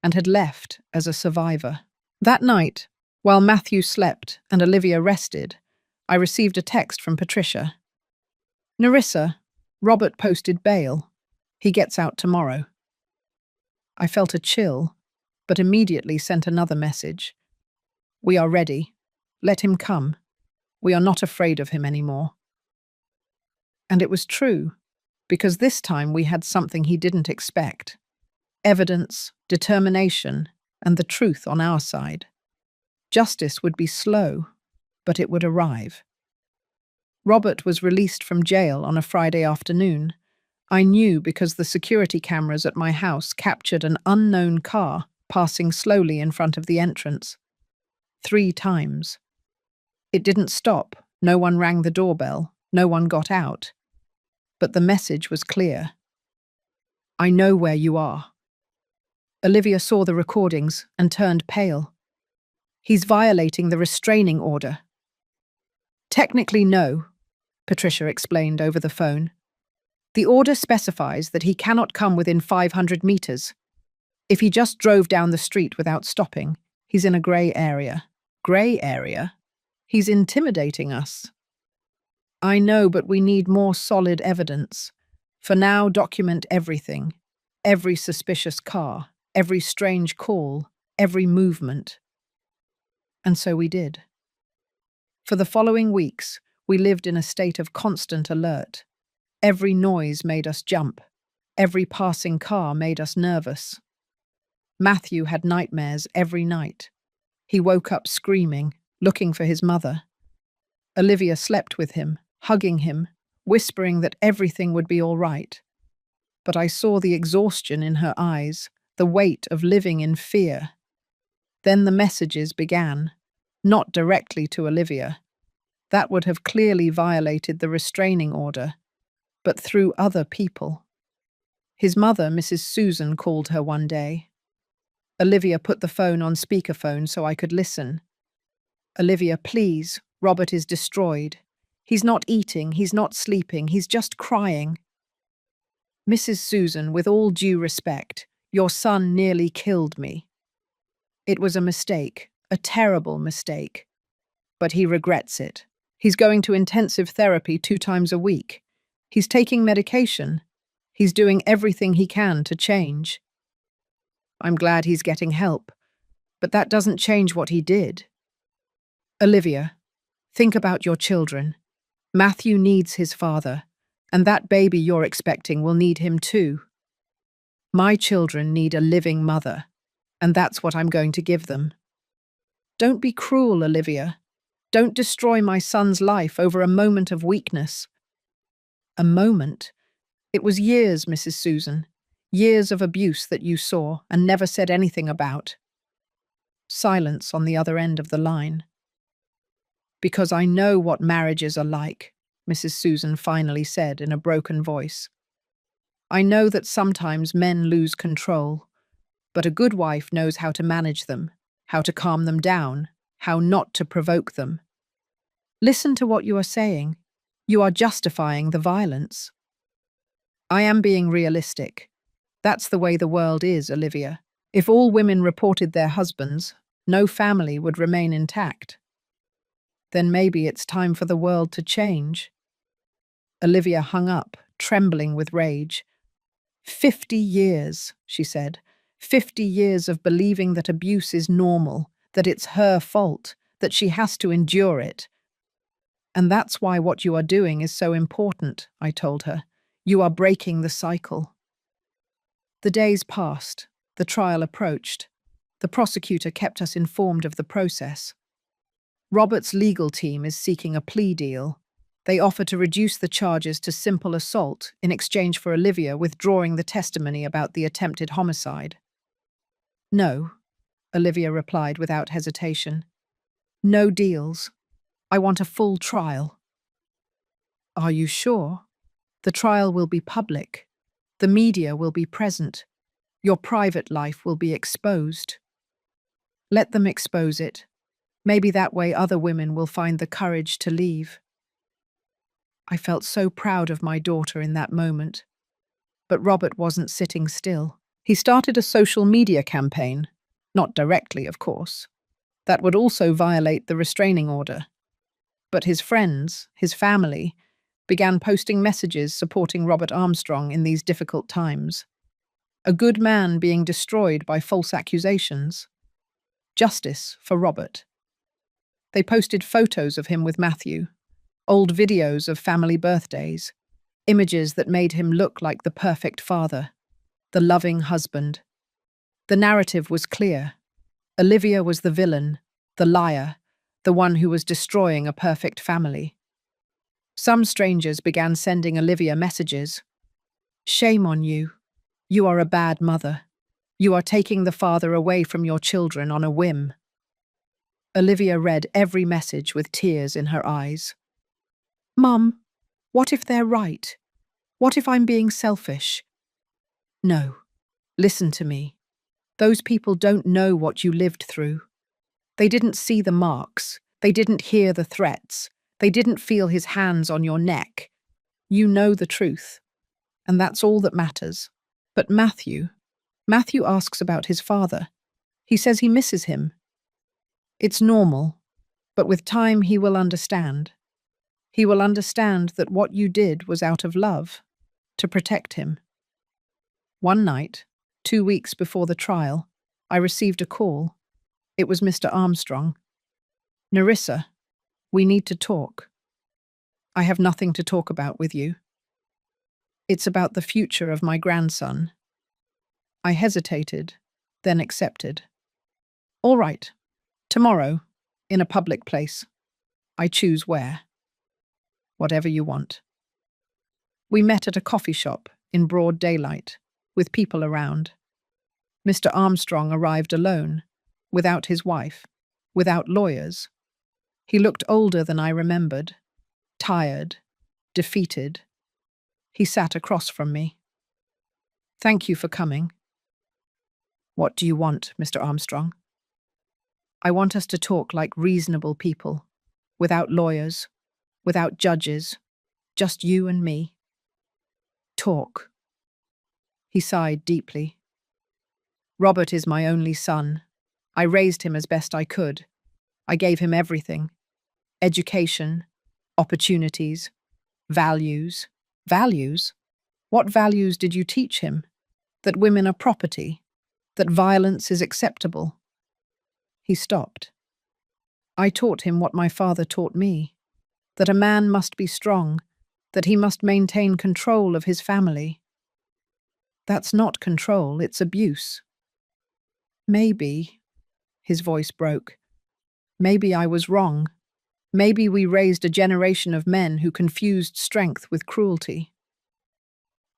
and had left as a survivor. That night, while Matthew slept and Olivia rested, I received a text from Patricia. Narissa, Robert posted bail. He gets out tomorrow. I felt a chill, but immediately sent another message. We are ready. Let him come. We are not afraid of him anymore. And it was true, because this time we had something he didn't expect. Evidence, determination, and the truth on our side. Justice would be slow, but it would arrive. Robert was released from jail on a Friday afternoon. I knew because the security cameras at my house captured an unknown car passing slowly in front of the entrance. 3 times. It didn't stop. No one rang the doorbell. No one got out. But the message was clear. I know where you are. Olivia saw the recordings and turned pale. He's violating the restraining order. Technically, no, Patricia explained over the phone. The order specifies that he cannot come within 500 meters. If he just drove down the street without stopping, he's in a grey area. Grey area? He's intimidating us. I know, but we need more solid evidence. For now, document everything. Every suspicious car, every strange call, every movement. And so we did. For the following weeks, we lived in a state of constant alert. Every noise made us jump. Every passing car made us nervous. Matthew had nightmares every night. He woke up screaming, looking for his mother. Olivia slept with him, hugging him, whispering that everything would be all right. But I saw the exhaustion in her eyes, the weight of living in fear. Then the messages began, not directly to Olivia. That would have clearly violated the restraining order, but through other people. His mother, Mrs. Susan, called her one day. Olivia put the phone on speakerphone so I could listen. Olivia, please, Robert is destroyed. He's not eating, he's not sleeping, he's just crying. Mrs. Susan, with all due respect, your son nearly killed me. It was a mistake, a terrible mistake. But he regrets it. He's going to intensive therapy 2 times a week. He's taking medication. He's doing everything he can to change. I'm glad he's getting help, but that doesn't change what he did. Olivia, think about your children. Matthew needs his father, and that baby you're expecting will need him too. My children need a living mother, and that's what I'm going to give them. Don't be cruel, Olivia. Don't destroy my son's life over a moment of weakness. A moment? It was years, Mrs. Susan. Years of abuse that you saw and never said anything about. Silence on the other end of the line. Because I know what marriages are like, Mrs. Susan finally said in a broken voice. I know that sometimes men lose control, but a good wife knows how to manage them, how to calm them down, how not to provoke them. Listen to what you are saying. You are justifying the violence. I am being realistic. That's the way the world is, Olivia. If all women reported their husbands, no family would remain intact. Then maybe it's time for the world to change. Olivia hung up, trembling with rage. 50 years, she said. 50 years of believing that abuse is normal, that it's her fault, that she has to endure it. And that's why what you are doing is so important, I told her. You are breaking the cycle. The days passed. The trial approached. The prosecutor kept us informed of the process. Robert's legal team is seeking a plea deal. They offer to reduce the charges to simple assault in exchange for Olivia withdrawing the testimony about the attempted homicide. No, Olivia replied without hesitation. No deals. I want a full trial. Are you sure? The trial will be public. The media will be present. Your private life will be exposed. Let them expose it. Maybe that way other women will find the courage to leave. I felt so proud of my daughter in that moment. But Robert wasn't sitting still. He started a social media campaign. Not directly, of course. That would also violate the restraining order. But his friends, his family, began posting messages supporting Robert Armstrong in these difficult times. A good man being destroyed by false accusations. Justice for Robert. They posted photos of him with Matthew, old videos of family birthdays, images that made him look like the perfect father, the loving husband. The narrative was clear. Olivia was the villain, the liar, the one who was destroying a perfect family. Some strangers began sending Olivia messages. Shame on you. You are a bad mother. You are taking the father away from your children on a whim. Olivia read every message with tears in her eyes. Mum, what if they're right? What if I'm being selfish? No. Listen to me. Those people don't know what you lived through. They didn't see the marks. They didn't hear the threats. They didn't feel his hands on your neck. You know the truth. And that's all that matters. But Matthew asks about his father. He says he misses him. It's normal, but with time he will understand. He will understand that what you did was out of love, to protect him. One night, 2 weeks before the trial, I received a call. It was Mr. Armstrong. Nerissa, we need to talk. I have nothing to talk about with you. It's about the future of my grandson. I hesitated, then accepted. All right, tomorrow, in a public place. I choose where. Whatever you want. We met at a coffee shop in broad daylight, with people around. Mr. Armstrong arrived alone, without his wife, without lawyers. He looked older than I remembered, tired, defeated. He sat across from me. Thank you for coming. What do you want, Mr. Armstrong? I want us to talk like reasonable people, without lawyers, without judges, just you and me. Talk. He sighed deeply. Robert is my only son. I raised him as best I could. I gave him everything. Education, opportunities, values. Values? What values did you teach him? That women are property? That violence is acceptable? He stopped. I taught him what my father taught me. That a man must be strong, that he must maintain control of his family. That's not control, it's abuse. Maybe, his voice broke, maybe I was wrong. Maybe we raised a generation of men who confused strength with cruelty.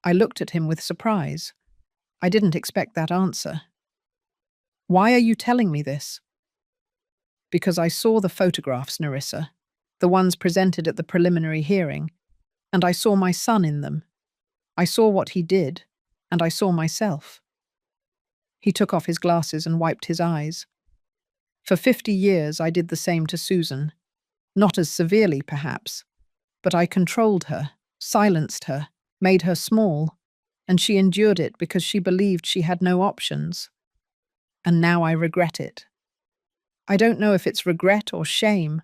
I looked at him with surprise. I didn't expect that answer. Why are you telling me this? Because I saw the photographs, Nerissa, the ones presented at the preliminary hearing, and I saw my son in them. I saw what he did, and I saw myself. He took off his glasses and wiped his eyes. For 50 years I did the same to Susan. Not as severely, perhaps, but I controlled her, silenced her, made her small, and she endured it because she believed she had no options. And now I regret it. I don't know if it's regret or shame,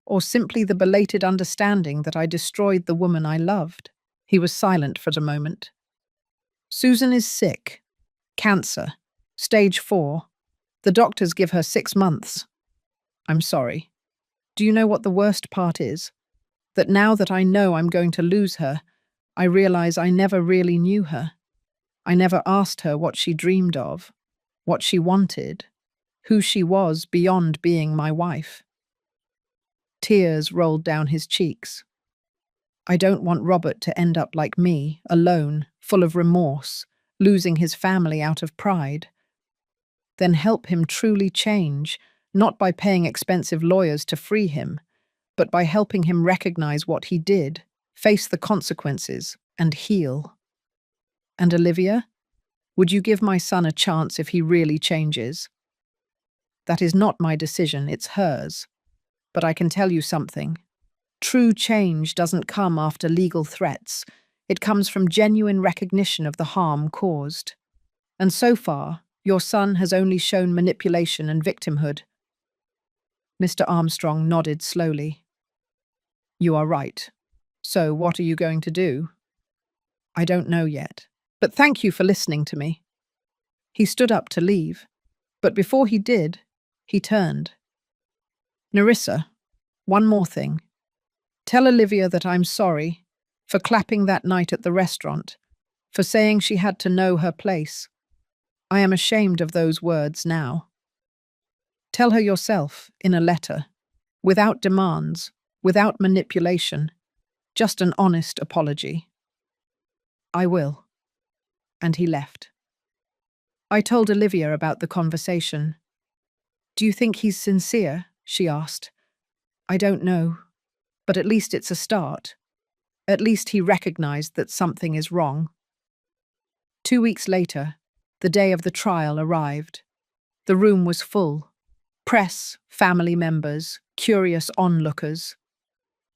or simply the belated understanding that I destroyed the woman I loved. He was silent for a moment. Susan is sick. Cancer. Stage 4. The doctors give her 6 months. I'm sorry. Do you know what the worst part is? That now that I know I'm going to lose her, I realize I never really knew her. I never asked her what she dreamed of, what she wanted, who she was beyond being my wife. Tears rolled down his cheeks. I don't want Robert to end up like me, alone, full of remorse, losing his family out of pride. Then help him truly change, not by paying expensive lawyers to free him, but by helping him recognize what he did, face the consequences, and heal. And Olivia, would you give my son a chance if he really changes? That is not my decision, it's hers. But I can tell you something. True change doesn't come after legal threats. It comes from genuine recognition of the harm caused. And so far, your son has only shown manipulation and victimhood. Mr. Armstrong nodded slowly. You are right. So what are you going to do? I don't know yet. But thank you for listening to me. He stood up to leave. But before he did, he turned. Nerissa, one more thing. Tell Olivia that I'm sorry for clapping that night at the restaurant, for saying she had to know her place. I am ashamed of those words now. Tell her yourself, in a letter, without demands, without manipulation, just an honest apology. I will. and he left. I told Olivia about the conversation. "Do you think he's sincere?" she asked. "I don't know, but at least it's a start. At least he recognized that something is wrong." 2 weeks later, the day of the trial arrived. The room was full. Press, family members, curious onlookers.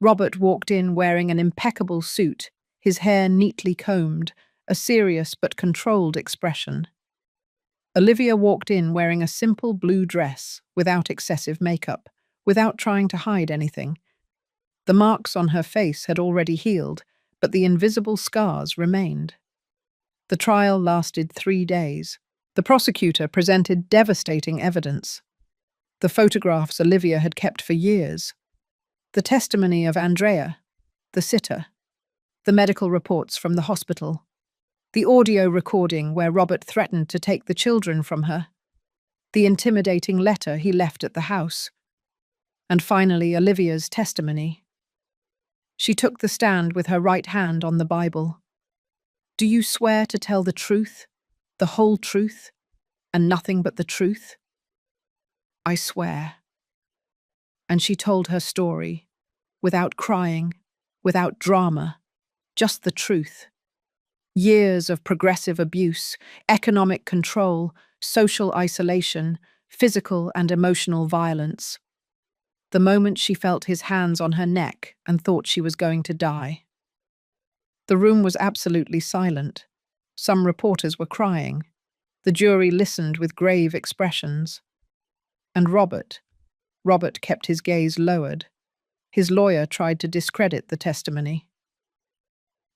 Robert walked in wearing an impeccable suit, his hair neatly combed, a serious but controlled expression. Olivia walked in wearing a simple blue dress, without excessive makeup, without trying to hide anything. The marks on her face had already healed, but the invisible scars remained. The trial lasted 3 days. The prosecutor presented devastating evidence. The photographs Olivia had kept for years. The testimony of Andrea, the sitter. The medical reports from the hospital. The audio recording where Robert threatened to take the children from her. The intimidating letter he left at the house. And finally, Olivia's testimony. She took the stand with her right hand on the Bible. "Do you swear to tell the truth, the whole truth, and nothing but the truth?" "I swear." And she told her story, without crying, without drama, just the truth. Years of progressive abuse, economic control, social isolation, physical and emotional violence. The moment she felt his hands on her neck and thought she was going to die. The room was absolutely silent. Some reporters were crying. The jury listened with grave expressions. And Robert kept his gaze lowered. His lawyer tried to discredit the testimony.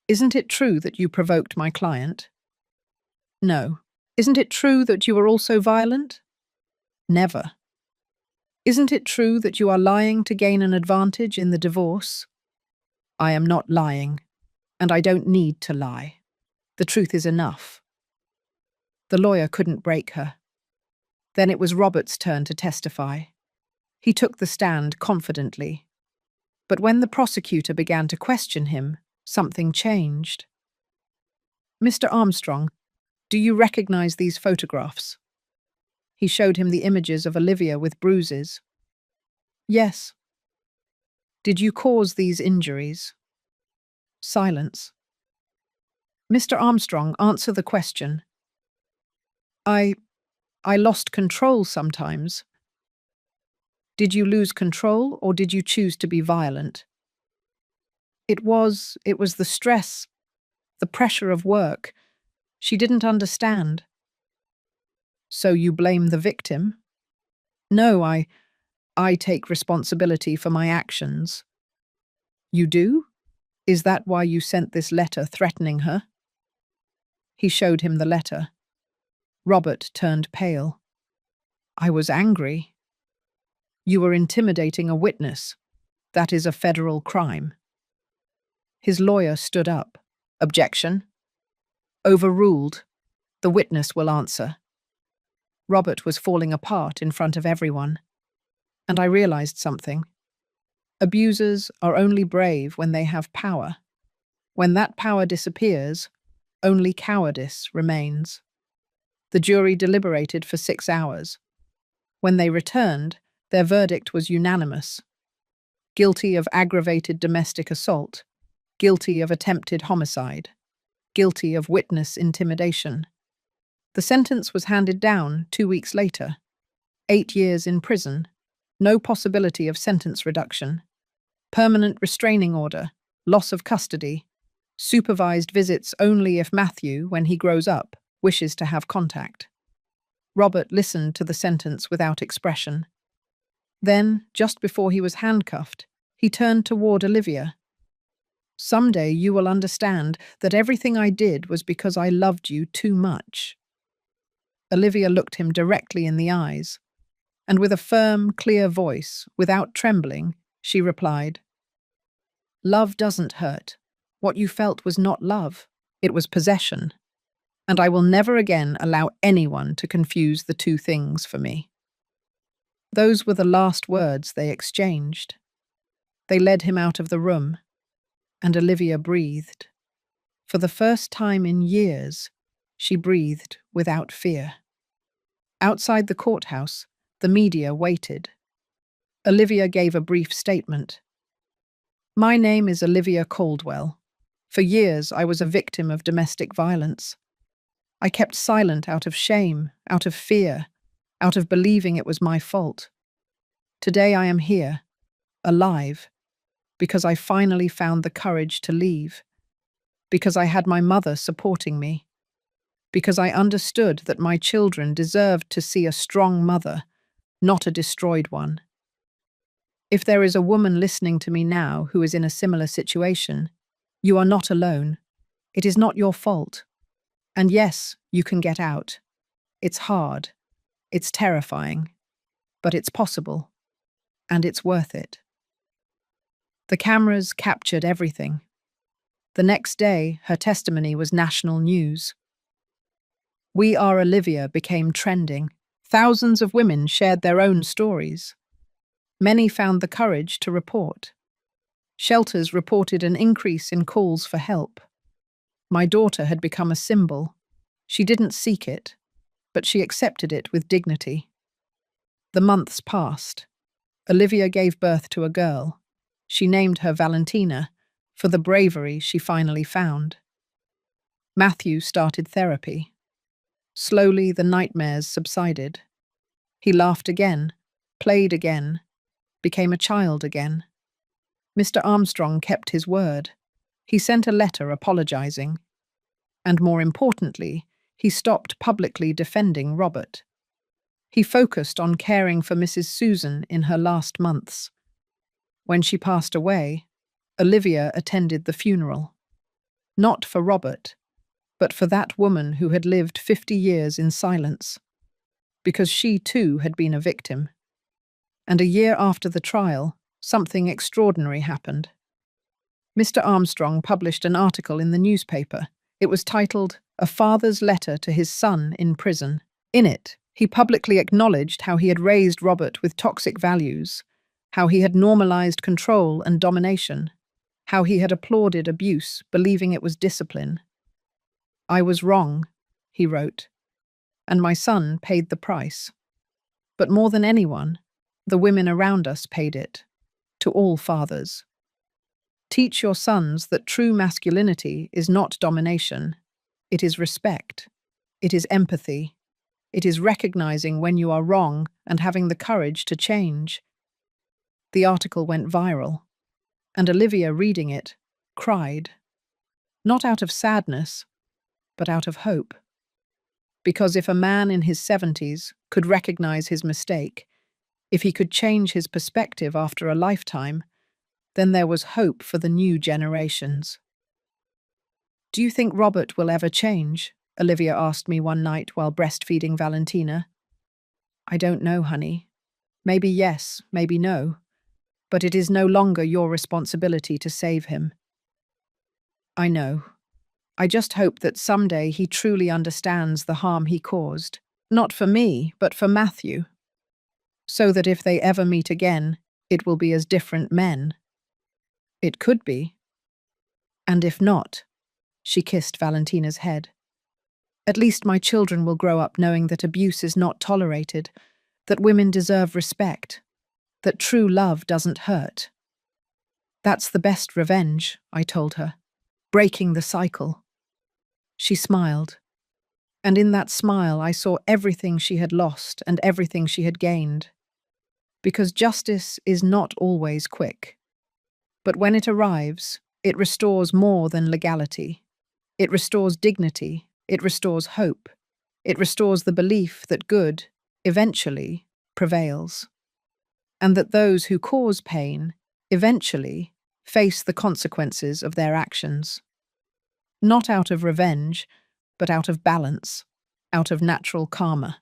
"Isn't it true that you provoked my client?" "No." "Isn't it true that you were also violent?" "Never." "Isn't it true that you are lying to gain an advantage in the divorce?" "I am not lying, and I don't need to lie. The truth is enough." The lawyer couldn't break her. Then it was Robert's turn to testify. He took the stand confidently. But when the prosecutor began to question him, something changed. "Mr. Armstrong, do you recognize these photographs?" He showed him the images of Olivia with bruises. "Yes." "Did you cause these injuries?" Silence. "Mr. Armstrong, answer the question." I lost control sometimes." "Did you lose control, or did you choose to be violent?" It was the stress, the pressure of work. She didn't understand." "So you blame the victim?" "No, I take responsibility for my actions." "You do? Is that why you sent this letter threatening her?" He showed him the letter. Robert turned pale. "I was angry." "You were intimidating a witness. That is a federal crime." His lawyer stood up. "Objection." "Overruled. The witness will answer." Robert was falling apart in front of everyone. And I realized something. Abusers are only brave when they have power. When that power disappears, only cowardice remains. The jury deliberated for 6 hours. When they returned, their verdict was unanimous. Guilty of aggravated domestic assault. Guilty of attempted homicide. Guilty of witness intimidation. The sentence was handed down 2 weeks later. 8 years in prison. No possibility of sentence reduction. Permanent restraining order. Loss of custody. Supervised visits only if Matthew, when he grows up, wishes to have contact. Robert listened to the sentence without expression. Then, just before he was handcuffed, he turned toward Olivia. "Someday you will understand that everything I did was because I loved you too much." Olivia looked him directly in the eyes, and with a firm, clear voice, without trembling, she replied, "Love doesn't hurt. What you felt was not love. It was possession. And I will never again allow anyone to confuse the two things for me." Those were the last words they exchanged. They led him out of the room, and Olivia breathed. For the first time in years, She breathed without fear. Outside the courthouse, the media waited. Olivia gave a brief statement. My name is Olivia Caldwell. For years, I was a victim of domestic violence. I kept silent out of shame, out of fear, out of believing it was my fault. Today I am here, alive, because I finally found the courage to leave, because I had my mother supporting me, because I understood that my children deserved to see a strong mother, not a destroyed one. If there is a woman listening to me now who is in a similar situation, you are not alone. It is not your fault. And yes, you can get out. It's hard. It's terrifying. But it's possible. And it's worth it. The cameras captured everything. The next day, her testimony was national news. We Are Olivia became trending. Thousands of women shared their own stories. Many found the courage to report. Shelters reported an increase in calls for help. My daughter had become a symbol. She didn't seek it, but she accepted it with dignity. The months passed. Olivia gave birth to a girl. She named her Valentina for the bravery she finally found. Matthew started therapy. Slowly, the nightmares subsided. He laughed again, played again, became a child again. Mr. Armstrong kept his word. He sent a letter apologizing. And more importantly, he stopped publicly defending Robert. He focused on caring for Mrs. Susan in her last months. When she passed away, Olivia attended the funeral. Not for Robert, but for that woman who had lived 50 years in silence, because she too had been a victim. And a year after the trial, something extraordinary happened. Mr. Armstrong published an article in the newspaper. It was titled, "A Father's Letter to His Son in Prison." In it, he publicly acknowledged how he had raised Robert with toxic values, how he had normalized control and domination, how he had applauded abuse, believing it was discipline. I was wrong, he wrote, and my son paid the price. But more than anyone, the women around us paid it, to all fathers. Teach your sons that true masculinity is not domination. It is respect. It is empathy. It is recognizing when you are wrong and having the courage to change. The article went viral, and Olivia, reading it, cried. Not out of sadness, but out of hope. Because if a man in his 70s could recognize his mistake, if he could change his perspective after a lifetime, then there was hope for the new generations. Do you think Robert will ever change? Olivia asked me one night while breastfeeding Valentina. I don't know, honey. Maybe yes, maybe no. But it is no longer your responsibility to save him. I know. I just hope that someday he truly understands the harm he caused, not for me, but for Matthew, so that if they ever meet again, it will be as different men. It could be. And if not, she kissed Valentina's head. At least my children will grow up knowing that abuse is not tolerated, that women deserve respect, that true love doesn't hurt. That's the best revenge, I told her, breaking the cycle. She smiled, and in that smile I saw everything she had lost and everything she had gained. Because justice is not always quick. But when it arrives, it restores more than legality. It restores dignity, it restores hope, it restores the belief that good, eventually, prevails. And that those who cause pain, eventually, face the consequences of their actions. Not out of revenge, but out of balance, out of natural karma.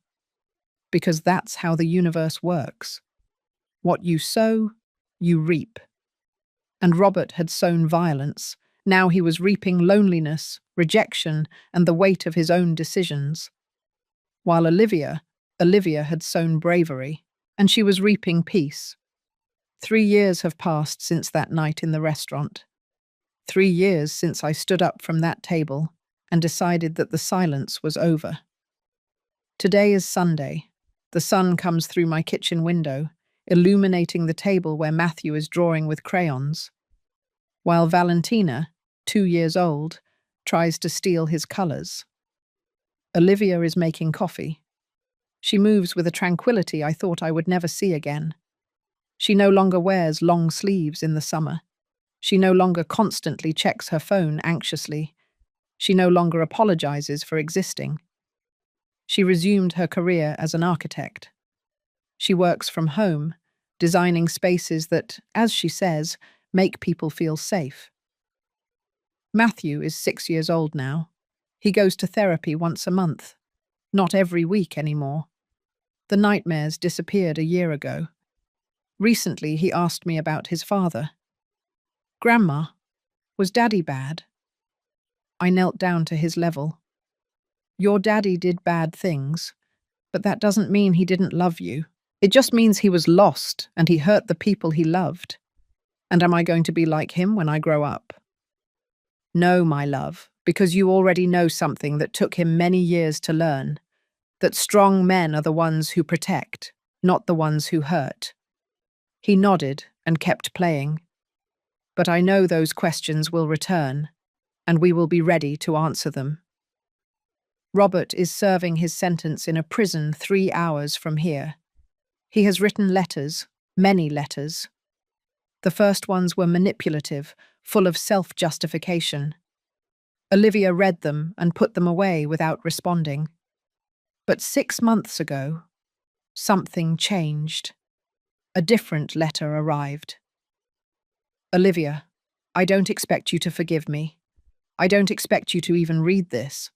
Because that's how the universe works. What you sow, you reap. And Robert had sown violence. Now he was reaping loneliness, rejection, and the weight of his own decisions. While Olivia had sown bravery, and she was reaping peace. 3 years have passed since that night in the restaurant. 3 years since I stood up from that table, and decided that the silence was over. Today is Sunday. The sun comes through my kitchen window, illuminating the table where Matthew is drawing with crayons, while Valentina, 2 years old, tries to steal his colours. Olivia is making coffee. She moves with a tranquility I thought I would never see again. She no longer wears long sleeves in the summer. She no longer constantly checks her phone anxiously. She no longer apologizes for existing. She resumed her career as an architect. She works from home, designing spaces that, as she says, make people feel safe. Matthew is 6 years old now. He goes to therapy once a month, not every week anymore. The nightmares disappeared a year ago. Recently, he asked me about his father. "Grandma, was Daddy bad?" I knelt down to his level. "Your daddy did bad things, but that doesn't mean he didn't love you. It just means he was lost and he hurt the people he loved. And am I going to be like him when I grow up?" "No, my love, because you already know something that took him many years to learn, that strong men are the ones who protect, not the ones who hurt." He nodded and kept playing. "But I know those questions will return, and we will be ready to answer them." Robert is serving his sentence in a prison 3 hours from here. He has written letters, many letters. The first ones were manipulative, full of self-justification. Olivia read them and put them away without responding. But 6 months ago, something changed. A different letter arrived. "Olivia, I don't expect you to forgive me. I don't expect you to even read this.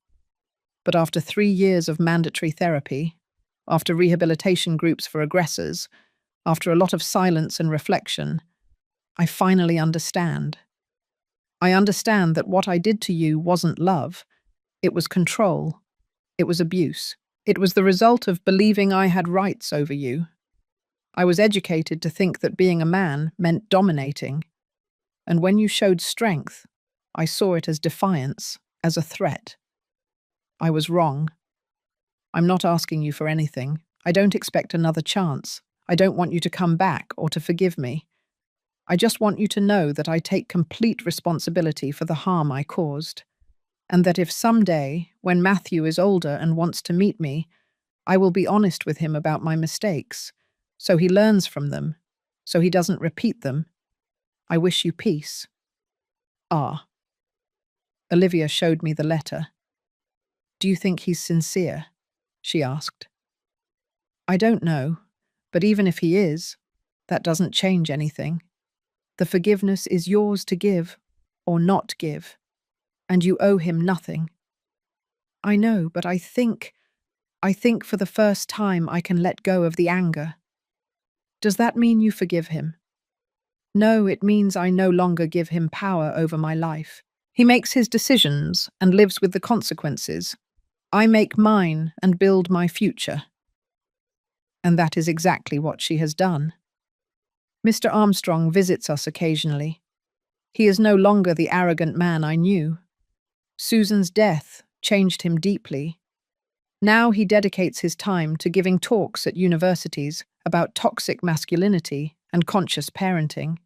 But after 3 years of mandatory therapy, after rehabilitation groups for aggressors, after a lot of silence and reflection, I finally understand. I understand that what I did to you wasn't love. It was control. It was abuse. It was the result of believing I had rights over you. I was educated to think that being a man meant dominating. And when you showed strength, I saw it as defiance, as a threat. I was wrong. I'm not asking you for anything. I don't expect another chance. I don't want you to come back or to forgive me. I just want you to know that I take complete responsibility for the harm I caused, and that if someday, when Matthew is older and wants to meet me, I will be honest with him about my mistakes, so he learns from them, so he doesn't repeat them. I wish you peace. Ah." Olivia showed me the letter. "Do you think he's sincere?" she asked. "I don't know, but even if he is, that doesn't change anything. The forgiveness is yours to give or not give, and you owe him nothing." "I know, but I think for the first time I can let go of the anger." "Does that mean you forgive him?" "No, it means I no longer give him power over my life. He makes his decisions and lives with the consequences. I make mine and build my future." And that is exactly what she has done. Mr. Armstrong visits us occasionally. He is no longer the arrogant man I knew. Susan's death changed him deeply. Now he dedicates his time to giving talks at universities about toxic masculinity and conscious parenting.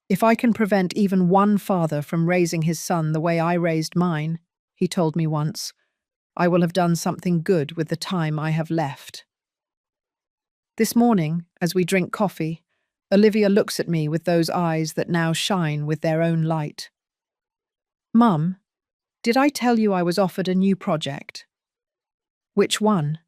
"If I can prevent even one father from raising his son the way I raised mine," he told me once, "I will have done something good with the time I have left." This morning, as we drink coffee, Olivia looks at me with those eyes that now shine with their own light. "Mum, did I tell you I was offered a new project?" "Which one?"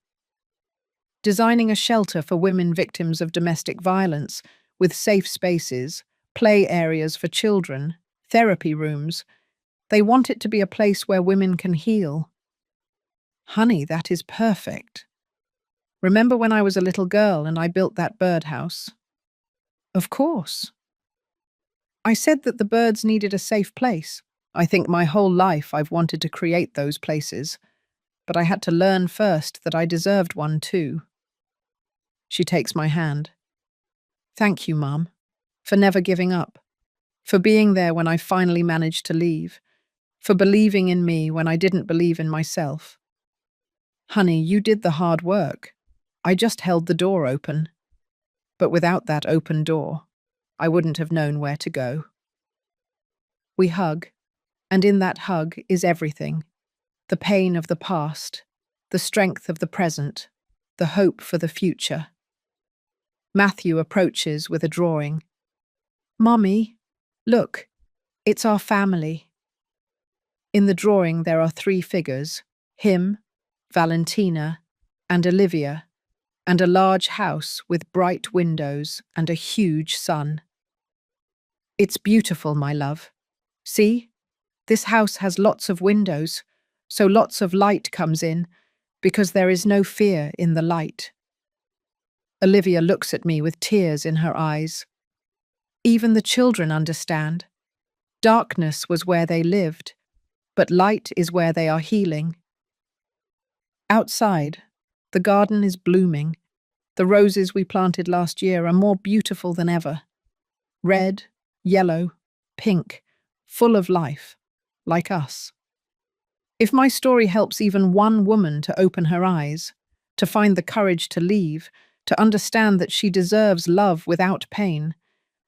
"Designing a shelter for women victims of domestic violence, with safe spaces, play areas for children, therapy rooms. They want it to be a place where women can heal." "Honey, that is perfect. Remember when I was a little girl and I built that birdhouse?" "Of course." "I said that the birds needed a safe place. I think my whole life I've wanted to create those places, but I had to learn first that I deserved one too." She takes my hand. "Thank you, Mum, for never giving up, for being there when I finally managed to leave, for believing in me when I didn't believe in myself. Honey, you did the hard work. I just held the door open. But without that open door, I wouldn't have known where to go. We hug, and in that hug is everything. The pain of the past, the strength of the present, the hope for the future. Matthew approaches with a drawing. Mummy, look, it's our family. In the drawing there are 3 figures, him, Valentina, and Olivia, and a large house with bright windows and a huge sun. It's beautiful, my love. See? This house has lots of windows, so lots of light comes in, because there is no fear in the light. Olivia looks at me with tears in her eyes. Even the children understand. Darkness was where they lived, but light is where they are healing. Outside, the garden is blooming. The roses we planted last year are more beautiful than ever. Red, yellow, pink, full of life, like us. If my story helps even one woman to open her eyes, to find the courage to leave, to understand that she deserves love without pain,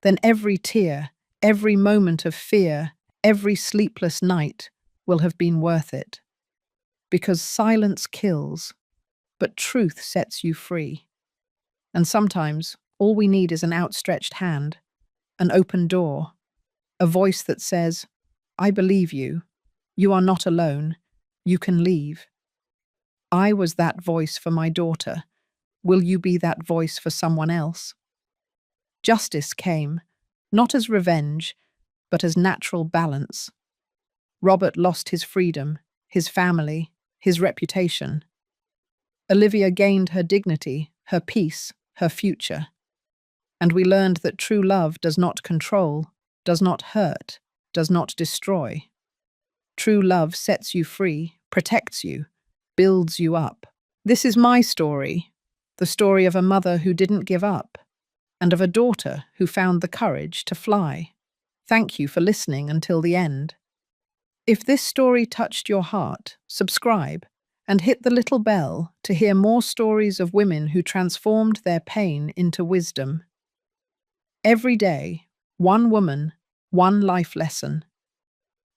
then every tear, every moment of fear, every sleepless night will have been worth it. Because silence kills, but truth sets you free. And sometimes all we need is an outstretched hand, an open door, a voice that says, I believe you. You are not alone. You can leave. I was that voice for my daughter. Will you be that voice for someone else? Justice came, not as revenge, but as natural balance. Robert lost his freedom, his family, his reputation. Olivia gained her dignity, her peace, her future. And we learned that true love does not control, does not hurt, does not destroy. True love sets you free, protects you, builds you up. This is my story, the story of a mother who didn't give up, and of a daughter who found the courage to fly. Thank you for listening until the end. If this story touched your heart, subscribe and hit the little bell to hear more stories of women who transformed their pain into wisdom. Every day, one woman, one life lesson.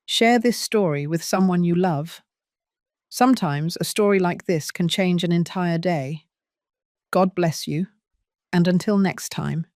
Share this story with someone you love. Sometimes a story like this can change an entire day. God bless you, and until next time.